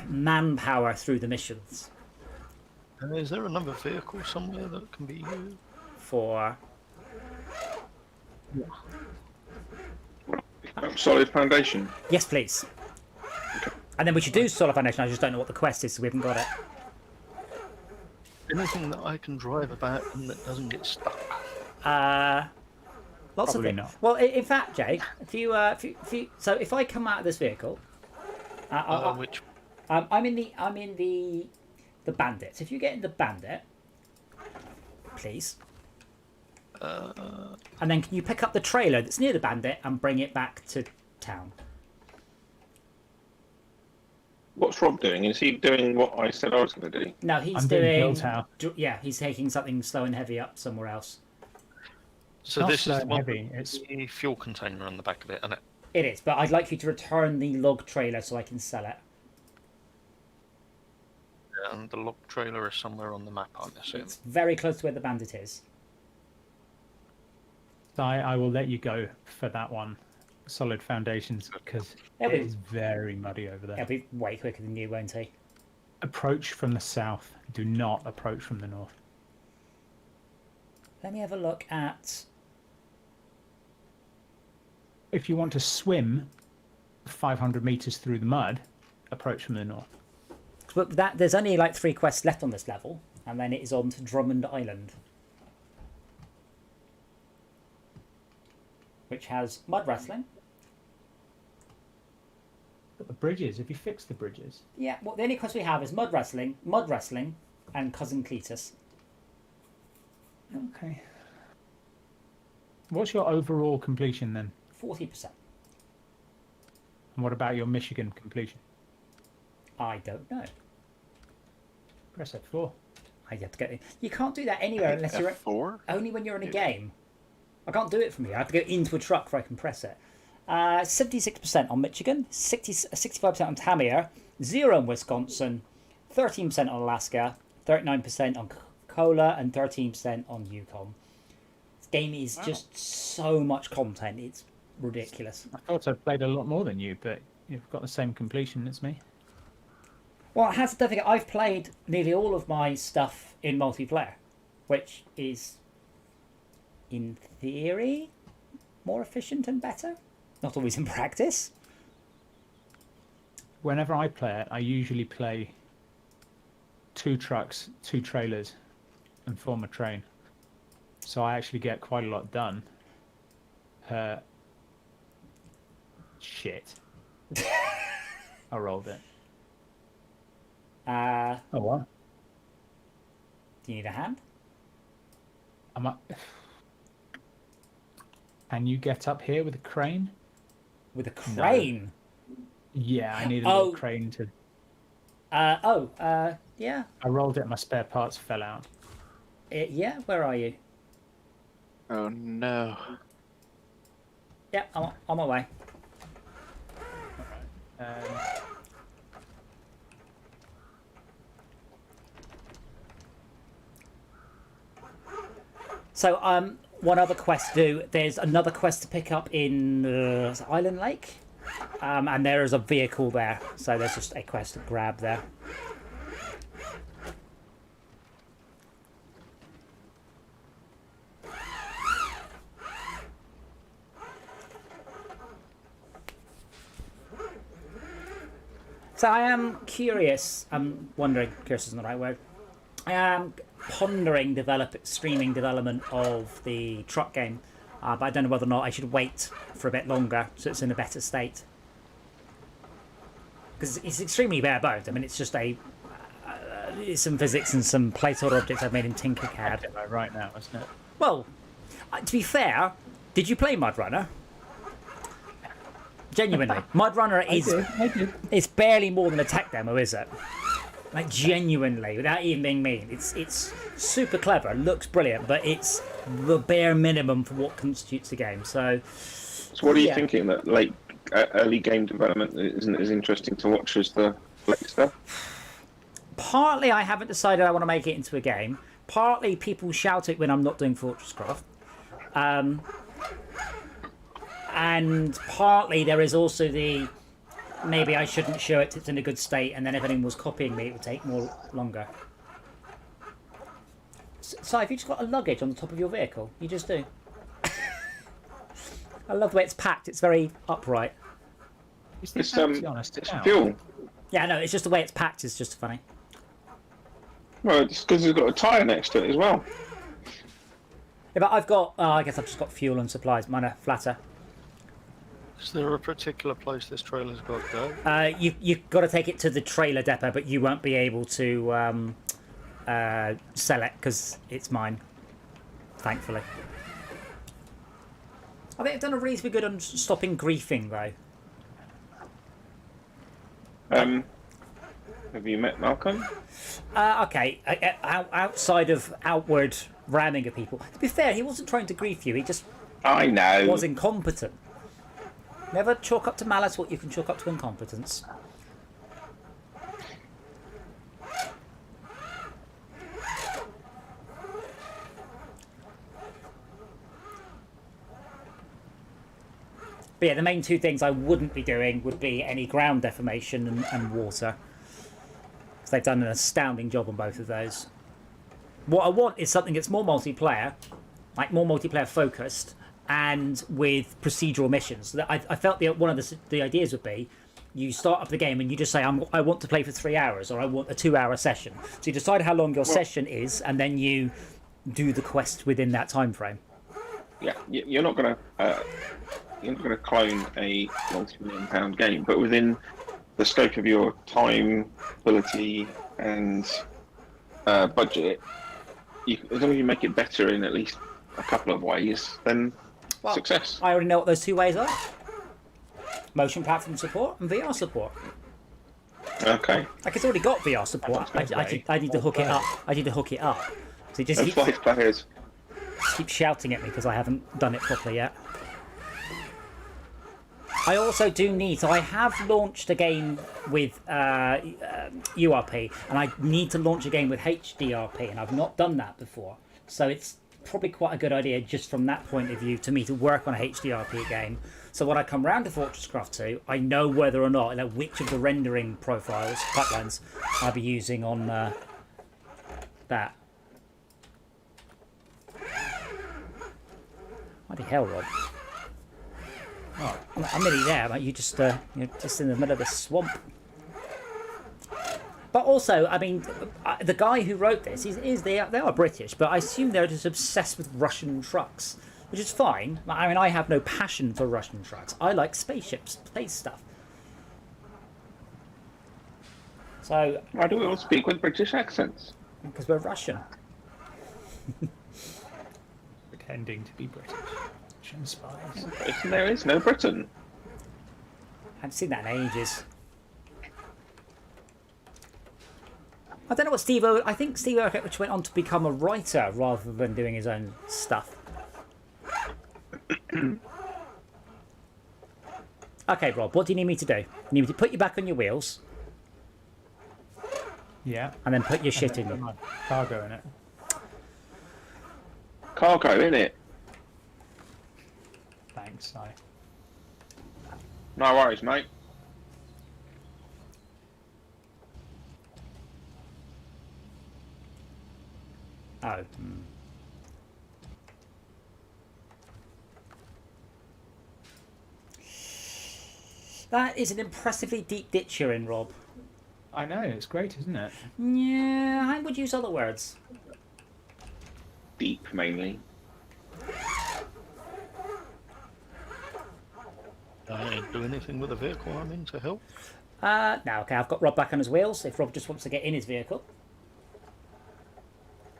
manpower through the missions Is there another vehicle somewhere that can be used? for. Solid foundation. Yes, please. And then we should do Solar Foundation. I just don't know what the quest is, so we haven't got it. Anything that I can drive about and that doesn't get stuck. Lots Probably of things. not. Well, in fact, Jay, if you if I come out of this vehicle, Which I'm in the bandit. So if you get in the bandit, please, and then can you pick up the trailer that's near the bandit and bring it back to town? What's Rob doing? Is he doing what I said I was going to do? No, he's I'm doing Hilltown. Yeah, he's taking something slow and heavy up somewhere else. so Not this slow is and the one heavy, with it's- the fuel container on the back of it, and it. It is, but I'd like you to return the log trailer so I can sell it. And the log trailer is somewhere on the map, I'm assuming. It's very close to where the bandit is. So I will let you go for that one. Solid foundations, because Yeah, it is very muddy over there. It'll be way quicker than you, won't he? Approach from the south. Do not approach from the north. Let me have a look at. If you want to swim 500 meters through the mud, approach from the north. But there's only 3 quests left on this level, and then it is on to Drummond Island, which has mud wrestling. But the bridges, if you fix the bridges. Yeah, well, the only quest we have is mud wrestling, and Cousin Cletus. Okay. What's your overall completion then? 40%. And what about your Michigan completion? I don't know. Press F4. I have to get. You can't do that anywhere unless you're F4? only when you're in a game. I can't do it from here. I have to go into a truck before I can press it. 76% on Michigan, 65% on Tamir, 0 on Wisconsin, 13% on Alaska, 39% on Cola, and 13% on Yukon. This game is just so much content. It's ridiculous. I thought I played a lot more than you, but you've got the same completion as me. Well, don't forget, I've played nearly all of my stuff in multiplayer, which is, in theory, more efficient and better. Not always in practice. Whenever I play it, I usually play 2 trucks, 2 trailers, and form a train. So I actually get quite a lot done. Shit. I rolled it. Oh, what? Do you need a hand? Can you get up here with a crane? With a crane? Yeah, I need a Oh. little crane to... Yeah. I rolled it, my spare parts fell out. Yeah, where are you? Oh no. Yeah, I'm on my way. So, one other quest to do. There's another quest to pick up in is it Island Lake. And there is a vehicle there, so there's just a quest to grab there. So I am curious, I'm wondering, curious isn't the right word, I am pondering streaming development of the truck game, but I don't know whether or not I should wait for a bit longer so it's in a better state. Because it's extremely bare bones. I mean, it's just some physics and some placeholder objects I've made in Tinkercad. Right now, isn't it? Well, to be fair, did you play MudRunner? Genuinely, MudRunner is I did. it's barely more than a tech demo, is it? Like genuinely, without even being mean, it's super clever, looks brilliant, but it's the bare minimum for what constitutes a game. So what are you thinking? That early game development isn't as interesting to watch as the late stuff? Partly, I haven't decided I want to make it into a game. Partly, people shout it when I'm not doing Fortresscraft. And partly there is also maybe I shouldn't show it, it's in a good state, and then if anyone was copying me, it would take longer. So have you just got a luggage on the top of your vehicle? You just do. I love the way it's packed, it's very upright. It's fuel. Yeah, no, it's just the way it's packed is just funny. Well, it's because it's got a tyre next to it as well. Yeah, but I guess I've just got fuel and supplies, mine are flatter. Is there a particular place this trailer's got to go? You've got to take it to the trailer depot, but you won't be able to sell it because it's mine, thankfully. I think I've done a reasonably good on stopping griefing, though. Have you met Malcolm? Okay, outside of outward ramming of people. To be fair, he wasn't trying to grief you, he just I know. was incompetent. Never chalk up to malice what you can chalk up to incompetence. But yeah, the main two things I wouldn't be doing would be any ground defamation and water. Because they've done an astounding job on both of those. What I want is something that's more multiplayer, like more multiplayer focused, and with procedural missions. I felt one of the ideas would be you start up the game and you just say, I want to play for 3 hours, or I want a 2-hour session. So you decide how long your session is, and then you do the quest within that time frame. Yeah, you're not going to clone a multi-million-pound game, but within the scope of your time, ability, and budget, as long as you make it better in at least a couple of ways, then success. I already know what those 2 ways are. Motion platform support and VR support. Okay. Like, it's already got VR support. I need to hook it up. I need to hook it up. So it just Those 5 players. keeps shouting at me because I haven't done it properly yet. I also do need... So I have launched a game with URP, and I need to launch a game with HDRP, and I've not done that before. So it's probably quite a good idea just from that point of view to me to work on a HDRP game. So when I come round to Fortresscraft 2, I know whether or not, which of the rendering pipelines I'll be using on that. Bloody hell, Rob. Oh, I'm nearly there, but you're just in the middle of the swamp. But also, I mean, the guy who wrote this, they are British, but I assume they're just obsessed with Russian trucks, which is fine. I mean, I have no passion for Russian trucks. I like spaceships, space stuff. So... Why do we all speak with British accents? Because we're Russian. Pretending to be British. Russian spies. There is no Britain. I haven't seen that in ages. I don't know what I think Steve Urquhart went on to become a writer rather than doing his own stuff. Okay, Rob, what do you need me to do? You need me to put you back on your wheels. Yeah. And then put your shit in them. Cargo in it. Cargo, innit? Thanks, I. No worries, mate. Oh. That is an impressively deep ditch you're in, Rob. I know, it's great, isn't it? Yeah, I would use other words. Deep, mainly. Do anything with the vehicle I'm in to help? Now, okay, I've got Rob back on his wheels. If Rob just wants to get in his vehicle.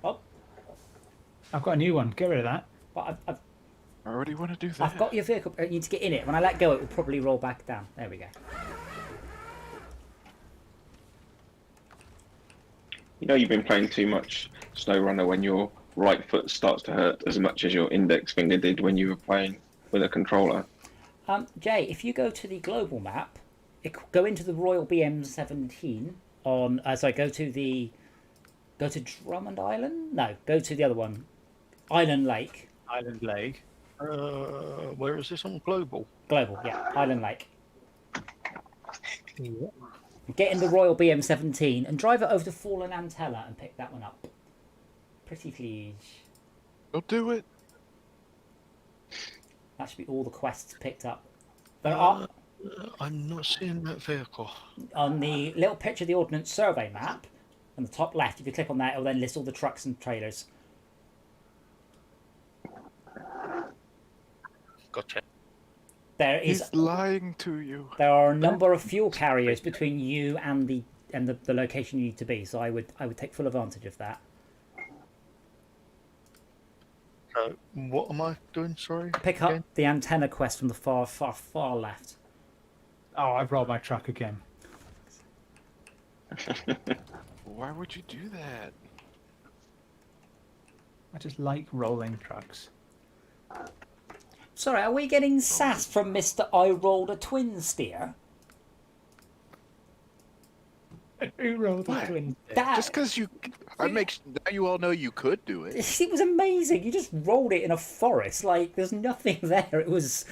Oh, I've got a new one. Get rid of that. but I already want to do that. I've got your vehicle. You need to get in it. When I let go, it will probably roll back down. There we go. You know you've been playing too much SnowRunner when your right foot starts to hurt as much as your index finger did when you were playing with a controller. Jay, if you go to the global map, go into the Royal BM17 on. Go to Drummond Island. No, go to the other one, Island Lake. Island Lake. Where is this on global? Global, yeah, Island Lake. Yeah. Get in the Royal BM17 and drive it over to Fallen Antella and pick that one up. Pretty please. Don't do it. That should be all the quests picked up. There are I'm not seeing that vehicle. on the little picture of the Ordnance Survey map on the top left. If you click on that, it will then list all the trucks and trailers. Gotcha. There is. He's lying to you. There are a number of fuel carriers between you and the location you need to be. So I would take full advantage of that. What am I doing? Sorry. Pick up again? the antenna quest from the far left. Oh, I've rolled my truck again. Why would you do that? I just like rolling trucks. Sorry, are we getting sass from Mr. I rolled a twin steer? Who rolled a What? twin? That, Just because now you all know you could do it. it was amazing. You just rolled it in a forest. Like, there's nothing there. It was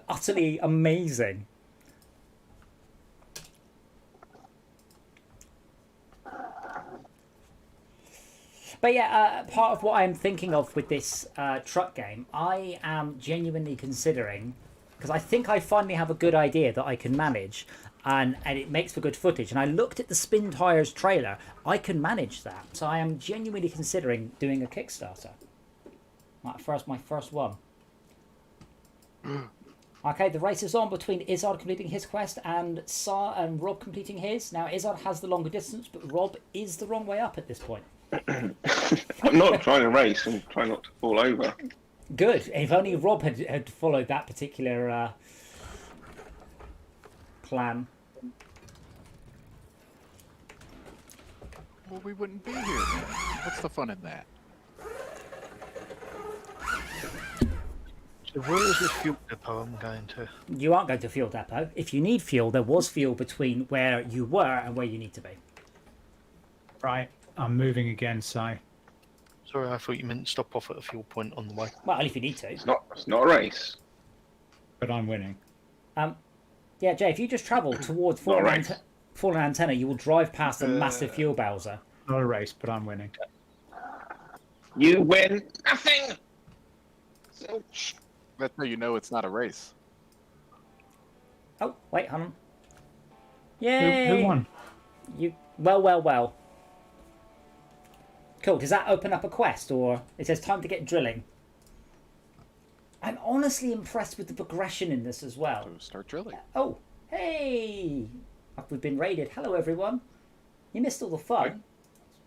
utterly amazing. But yeah, part of what I'm thinking of with this truck game, I am genuinely considering, because I think I finally have a good idea that I can manage, and it makes for good footage. And I looked at the Spin Tires trailer, I can manage that. So I am genuinely considering doing a Kickstarter. My first one. Okay, the race is on between Izzard completing his quest and Rob completing his. Now Izzard has the longer distance, but Rob is the wrong way up at this point. I'm not trying to race, I'm trying not to fall over. Good. If only Rob had followed that particular plan. Well, we wouldn't be here. Then. What's the fun in that? So where is this fuel depot I'm going to? You aren't going to fuel depot. If you need fuel, there was fuel between where you were and where you need to be. Right, I'm moving again, Si. Sorry, I thought you meant stop off at a fuel point on the way. Well, only if you need to. It's not a race. But I'm winning. Yeah, Jay, if you just travel towards Fallen Antenna, you will drive past a massive fuel bowser. Not a race, but I'm winning. You win nothing! That's how you know it's not a race. Oh, wait, hold on. Yay! Who won? You well. Cool. Does that open up a quest, or it says time to get drilling? I'm honestly impressed with the progression in this as well. So start drilling. Oh, hey! We've been raided. Hello, everyone. You missed all the fun.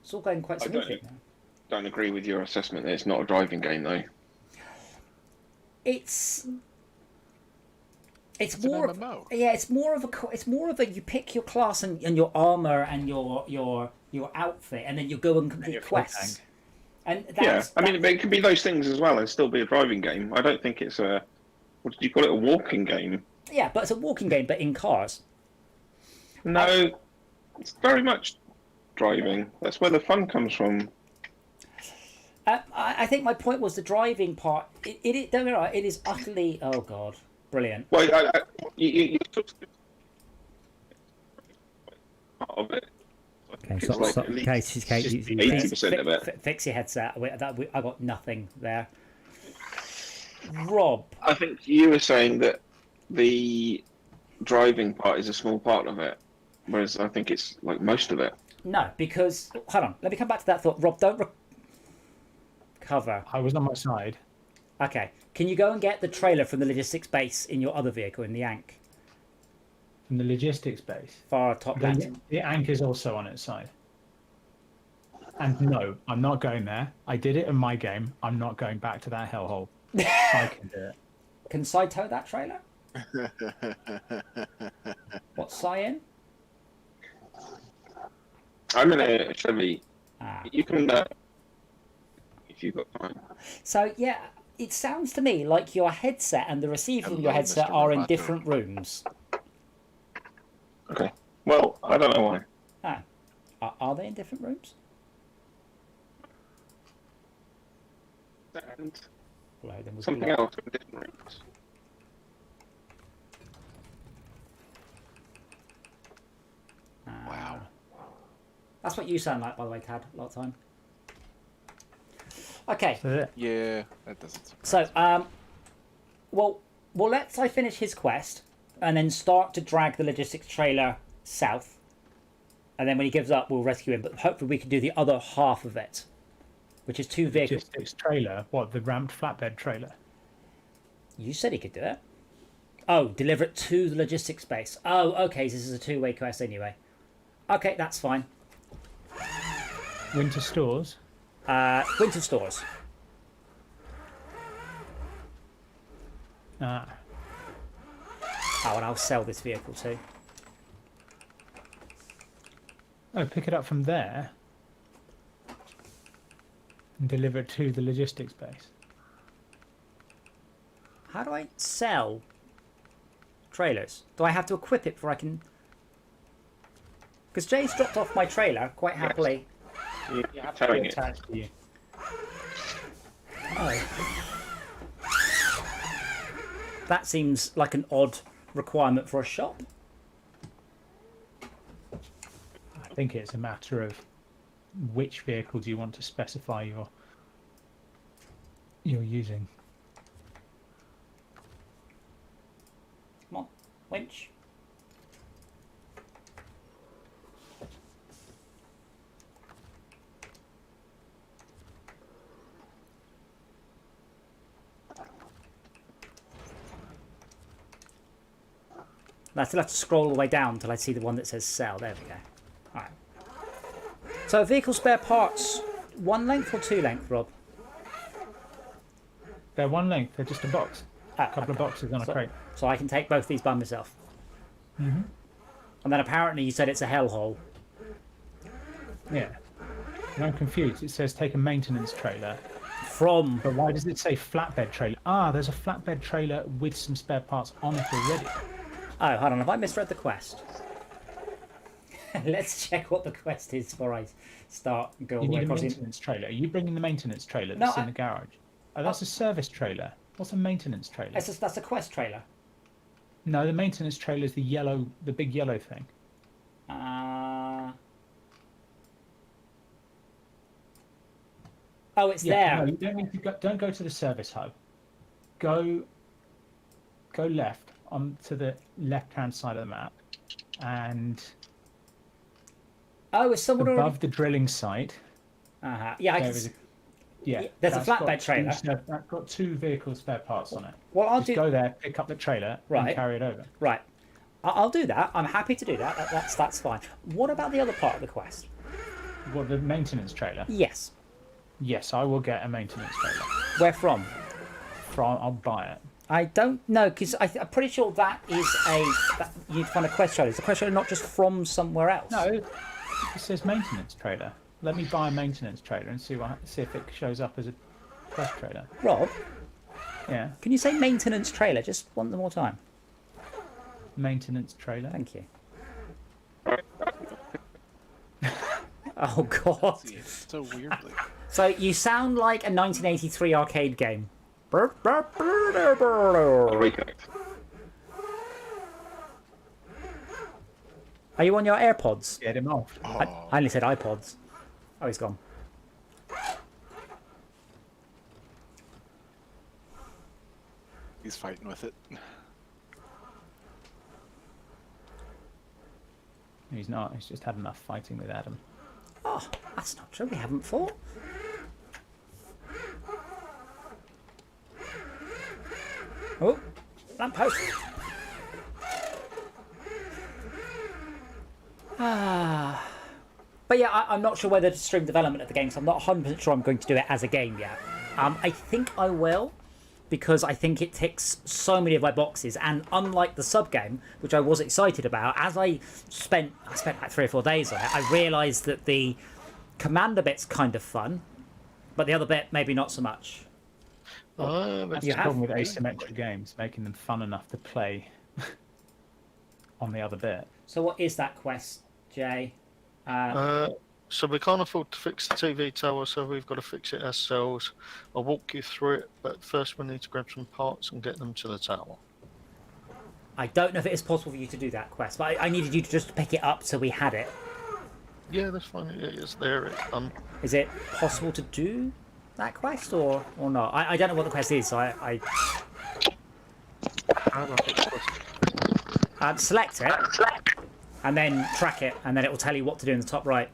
It's all going quite smoothly now. Don't agree with your assessment that it's not a driving game, though. It's It's more an of, MMO. yeah, it's more of a you pick your class and your armor and your outfit, and then you go and complete quests. And that's, I mean, it can be those things as well and still be a driving game. I don't think it's a, what did you call it, a walking game? yeah, but it's a walking game, but in cars. No, it's very much driving. That's where the fun comes from. I think my point was the driving part. Don't get me wrong, it is utterly, oh god, brilliant. Well, you part of it. Okay, It's so, like so, at least okay, okay, 80% of it. Fix your headset. I got nothing there. Rob. I think you were saying that the driving part is a small part of it, whereas I think it's like most of it. No, because hold on. Let me come back to that thought. Rob, don't recover. I was on my side. Okay, can you go and get the trailer from the logistics base in your other vehicle in the Ankh? From the logistics base. Far top left. The Ankh is also on its side. And no, I'm not going there. I did it in my game. I'm not going back to that hellhole. I can do it. Can Sai tow that trailer? What's Sai in? I'm in a Chevy. Ah. You can, if you've got time. So yeah, it sounds to me like your headset and the receiver from your Hello, headset Mr. are in Roboto. different rooms. Okay. Well, I don't know why. Ah, are they in different rooms? And Hello, then was something blocked. else in different rooms. Wow. That's what you sound like, by the way, Tad. A lot of time. Okay, That's it. Yeah, that doesn't. so well, let's I finish his quest, and then start to drag the logistics trailer south, and then when he gives up, we'll rescue him. But hopefully, we can do the other half of it, which is 2 vehicles. Logistics trailer. What, the ramped flatbed trailer? You said he could do it. Oh, deliver it to the logistics base. Oh, okay. So this is a 2-way quest anyway. Okay, that's fine. Winter stores. Winter stores. Ah, Oh, and I'll sell this vehicle too. oh, pick it up from there and deliver it to the logistics base. How do I sell trailers? Do I have to equip it before I can? Because Jay's dropped off my trailer quite happily. You're towing it. Attached to you. Oh. That seems like an odd requirement for a shop. I think it's a matter of which vehicle do you want to specify you're using. Come on, winch. I still have to scroll all the way down until I see the one that says sell. There we go. Alright. So vehicle spare parts, 1 length or 2 length, Rob? They're one length. They're just a box. Ah, A couple of boxes on a crate. So I can take both these by myself. Mm-hmm. And then apparently you said it's a hellhole. Yeah. And I'm confused. It says take a maintenance trailer. From... But why does it say flatbed trailer? Ah, there's a flatbed trailer with some spare parts on it already. Oh, hold on. Have I misread the quest? Let's check what the quest is before I start and go all You the way need a across. maintenance trailer. Are you bringing the maintenance trailer No, that's in the garage? Oh, that's a service trailer. What's a maintenance trailer? That's a quest trailer. No, the maintenance trailer is the big yellow thing. Oh, it's there. No, you don't need to go, don't go to the service hub. Go left to the left-hand side of the map, and Oh, is someone above already... the drilling site. Yeah, I There can... is yeah, There's a that's got flatbed trailer. That's got 2 vehicle spare parts on it. Well, I'll Just do... go there, pick up the trailer, Right. and carry it over. Right. I'll do that. I'm happy to do that. That's fine. What about the other part of the quest? What, the maintenance trailer? Yes. Yes, I will get a maintenance trailer. Where from? I'll buy it. I don't know, because I'm pretty sure that is you'd find a quest trailer. It's a quest trailer not just from somewhere else. No, it says maintenance trailer. Let me buy a maintenance trailer and see if it shows up as a quest trailer. Rob, Yeah, can you say maintenance trailer just one more time? maintenance trailer. Thank you. Oh, God. See, it's so weirdly. So you sound like a 1983 arcade game. I'll reconnect. Are you on your AirPods? Get him off. I only said iPods. Oh, he's gone. He's fighting with it. He's not. He's just had enough fighting with Adam. Oh, that's not true. We haven't fought. Oh, lamppost. But yeah, I'm not sure whether to stream development of the game, so I'm not 100% sure I'm going to do it as a game yet. I think I will, because I think it ticks so many of my boxes, and unlike the sub-game, which I was excited about, as I spent like 3 or 4 days on it, I realised that the commander bit's kind of fun, but the other bit, maybe not so much. That's You the problem have- with asymmetric games, making them fun enough to play on the other bit. So what is that quest, Jay? So we can't afford to fix the TV tower, so we've got to fix it ourselves. I'll walk you through it, but first we need to grab some parts and get them to the tower. I don't know if it is possible for you to do that quest, but I needed you to just pick it up so we had it. Yeah, that's fine. It's there. It's done. Is it possible to do that quest or not? I don't know what the quest is, so I select it and then track it, and then it will tell you what to do in the top right.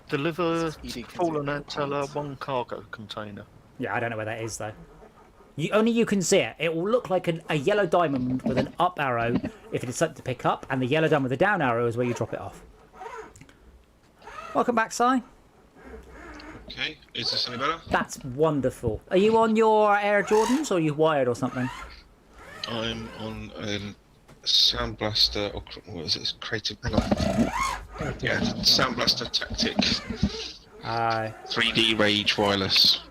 Deliver Eating fallen consumer Antella parts. 1 cargo container. Yeah, I don't know where that is though. Only you can see it. It will look like a yellow diamond with an up arrow if it is something to pick up, and the yellow diamond with a down arrow is where you drop it off. Welcome back, Si. Okay, is this any better? That's wonderful. Are you on your Air Jordans, or are you wired or something? I'm on a Sound Blaster, or what is it? Creative. Yeah, Sound Blaster Tactic 3D Rage Wireless.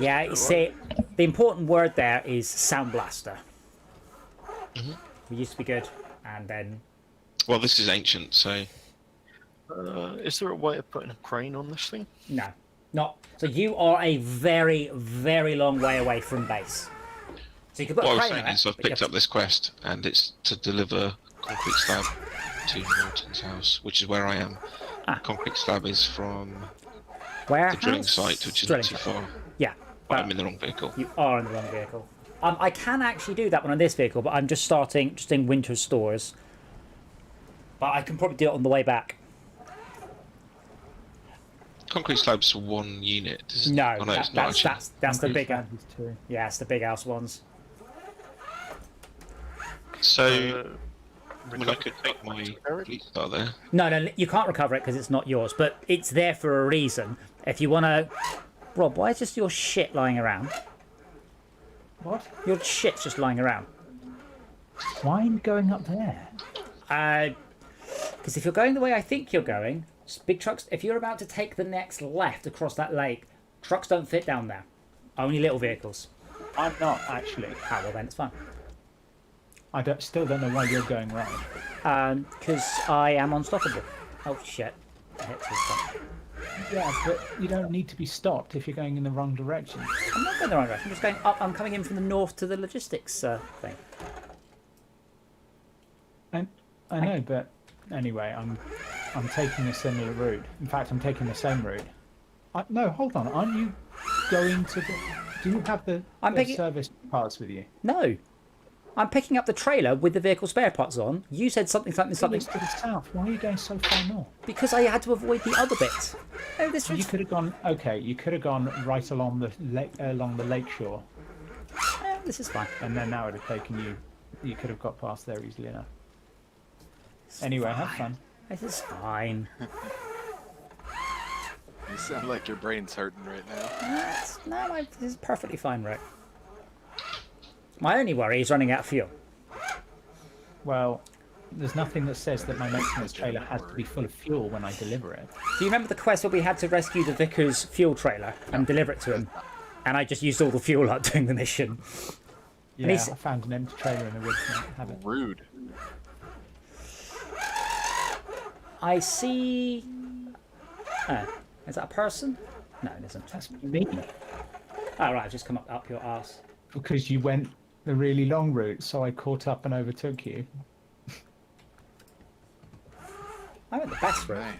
Yeah, you see, the important word there is Sound Blaster. We used to be good, and then... Well, this is ancient, so Is there a way of putting a crane on this thing? No, not. So you are a very, very long way away from base. So you could put what I a was crane saying on is it, I've but you picked have up this quest, and it's to deliver concrete slab to Norton's house, which is where I am. Concrete slab is from Where? the drilling site, which is not too far. Yeah, But I'm in the wrong vehicle. you are in the wrong vehicle. I can actually do that one on this vehicle, but I'm just in winter stores. But I can probably do it on the way back. Concrete slab's one unit. Isn't No, it? Oh, no, it's not actually. that's the Concrete bigger. slab is 2. Yeah, it's the big house ones. So, I mean, I could take my fleet star there. No, you can't recover it because it's not yours, but it's there for a reason. If you want to... Rob, why is just your shit lying around? What? Your shit's just lying around. Why are you going up there? Because if you're going the way I think you're going, big trucks, if you're about to take the next left across that lake, trucks don't fit down there. Only little vehicles. I'm not, actually. Ah, well then it's fine. Still don't know why you're going right. Because I am unstoppable. Oh shit. I hit this one. Yeah, but you don't need to be stopped if you're going in the wrong direction. I'm not going the wrong direction. I'm just going up. I'm coming in from the north to the logistics thing. I know, but anyway, I'm taking a similar route. In fact, I'm taking the same route. No, hold on. Aren't you going to the... Do you have the service parts with you? No. I'm picking up the trailer with the vehicle spare parts on. You said something. It's to the south. Why are you going so far north? Because I had to avoid the other bit. Oh, this You could have gone... Okay, you could have gone right along the lake shore. This is fine. And then that would have taken you... You could have got past there easily enough. Anyway, have fun. This is fine. You sound like your brain's hurting right now. This is perfectly fine, Rick. My only worry is running out of fuel. Well, there's nothing that says that my maintenance trailer has to be full of fuel when I deliver it. Do you remember the quest where we had to rescue the vicar's fuel trailer and deliver it to him? And I just used all the fuel up doing the mission. Yeah, I found an empty trailer in the woods and I have it. Rude. I see... is that a person? No, it isn't. That's me. Oh, right, I've just come up your arse. Because you went the really long route, so I caught up and overtook you. I went the best route. Right.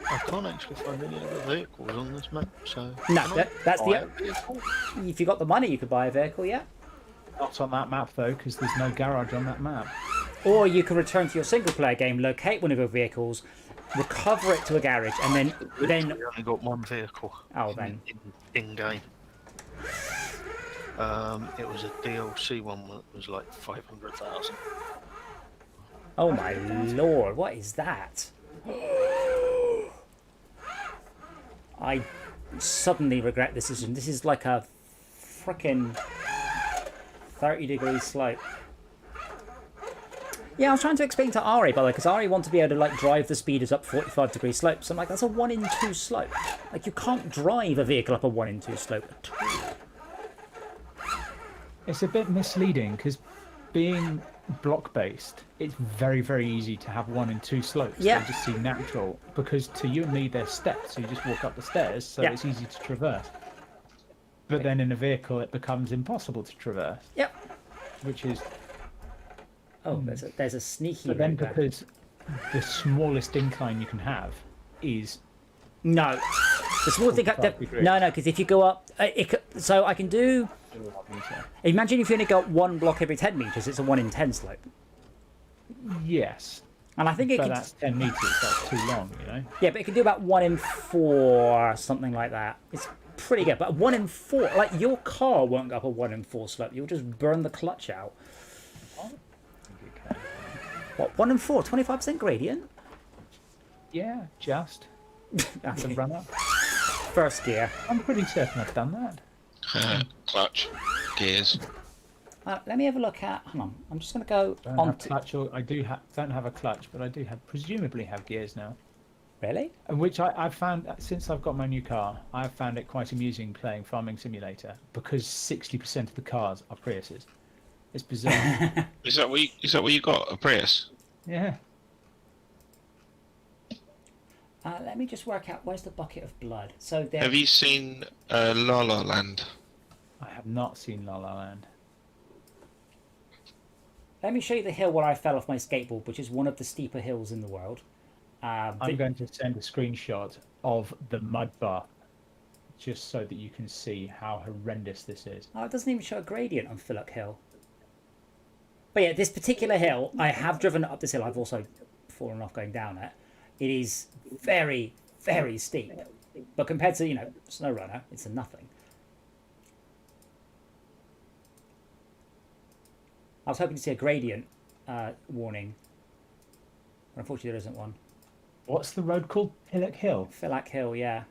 I can't actually find any other vehicles on this map, so... No, that's buy a the. vehicle? If you got the money, you could buy a vehicle, yeah. Not on that map though, because there's no garage on that map. Or you can return to your single-player game, locate one of your vehicles, recover it to a garage, and then We only got one vehicle. Oh, then. In game. It was a DLC one that was like 500,000. Oh my lord, what is that? I suddenly regret this decision. This is like a frickin' 30-degree slope. Yeah, I was trying to explain to Ari, by the way, because Ari wants to be able to like drive the speeders up 45-degree slopes. I'm like, that's a 1 in 2 slope. Like, you can't drive a vehicle up a 1 in 2 slope at all. It's a bit misleading because being block-based, it's very, very easy to have 1 in 2 slopes. Yeah. They just seem natural because to you and me, they're steps. So you just walk up the stairs, so Yeah. it's easy to traverse. But then in a vehicle, it becomes impossible to traverse, Yep. which is. Oh, there's a sneaky But then route there. because the smallest incline you can have is No. The small thing... 45 degrees. No, because if you go up... so I can do... Imagine if you only go up 1 block every 10 metres, it's a 1 in 10 slope. yes, And I think it but can... that's 10 meters. That's too long, you know. Yeah, but it can do about 1 in 4, something like that. It's pretty good. But 1 in 4... Like, your car won't go up a 1 in 4 slope. You'll just burn the clutch out. What, 1 in 4? 25% gradient? Yeah, just the Okay. run up. First gear. I'm pretty certain I've done that. Clutch, gears. Let me have a look at... Hang on. I'm just going to go Don't on have to... clutch, or I don't have a clutch, but I do have presumably have gears now. Really? And which I've found since I've got my new car, I've found it quite amusing playing Farming Simulator because 60% of the cars are Priuses. It's bizarre. Is that what you got? A Prius? Yeah. Let me just work out... Where's the bucket of blood? So there... Have you seen La La Land? I have not seen La La Land. Let me show you the hill where I fell off my skateboard, which is one of the steeper hills in the world. I'm going to send a screenshot of the mud bath just so that you can see how horrendous this is. Oh, it doesn't even show a gradient on Phillock Hill. But yeah, this particular hill, I have driven up this hill. I've also fallen off going down it. It is very, very steep. But compared to, SnowRunner, it's a nothing. I was hoping to see a gradient warning. But unfortunately, there isn't one. What's the road called? Hillock Hill? Phillock Hill, yeah.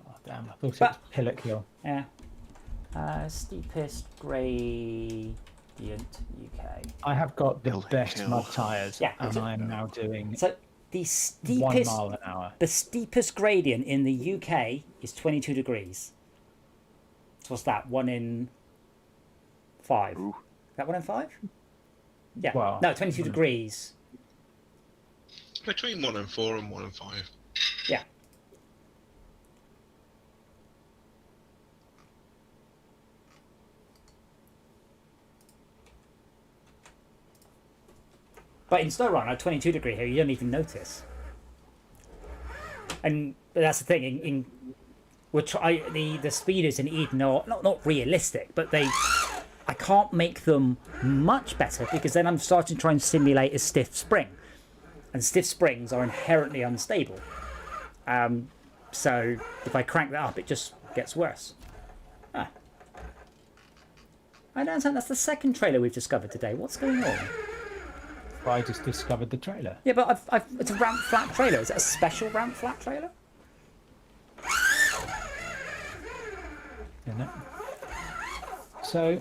Oh, damn, I thought it But- was Hillock Hill. Yeah. Steepest gradient UK. I have got the Hillock best Hill. mud tyres, Yeah. and I am now doing So the 1 steepest... mile an hour. The steepest gradient in the UK is 22 degrees. So what's that? 1 in 5? Ooh. Is that 1 in 5? Yeah. Well, no, 22 degrees. Between 1 and 4 and 1 and 5. Yeah. But in SnowRunner, 22 degree here, you don't even notice. And that's the thing. The speeders in Eden are not realistic, but I can't make them much better because then I'm starting to try and simulate a stiff spring, and stiff springs are inherently unstable. So if I crank that up, it just gets worse. I don't understand. That's the second trailer we've discovered today. What's going on? I just discovered the trailer. Yeah, but it's a ramp flat trailer. Is it a special ramp flat trailer? Isn't it? So,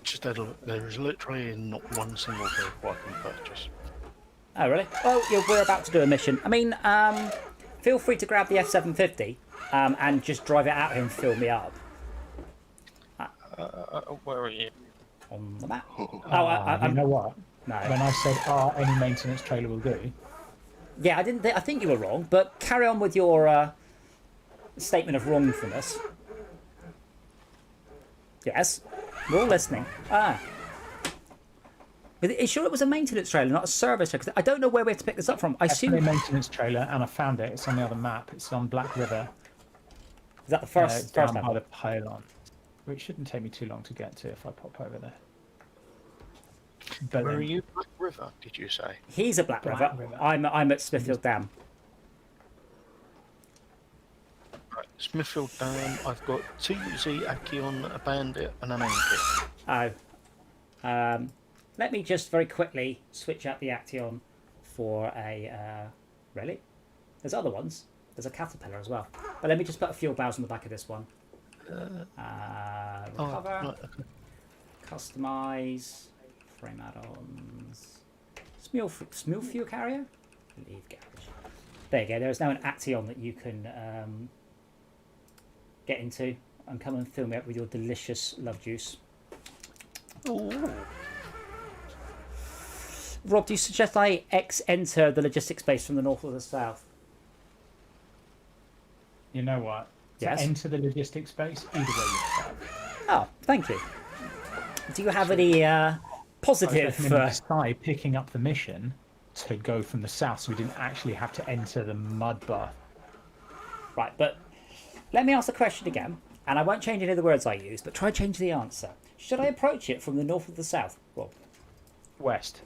Just had a look. There is literally not one single vehicle I can purchase. Oh, really? Well, we're about to do a mission. I mean, feel free to grab the F750 and just drive it out here and fill me up. Where are you? On the map. you I'm know what? No. When I said, any maintenance trailer will do. Yeah, I didn't. I think you were wrong, but carry on with your statement of wrongfulness. Yes, we're all listening. But are you sure it was a maintenance trailer, not a service trailer? 'Cause I don't know where we have to pick this up from. I assume. A maintenance trailer, and I found it. It's on the other map. It's on Black River. Is that the first down map? by the pylon, which shouldn't take me too long to get to if I pop over there. But Where are you? Black River, did you say? He's at Black River. I'm at Smithfield Dam. Right, Smithfield Dam. I've got TZ, Akion, a Bandit, and an Anki. Oh. Let me just very quickly switch out the Action for a... really? There's other ones. There's a Caterpillar as well. But let me just put a fuel barrels on the back of this one. Recover. Right, okay. Customize. Frame add-ons. Small fuel carrier? Leave garage. There you go. There is now an Action that you can get into and come and fill me up with your delicious love juice. Ooh. Rob, do you suggest I enter the logistics base from the north or the south? You know what? Yes. To enter the logistics base, either way you start. Oh, thank you. Do you have any positive... Sky picking up the mission to go from the south, so we didn't actually have to enter the mud bath. Right, but let me ask the question again, and I won't change any of the words I use, but try change the answer. Should I approach it from the north or the south, Rob? West.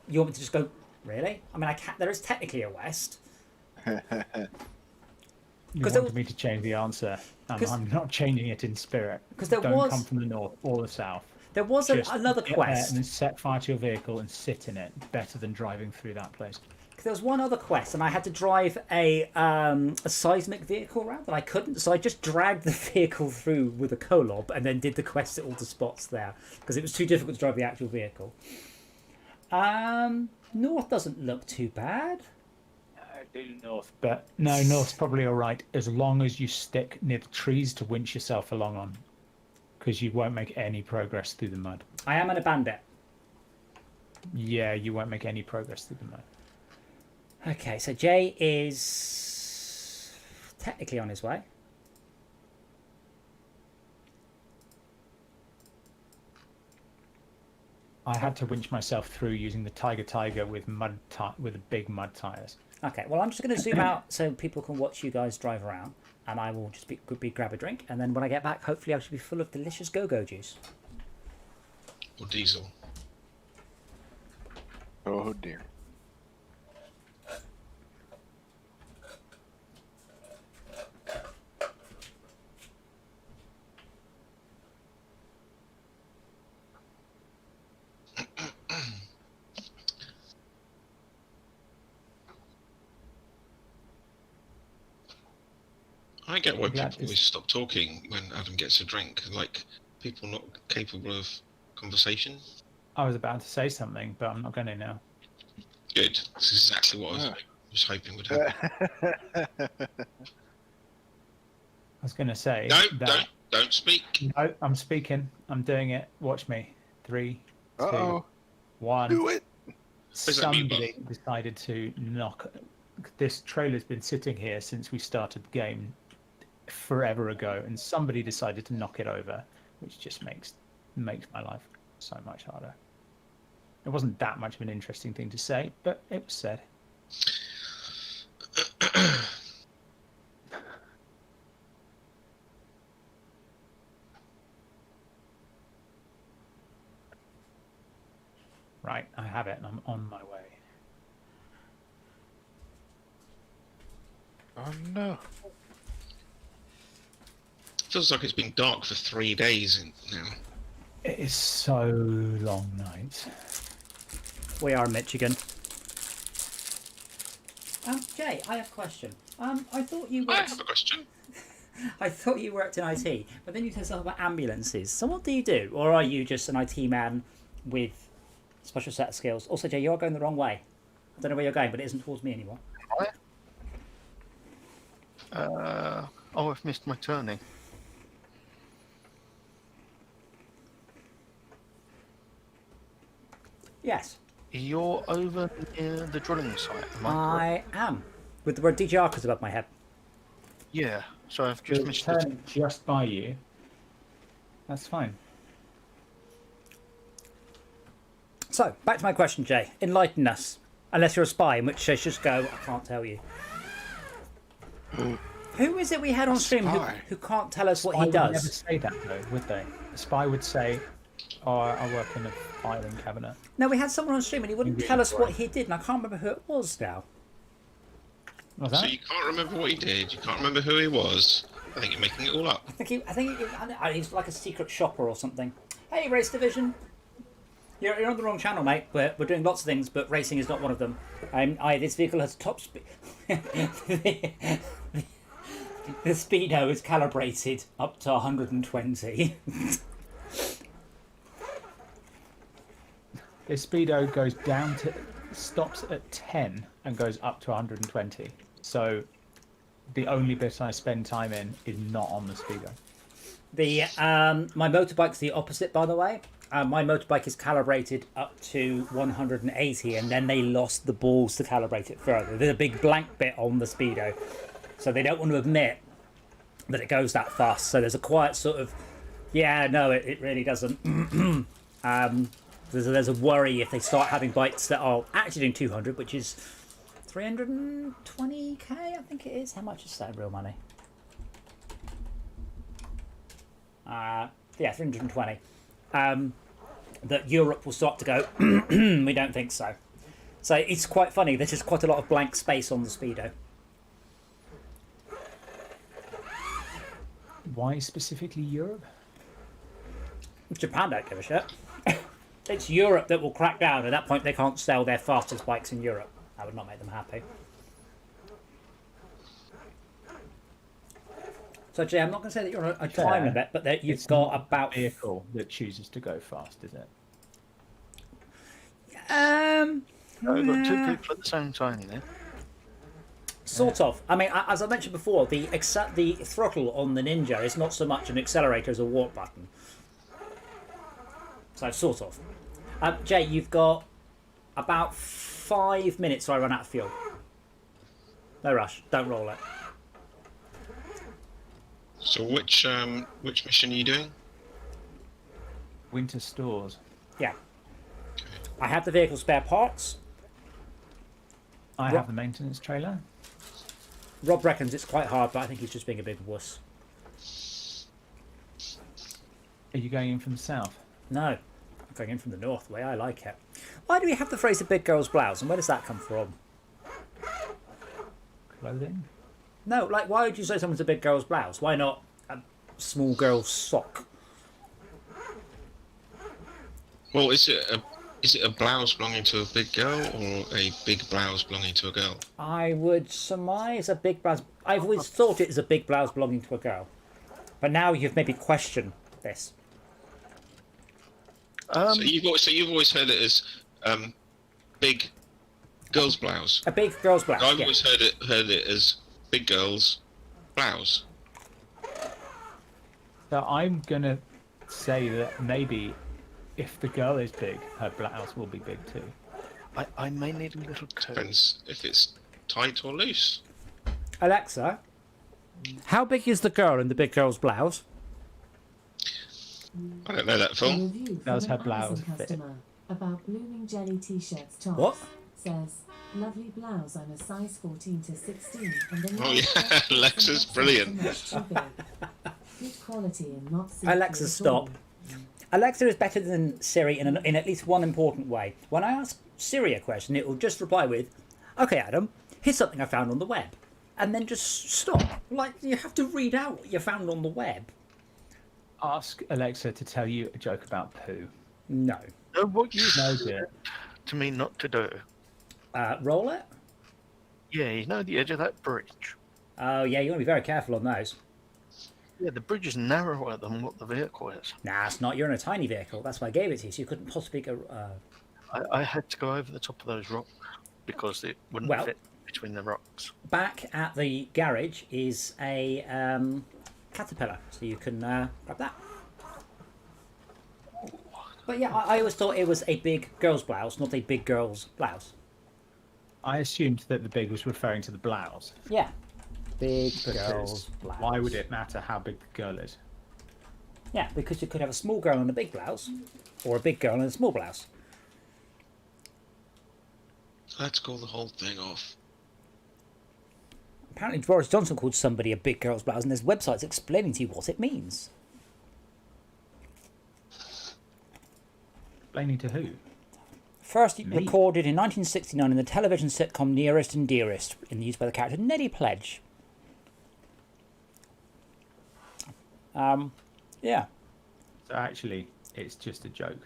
You want me to just go... Really? I mean, I can't... There is technically a west. You wanted me to change the answer, and I'm not changing it in spirit. Because there Don't was... come from the north or the south. There was another quest. And then set fire to your vehicle and sit in it. Better than driving through that place. There was one other quest, and I had to drive a seismic vehicle around, and I couldn't, so I just dragged the vehicle through with a Kolob and then did the quest at all the spots there, because it was too difficult to drive the actual vehicle. North doesn't look too bad. Do north, but no, north's probably all right as long as you stick near the trees to winch yourself along on, because you won't make any progress through the mud. I am in a bandit. Yeah, you won't make any progress through the mud. Okay, so Jay is technically on his way. I had to winch myself through using the Tiger with the big mud tires. Okay, well, I'm just going to zoom out so people can watch you guys drive around, and I will just grab a drink, and then when I get back, hopefully I should be full of delicious go-go juice. Or diesel. Oh dear. I get why people always stop talking when Adam gets a drink. Like, people not capable of conversation. I was about to say something, but I'm not going to now. Good. This is exactly what I was hoping would happen. I was going to say... No, don't speak. No, I'm speaking. I'm doing it. Watch me. 3, 2, 1. Do it! Somebody decided to knock... This trailer's been sitting here since we started the game forever ago, and somebody decided to knock it over, which just makes my life so much harder. It wasn't that much of an interesting thing to say, but it was said. Right, I have it, and I'm on my way. Oh no. Feels like it's been dark for 3 days now. It is so long nights. We are Michigan. Jay, I have a question. I thought you worked... I have a question. I thought you worked in IT, but then you said something about ambulances. So what do you do? Or are you just an IT man with a special set of skills? Also, Jay, you're going the wrong way. I don't know where you're going, but it isn't towards me anymore. I've missed my turning. Yes, You're over near the drilling site, am I correct? I am. With the word DJ Arcus above my head. Yeah, so I've just We'll missed turn it. it just by you. That's fine. So, back to my question, Jay. Enlighten us. Unless you're a spy, in which case just go, I can't tell you. Who is it we had on stream who can't tell us what Spy he would never does? say that, though, would they? A spy would say, oh, I work in a filing cabinet. No, we had someone on stream and he wouldn't tell us what he did, and I can't remember who it was now. Was So that? you can't remember what he did. You can't remember who he was. I think you're making it all up. I think he's like a secret shopper or something. Hey, Race Division. You're on the wrong channel, mate. We're doing lots of things, but racing is not one of them. This vehicle has top speed. The speedo is calibrated up to 120. The speedo goes down to, stops at 10 and goes up to 120. So the only bit I spend time in is not on the speedo. My motorbike's the opposite, by the way. My motorbike is calibrated up to 180, and then they lost the balls to calibrate it further. There's a big blank bit on the speedo, so they don't want to admit that it goes that fast. So there's a quiet sort of, yeah, no, it really doesn't. There's a worry if they start having bikes that are actually doing 200, which is 320k, I think it is. How much is that in real money? Yeah, 320. That Europe will start to go, we don't think so. So it's quite funny. There's just quite a lot of blank space on the speedo. Why specifically Europe? Japan don't give a shit. It's Europe that will crack down. At that point, they can't sell their fastest bikes in Europe. That would not make them happy. So, Jay, I'm not going to say that you're on a time limit, but that you've got about a vehicle that chooses to go fast, is it? We've got two people at the same time there. Sort of. I mean, as I mentioned before, the throttle on the Ninja is not so much an accelerator as a walk button. So, sort of. Jay, you've got about 5 minutes till I run out of fuel. No rush. Don't roll it. So which mission are you doing? Winter stores. Yeah. I have the vehicle spare parts. I have the maintenance trailer. Rob reckons it's quite hard, but I think he's just being a big wuss. Are you going in from the south? No. I'm going in from the north, the way I like it. Why do we have the phrase a big girl's blouse, and where does that come from? Clothing? No, like, why would you say someone's a big girl's blouse? Why not a small girl's sock? Well, is it a blouse belonging to a big girl or a big blouse belonging to a girl? I would surmise a big blouse. I've always thought it is a big blouse belonging to a girl. But now you've maybe questioned this. So you've always heard it as big girl's blouse. A big girl's blouse. I've yeah. always heard it as big girl's blouse. So I'm gonna say that maybe if the girl is big, her blouse will be big too. I may need a little code. Depends if it's tight or loose. Alexa, how big is the girl in the big girl's blouse? I don't know that, Phil. Does her blouse fit? Customer about blooming jelly t-shirts tops. What? Says, lovely blouse, I'm a size 14 to 16. And then Oh yeah, Alexa's brilliant. Good quality and not Alexa, stop. Alexa is better than Siri in at least one important way. When I ask Siri a question, it will just reply with, "Okay, Adam, here's something I found on the web," and then just stop. Like, you have to read out what you found on the web. Ask Alexa to tell you a joke about poo. No. Know what you No, said dear. to me not to do. Roll it. Yeah, you know the edge of that bridge. Oh yeah, you want to be very careful on those. Yeah, the bridge is narrower than what the vehicle is. Nah, it's not. You're in a tiny vehicle. That's why I gave it to you, so you couldn't possibly go. I had to go over the top of those rocks because it wouldn't Well- fit between the rocks. Back at the garage is a caterpillar, so you can grab that. But yeah, I always thought it was a big girl's blouse, not a big girl's blouse. I assumed that the big was referring to the blouse. Yeah. Big Because girl's blouse. why would it matter how big the girl is? Yeah, because you could have a small girl in a big blouse, or a big girl in a small blouse. Let's call the whole thing off. Apparently Boris Johnson called somebody a big girl's blouse, and there's websites explaining to you what it means. Explaining to who? First recorded in 1969 in the television sitcom Nearest and Dearest, used by the character Neddy Pledge. Yeah. So actually, it's just a joke.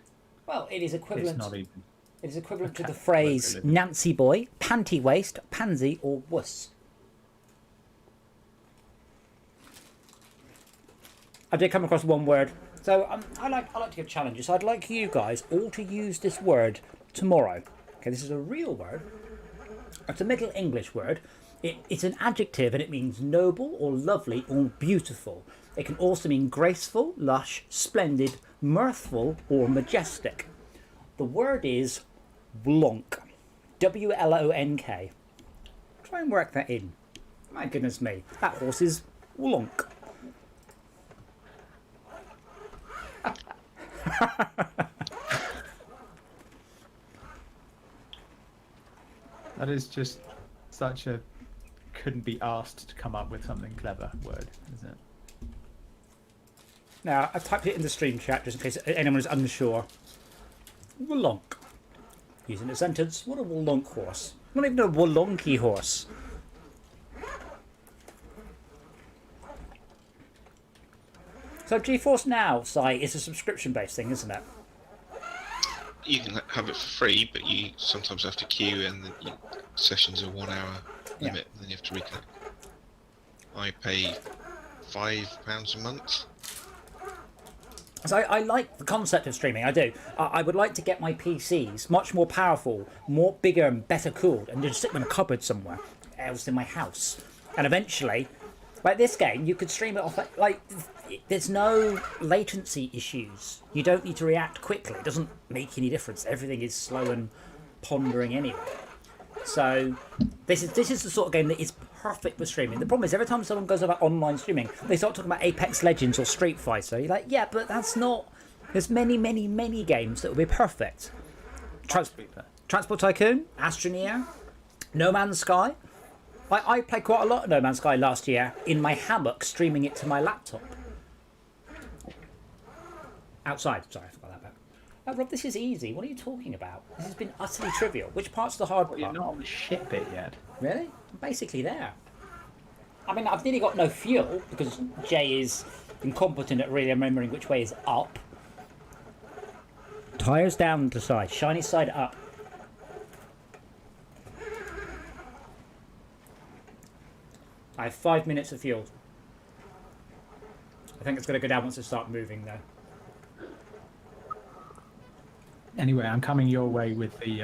Well, it is equivalent. It's not even. It is equivalent to the phrase Nancy boy, panty waist, pansy, or wuss. I did come across one word. So I like to give challenges. So I'd like you guys all to use this word tomorrow. Okay, this is a real word. It's a Middle English word. It's an adjective and it means noble or lovely or beautiful. It can also mean graceful, lush, splendid, mirthful or majestic. The word is wlonk. W-L-O-N-K. Try and work that in. My goodness me. That horse is wlonk. That is just such a couldn't be asked to come up with something clever word, isn't it? Now, I've typed it in the stream chat just in case anyone is unsure. Wlonk. Using a sentence, what a wlonk horse. Not even a wlonky horse. So GeForce Now, Si, is a subscription-based thing, isn't it? You can have it for free, but you sometimes have to queue, and the sessions are 1 hour limit, and then you have to reconnect. I pay £5 a month. So I like the concept of streaming, I do. I would like to get my PCs much more powerful, more bigger and better cooled, and just stick them in a cupboard somewhere else in my house. And eventually, like this game, you could stream it off, like there's no latency issues. You don't need to react quickly. It doesn't make any difference. Everything is slow and pondering anyway. So this is the sort of game that is perfect for streaming. The problem is every time someone goes about online streaming, they start talking about Apex Legends or Street Fighter. You're like, yeah, but that's not. There's many games that will be perfect. Transport Tycoon, Astroneer, No Man's Sky. I played quite a lot of No Man's Sky last year in my hammock, streaming it to my laptop. Outside, sorry, I forgot that bit. Rob, this is easy. What are you talking about? This has been utterly trivial. Which part's the hard part? You're not on the ship bit yet. Really? I'm basically there. I mean, I've nearly got no fuel because Jay is incompetent at really remembering which way is up. Tyres down to side, shiny side up. I have 5 minutes of fuel. I think it's going to go down once I start moving, though. Anyway, I'm coming your way with the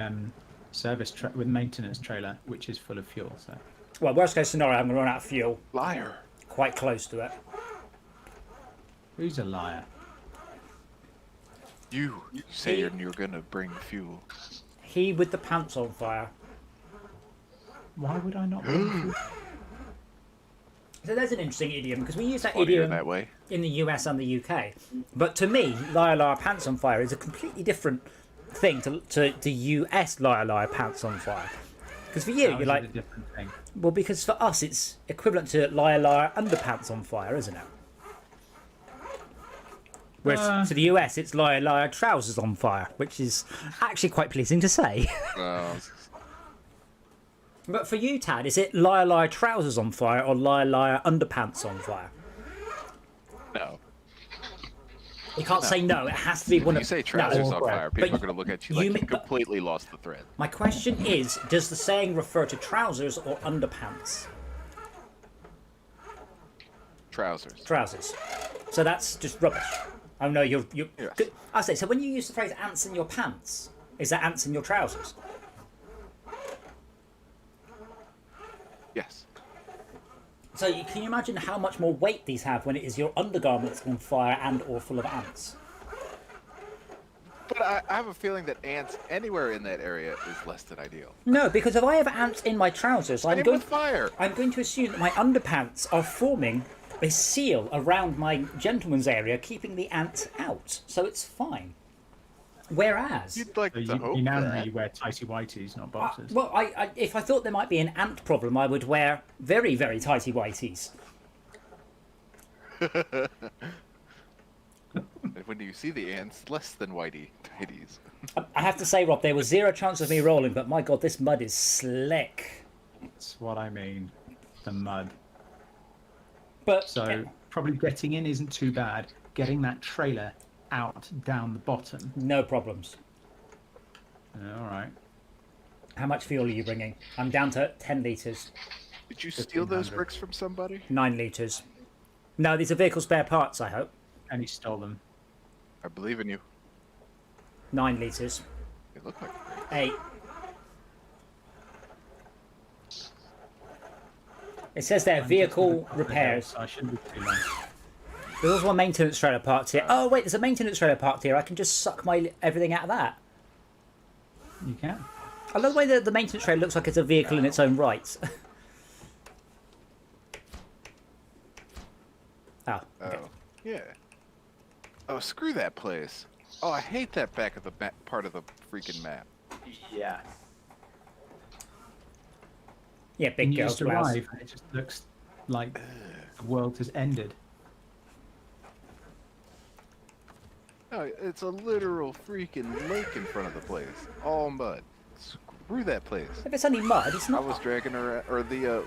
with maintenance trailer, which is full of fuel. So, well, worst case scenario, I'm going to run out of fuel. Liar. Quite close to it. Who's a liar? You say you're going to bring fuel. He with the pants on fire. Why would I not? So there's an interesting idiom because we use that Funnier idiom that way. in the US and the UK. But to me, liar liar pants on fire is a completely different thing to the US liar liar pants on fire. Because for you, you're like, a different thing. Well, because for us, it's equivalent to liar liar underpants on fire, isn't it? Whereas to the US, it's liar liar trousers on fire, which is actually quite pleasing to say. But for you, Tad, is it liar liar trousers on fire or liar liar underpants on fire? No. You can't say no. It has to be one of. You say trousers on fire, people But are going to look at you like you but- completely lost the thread. My question is, does the saying refer to trousers or underpants? Trousers. Trousers. So that's just rubbish. Oh no, you're. Yes. I say, so when you use the phrase ants in your pants, is that ants in your trousers? Yes. So can you imagine how much more weight these have when it is your undergarments on fire and or full of ants? But I have a feeling that ants anywhere in that area is less than ideal. No, because if I have ants in my trousers, I'm Same going, with fire. I'm going to assume that my underpants are forming a seal around my gentleman's area, keeping the ants out. So it's fine. Whereas, You'd like So to hope you now know that. you wear tighty whities, not boxers. well, if I thought there might be an ant problem, I would wear very, very tighty whities. When you see the ants, less than whitey tighties. I have to say, Rob, there was zero chance of me rolling, but my God, this mud is slick. That's what I mean. The mud. But So probably getting in isn't too bad. Getting that trailer out down the bottom. no problems. All right. How much fuel are you bringing? I'm down to 10 litres, Did you steal those 1500. bricks from somebody? 9 litres. No, these are vehicle spare parts, I hope. And he stole them. I believe in you. 9 litres. They look like bricks. 8. It says there, vehicle repairs. I shouldn't be too long. There's also a maintenance trailer parked here. Oh, wait, there's a maintenance trailer parked here. I can just suck my everything out of that. You can. I love the way that the maintenance trailer looks like it's a vehicle in its own right. Oh, okay. Oh, yeah. Oh, screw that place. Oh, I hate that back of the part of the freaking map. Yeah. Yeah, And big you girls just blouse. arrive and it just looks like the world has ended. No, it's a literal freaking lake in front of the place. All mud. Screw that place. If it's only mud, it's I not. was dragging her, or the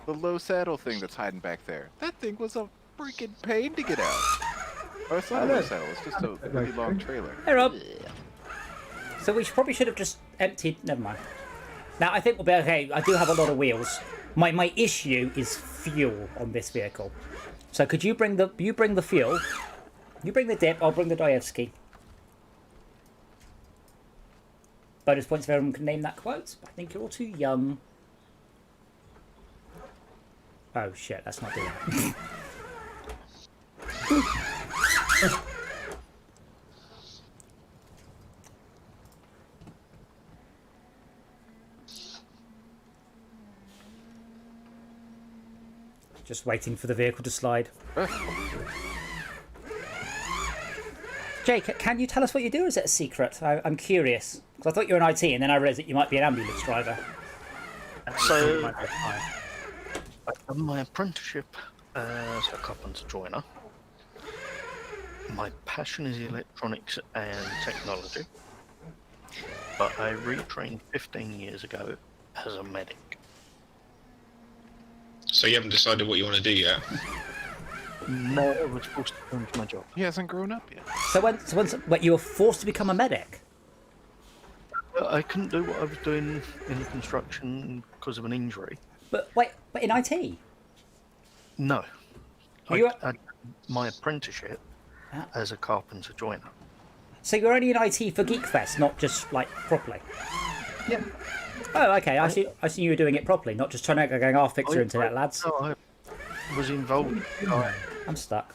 low saddle thing that's hiding back there. That thing was a freaking pain to get out. Oh, it's not a low saddle. It's just a really long trailer. Hey, Rob. So we probably should have just emptied. Never mind. Now I think we'll be okay. I do have a lot of wheels. My issue is fuel on this vehicle. So could you bring the fuel? You bring the dip. I'll bring the Dostoevsky. Bonus points if everyone can name that quote. I think you're all too young. Oh shit! That's not doing it. Just waiting for the vehicle to slide. Jake, can you tell us what you do, or is it a secret? I'm curious. Because I thought you were in IT, and then I realised that you might be an ambulance driver. So, Might be fine. I've done my apprenticeship as a carpenter joiner. My passion is electronics and technology, but I retrained 15 years ago as a medic. So you haven't decided what you want to do yet? No, I was forced to go into my job. He hasn't grown up yet. So when you were forced to become a medic? I couldn't do what I was doing in construction because of an injury. But wait, but in IT? No. You I my apprenticeship Ah. as a carpenter joiner. So you're only in IT for Geekfest, not just like properly? Yeah. Oh, okay. I see you were doing it properly, not just trying to go, I'll fix your internet, lads. No, I was involved. I'm stuck.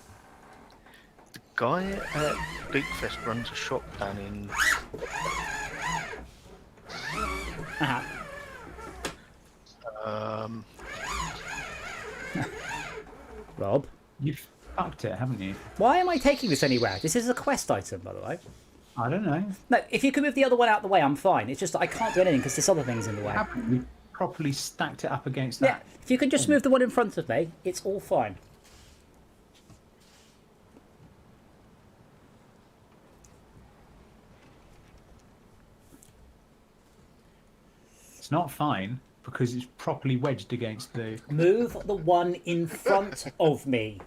The guy at Geekfest runs a shop down in. Uh-huh. Rob, You've fucked it, haven't you? why am I taking this anywhere? This is a quest item, by the way. I don't know. No, if you can move the other one out the way, I'm fine. It's just that I can't do anything because this other thing's in the way. Haven't we properly stacked it up against Yeah, that? if you can just move the one in front of me, it's all fine. It's not fine because it's properly wedged against the. Move the one in front of me.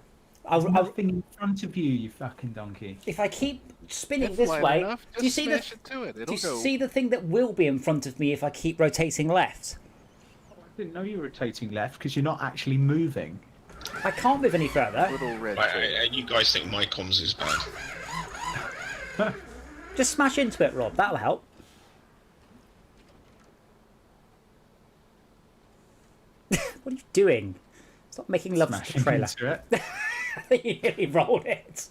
There's nothing in front of you, you fucking donkey. If I keep spinning It's this light way, enough. do you Just see the? smash it to it. Do It'll you go. see the thing that will be in front of me if I keep rotating left? I didn't know you were rotating left because you're not actually moving. I can't move any further. Little red. You guys think my comms is bad? Just smash into it, Rob. That'll help. What are you doing? Stop making love to the Smashing trailer. into it. You nearly rolled it.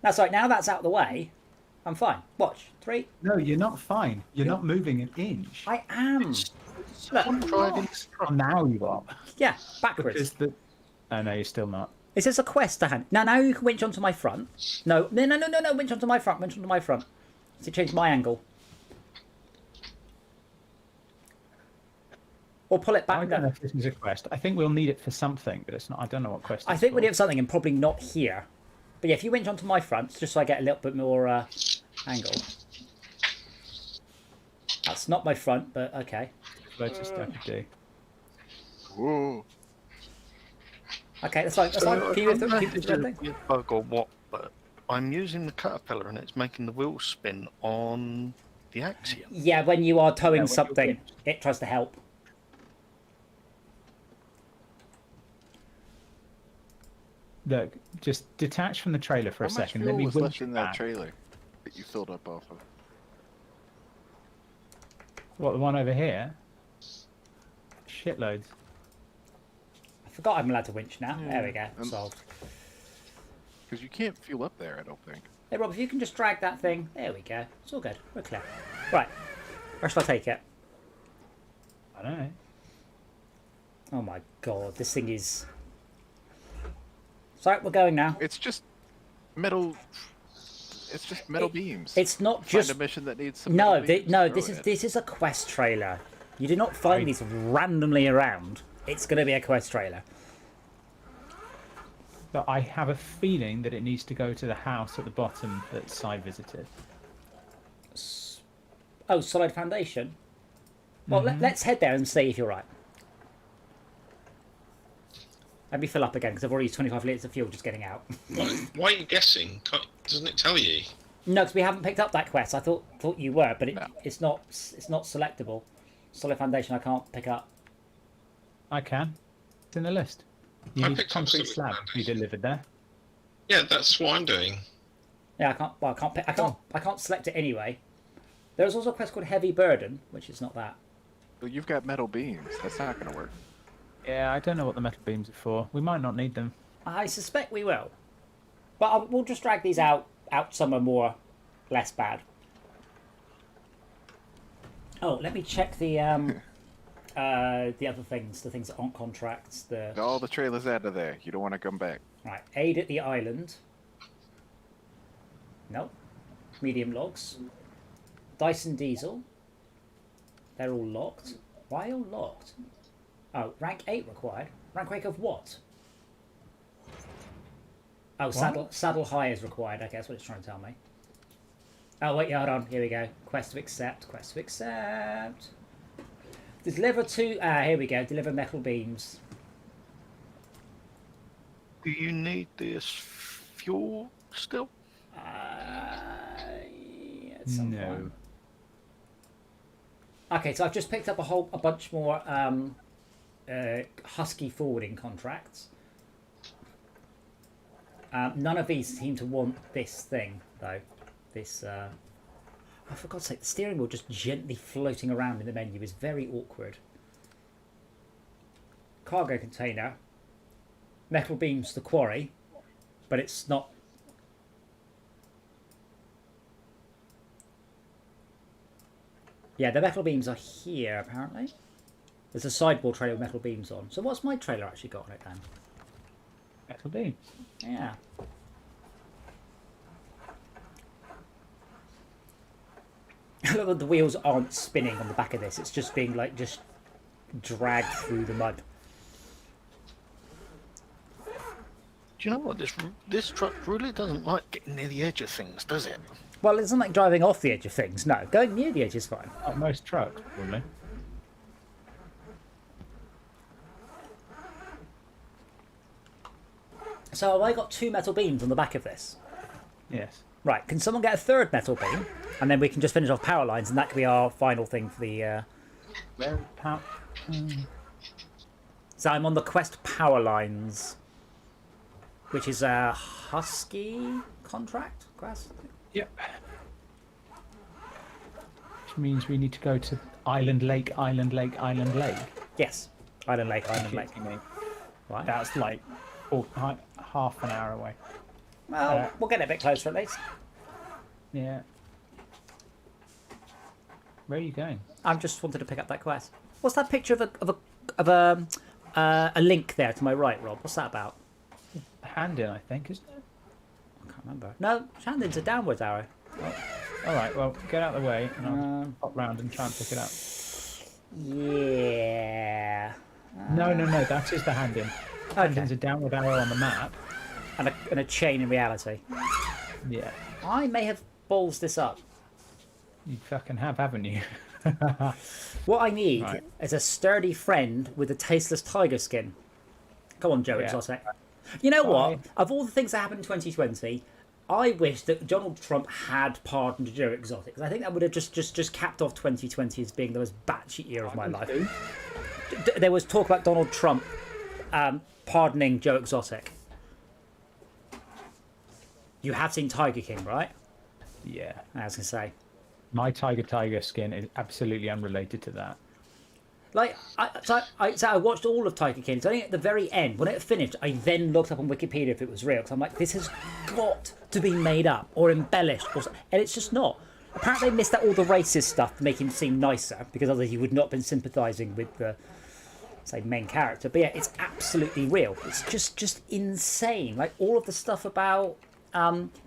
That's right. Now that's out of the way, I'm fine. Watch. 3. No, you're not fine. You're not moving an inch. I am. Look. Driving. Oh, now you are. Yeah, backwards. Because the... Oh, no, you're still not. It says a quest to hand. Now you can winch onto my front. No. Winch onto my front. Winch onto my front. So change my angle. Or pull it back. I don't know if this is a quest. I think we'll need it for something, but it's not. I don't know what quest. I think we need something, and probably not here. But yeah, if you winch onto my front, just so I get a little bit more angle. That's not my front, but okay. Loads of stuff to do. Whoa. Okay, that's fine. That's fine. Can you keep the thing? Bug or what? But I'm using the caterpillar, and it's making the wheels spin on the axiom. Yeah, when you are towing Yeah, something, it tries to help. Look, just detach from the trailer for a How much second. fuel Let me was winch left in it that back. trailer that you filled up off of? What, the one over here? Shitloads. I forgot I'm allowed to winch now. There we go. Um, Solved. Because you can't fuel up there, I don't think. Hey, Rob, if you can just drag that thing. There we go. It's all good. We're clear. Right. Where shall I take it? I don't know. Oh my god, this thing is... Sorry, we're going now. It's just metal. It's just metal beams. It's not Find just... a mission that needs some. No, metal beams, no, throw it. this is a quest trailer. You do not find these randomly around. It's going to be a quest trailer. But I have a feeling that it needs to go to the house at the bottom that Si visited. Oh, solid foundation? Well, let's head there and see if you're right. Let me fill up again, because I've already used 25 litres of fuel just getting out. Why are you guessing? Doesn't it tell you? No, because we haven't picked up that quest. I thought you were, but No. it's not selectable. Solid foundation I can't pick up. I can. It's in the list. You I need a picked up concrete solid slab to be foundation. delivered there. Yeah, that's what I'm doing. Yeah, I can't. Well, I can't select it anyway. There's also a quest called Heavy Burden, which is not that. Well, you've got metal beams. That's not going to work. Yeah, I don't know what the metal beams are for. We might not need them. I suspect we will, but we'll just drag these out somewhere less bad. Oh, let me check the other things, the things that aren't contracts. Get all the trailers out of there. You don't want to come back. Right, aid at the island. Nope. Medium logs. Dyson diesel. They're all locked. Why all locked? Oh, rank 8 required. Rank 8 of what? Oh, saddle high is required. Okay, that's what it's trying to tell me. Oh, wait, hold on. Here we go. Quest to accept. Quest to accept. Deliver to... here we go. Deliver metal beams. Do you need this fuel still? At some No. point. Okay, so I've just picked up a bunch more Husky forwarding contracts. None of these seem to want this thing, though. This, oh, for God's sake, the steering wheel just gently floating around in the menu is very awkward. Cargo container. Metal beams to the quarry, but it's not... Yeah, the metal beams are here, apparently. There's a sideboard trailer with metal beams on. So what's my trailer actually got on it, then? Metal beams. Yeah. Look, the wheels aren't spinning on the back of this. It's just being, like, just dragged through the mud. Do you know what? This truck really doesn't like getting near the edge of things, does it? Well, it's not like driving off the edge of things. No, going near the edge is fine. Like most trucks, probably. So have I got 2 metal beams on the back of this? Yes. Right, can someone get a 3rd metal beam? And then we can just finish off power lines, and that can be our final thing for the... Where is power? So I'm on the quest power lines, which is a Husky contract quest. Yep. Which means we need to go to Island Lake, Island Lake, Island Lake. Yes, Island Lake, Island Lake. Shit, you mean. Right. That's like half an hour away. Well, we'll get a bit closer at least. Yeah. Where are you going? I just wanted to pick up that quest. What's that picture of a link there to my right, Rob? What's that about? Hand in, I think, isn't it? I can't remember. No, Shandon's a downwards arrow. Oh. All right. Well, get out of the way, and I'll pop round and try and pick it up. Yeah. No. That is the hand in. Hand in's a downward arrow on the map. And a chain in reality. Yeah. I may have balls this up. You fucking have, haven't you? What I need is a sturdy friend with a tasteless tiger skin. Come on, Joe Exotic. You know what? Of all the things that happened in 2020, I wish that Donald Trump had pardoned Joe Exotic. I think that would have just capped off 2020 as being the most batshit year of my life. There was talk about Donald Trump pardoning Joe Exotic. You have seen Tiger King, right? Yeah. I was going to say. My tiger skin is absolutely unrelated to that. Like, I watched all of Tiger King. So I think at the very end, when it finished, I then looked up on Wikipedia if it was real. Because I'm like, this has got to be made up or embellished. And it's just not. Apparently they missed out all the racist stuff to make him seem nicer. Because otherwise he would not have been sympathising with the, say, main character. But yeah, it's absolutely real. It's just insane. Like, all of the stuff about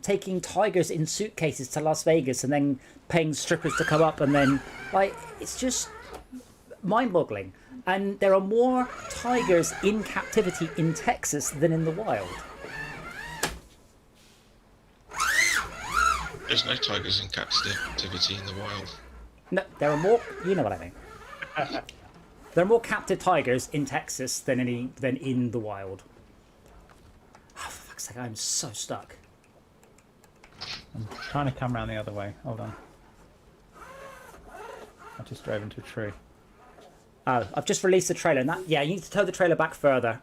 taking tigers in suitcases to Las Vegas and then paying strippers to come up and then, like, it's just mind-boggling. And there are more tigers in captivity in Texas than in the wild. There's no tigers in captivity in the wild. No, there are more. You know what I mean. There are more captive tigers in Texas than in the wild. Oh, for fuck's sake, I'm so stuck. I'm trying to come around the other way. Hold on. I just drove into a tree. Oh, I've just released the trailer. And that, yeah, you need to tow the trailer back further.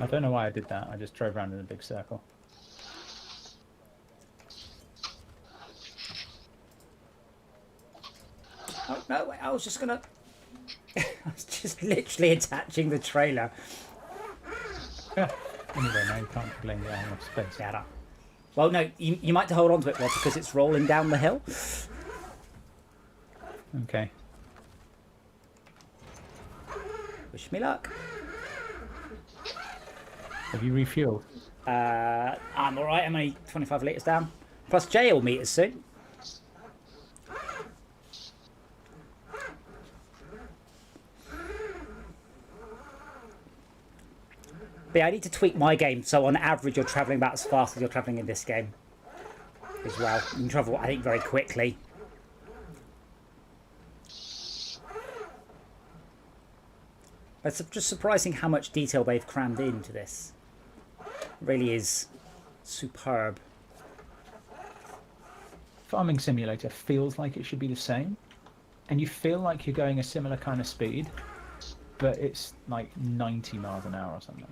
I don't know why I did that. I just drove around in a big circle. Oh, no, wait, I was just gonna... I was just literally attaching the trailer. Anyway, now you can't complain that I have enough space. Yeah, no. Well, no, you might hold on to it, Rob, because it's rolling down the hill. Okay. Wish me luck. Have you refueled? I'm alright, I'm only 25 litres down. Plus Jay will meet us soon. But yeah, I need to tweak my game, so on average you're travelling about as fast as you're travelling in this game. As well. You can travel, I think, very quickly. It's just surprising how much detail they've crammed into this. It really is superb. Farming Simulator feels like it should be the same. And you feel like you're going a similar kind of speed. But it's like 90 miles an hour or something.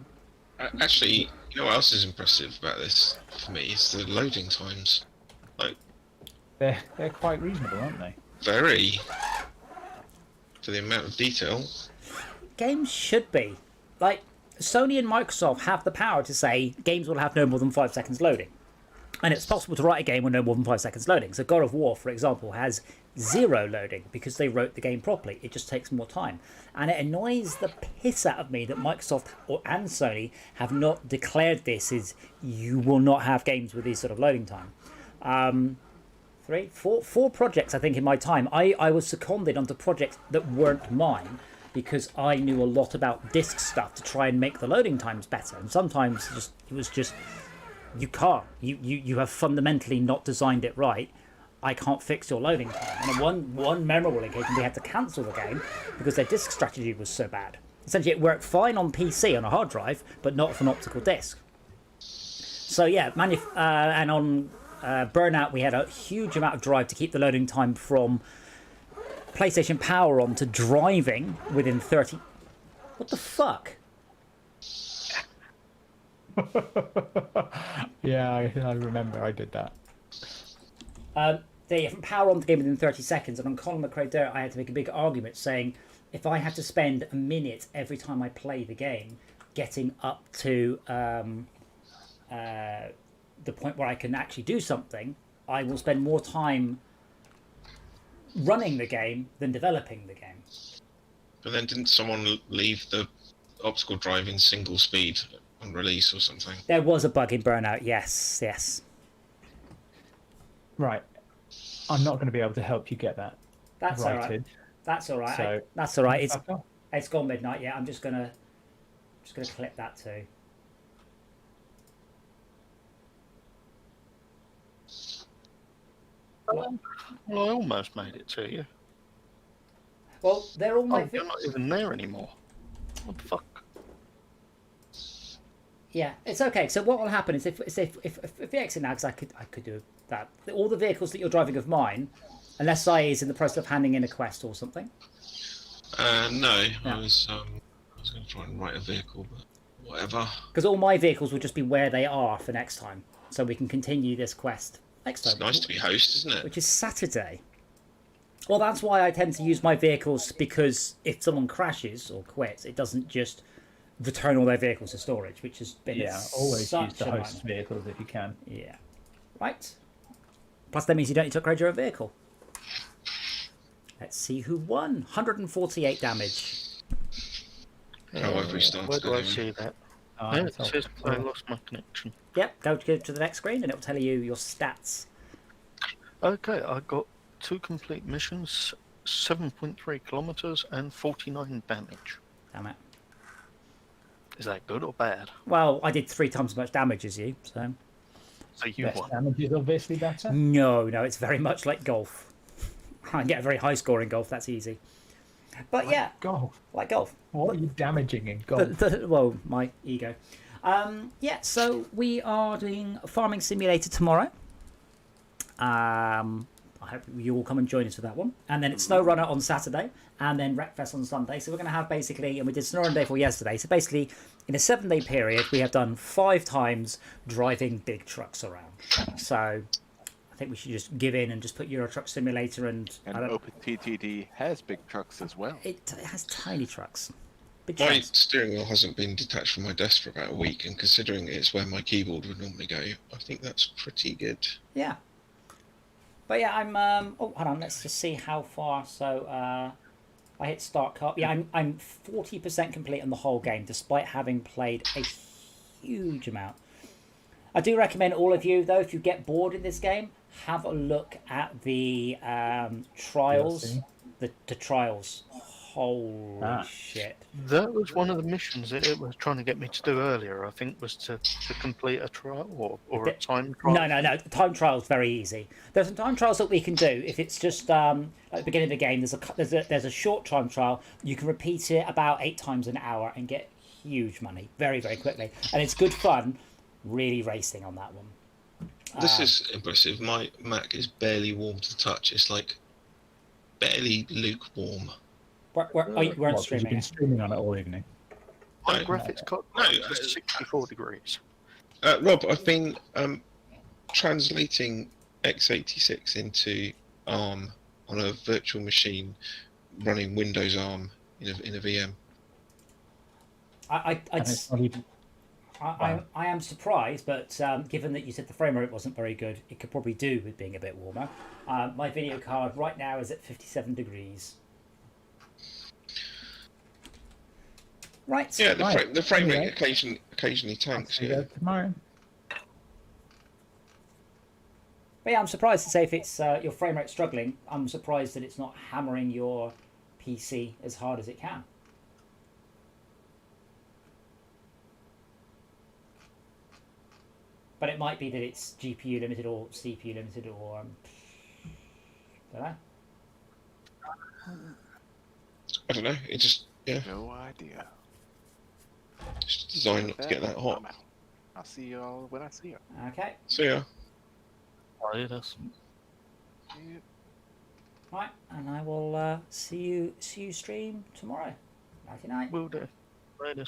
Actually, you know what else is impressive about this for me is the loading times. Like, they're quite reasonable, aren't they? very, for the amount of detail. Games should be. Like, Sony and Microsoft have the power to say games will have no more than 5 seconds loading. And it's possible to write a game with no more than 5 seconds loading. So God of War, for example, has 0 loading because they wrote the game properly. It just takes more time. And it annoys the piss out of me that Microsoft and Sony have not declared this as you will not have games with these sort of loading time. 4 projects, I think, in my time. I was seconded onto projects that weren't mine because I knew a lot about disk stuff to try and make the loading times better. And sometimes it was just... You can't. You have fundamentally not designed it right. I can't fix your loading time. And on one memorable occasion, they had to cancel the game because their disk strategy was so bad. Essentially, it worked fine on PC on a hard drive, but not for an optical disk. So yeah, and on Burnout, we had a huge amount of drive to keep the loading time from PlayStation Power on to driving within 30... What the fuck? Yeah, I remember I did that. from power on the game within 30 seconds, and on Colin McRae Dirt, I had to make a big argument saying if I had to spend a minute every time I play the game getting up to the point where I can actually do something, I will spend more time running the game than developing the game. But then didn't someone leave the obstacle drive in single speed on release or something? There was a bug in Burnout, yes. Right. I'm not going to be able to help you get that. That's all right. That's all right. So, that's all right. It's gone midnight. Yeah, I'm just gonna clip that too. Well, I almost made it to you. Well, they're all my. You're not even there anymore. What the fuck? Yeah, it's okay. So what will happen is if the exit now, because I could do that. All the vehicles that you're driving of mine, unless Sai is in the process of handing in a quest or something. No, yeah. I was going to try and write a vehicle, but whatever. Because all my vehicles will just be where they are for next time, so we can continue this quest next time. It's nice to be host, isn't it? Which is Saturday. Well, that's why I tend to use my vehicles, because if someone crashes or quits, it doesn't just return all their vehicles to storage, which has been always use the host's vehicles if you can. Yeah. Right. Plus, that means you don't need to upgrade your own vehicle. Let's see who won. 148 damage. How have we started? Where do I see that? It says I lost my connection. Yep, go to the next screen and it'll tell you your stats. Okay, I got 2 complete missions, 7.3 kilometers, and 49 damage. Damn it. Is that good or bad? Well, I did 3 times as much damage as you, so. So you won. Damage is obviously better. No, it's very much like golf. I can get a very high score in golf. That's easy. But yeah, golf. Like golf. What are you damaging in golf? Well, my ego. Yeah, so we are doing a farming simulator tomorrow. I hope you all come and join us for that one. And then it's SnowRunner on Saturday, and then Wreckfest on Sunday. So we're going to have basically, and we did SnowRunner Day 4 yesterday. So basically, in a 7-day period, we have done 5 times driving big trucks around. So I think we should just give in and just put Euro Truck Simulator and OpenTTD has big trucks as well. It has tiny trucks. My steering wheel hasn't been detached from my desk for about a week, and considering it's where my keyboard would normally go, I think that's pretty good. Yeah. But yeah, I'm. Oh, hold on. Let's just see how far. So I hit start cut. Yeah, I'm 40% complete on the whole game, despite having played a huge amount. I do recommend all of you, though, if you get bored in this game, have a look at the trials. The trials. Holy shit. That was one of the missions it was trying to get me to do earlier, I think, was to complete a trial or a time trial. No. Time trial is very easy. There's some time trials that we can do. If it's just at the beginning of the game, there's a short time trial. You can repeat it about 8 times an hour and get huge money very, very quickly. And it's good fun, really racing on that one. This is impressive. My Mac is barely warm to the touch. It's like barely lukewarm. We're streaming. You've been streaming on it all evening. My graphics card is 64 degrees. Rob, I've been translating x86 into ARM on a virtual machine running Windows ARM in a VM. I am surprised, but given that you said the frame rate wasn't very good, it could probably do with being a bit warmer. My video card right now is at 57 degrees. Right. Yeah, the frame rate occasionally tanks. Yeah. Tomorrow. But yeah, I'm surprised to say if it's your frame rate struggling. I'm surprised that it's not hammering your PC as hard as it can. But it might be that it's GPU limited or CPU limited or don't know. I don't know. It just No idea. It's designed not to get that hot. I'll see you all when I see you. Okay. See ya. Oh, yeah, that's... Right, and I will see you stream tomorrow. Nighty night. Will do. Later.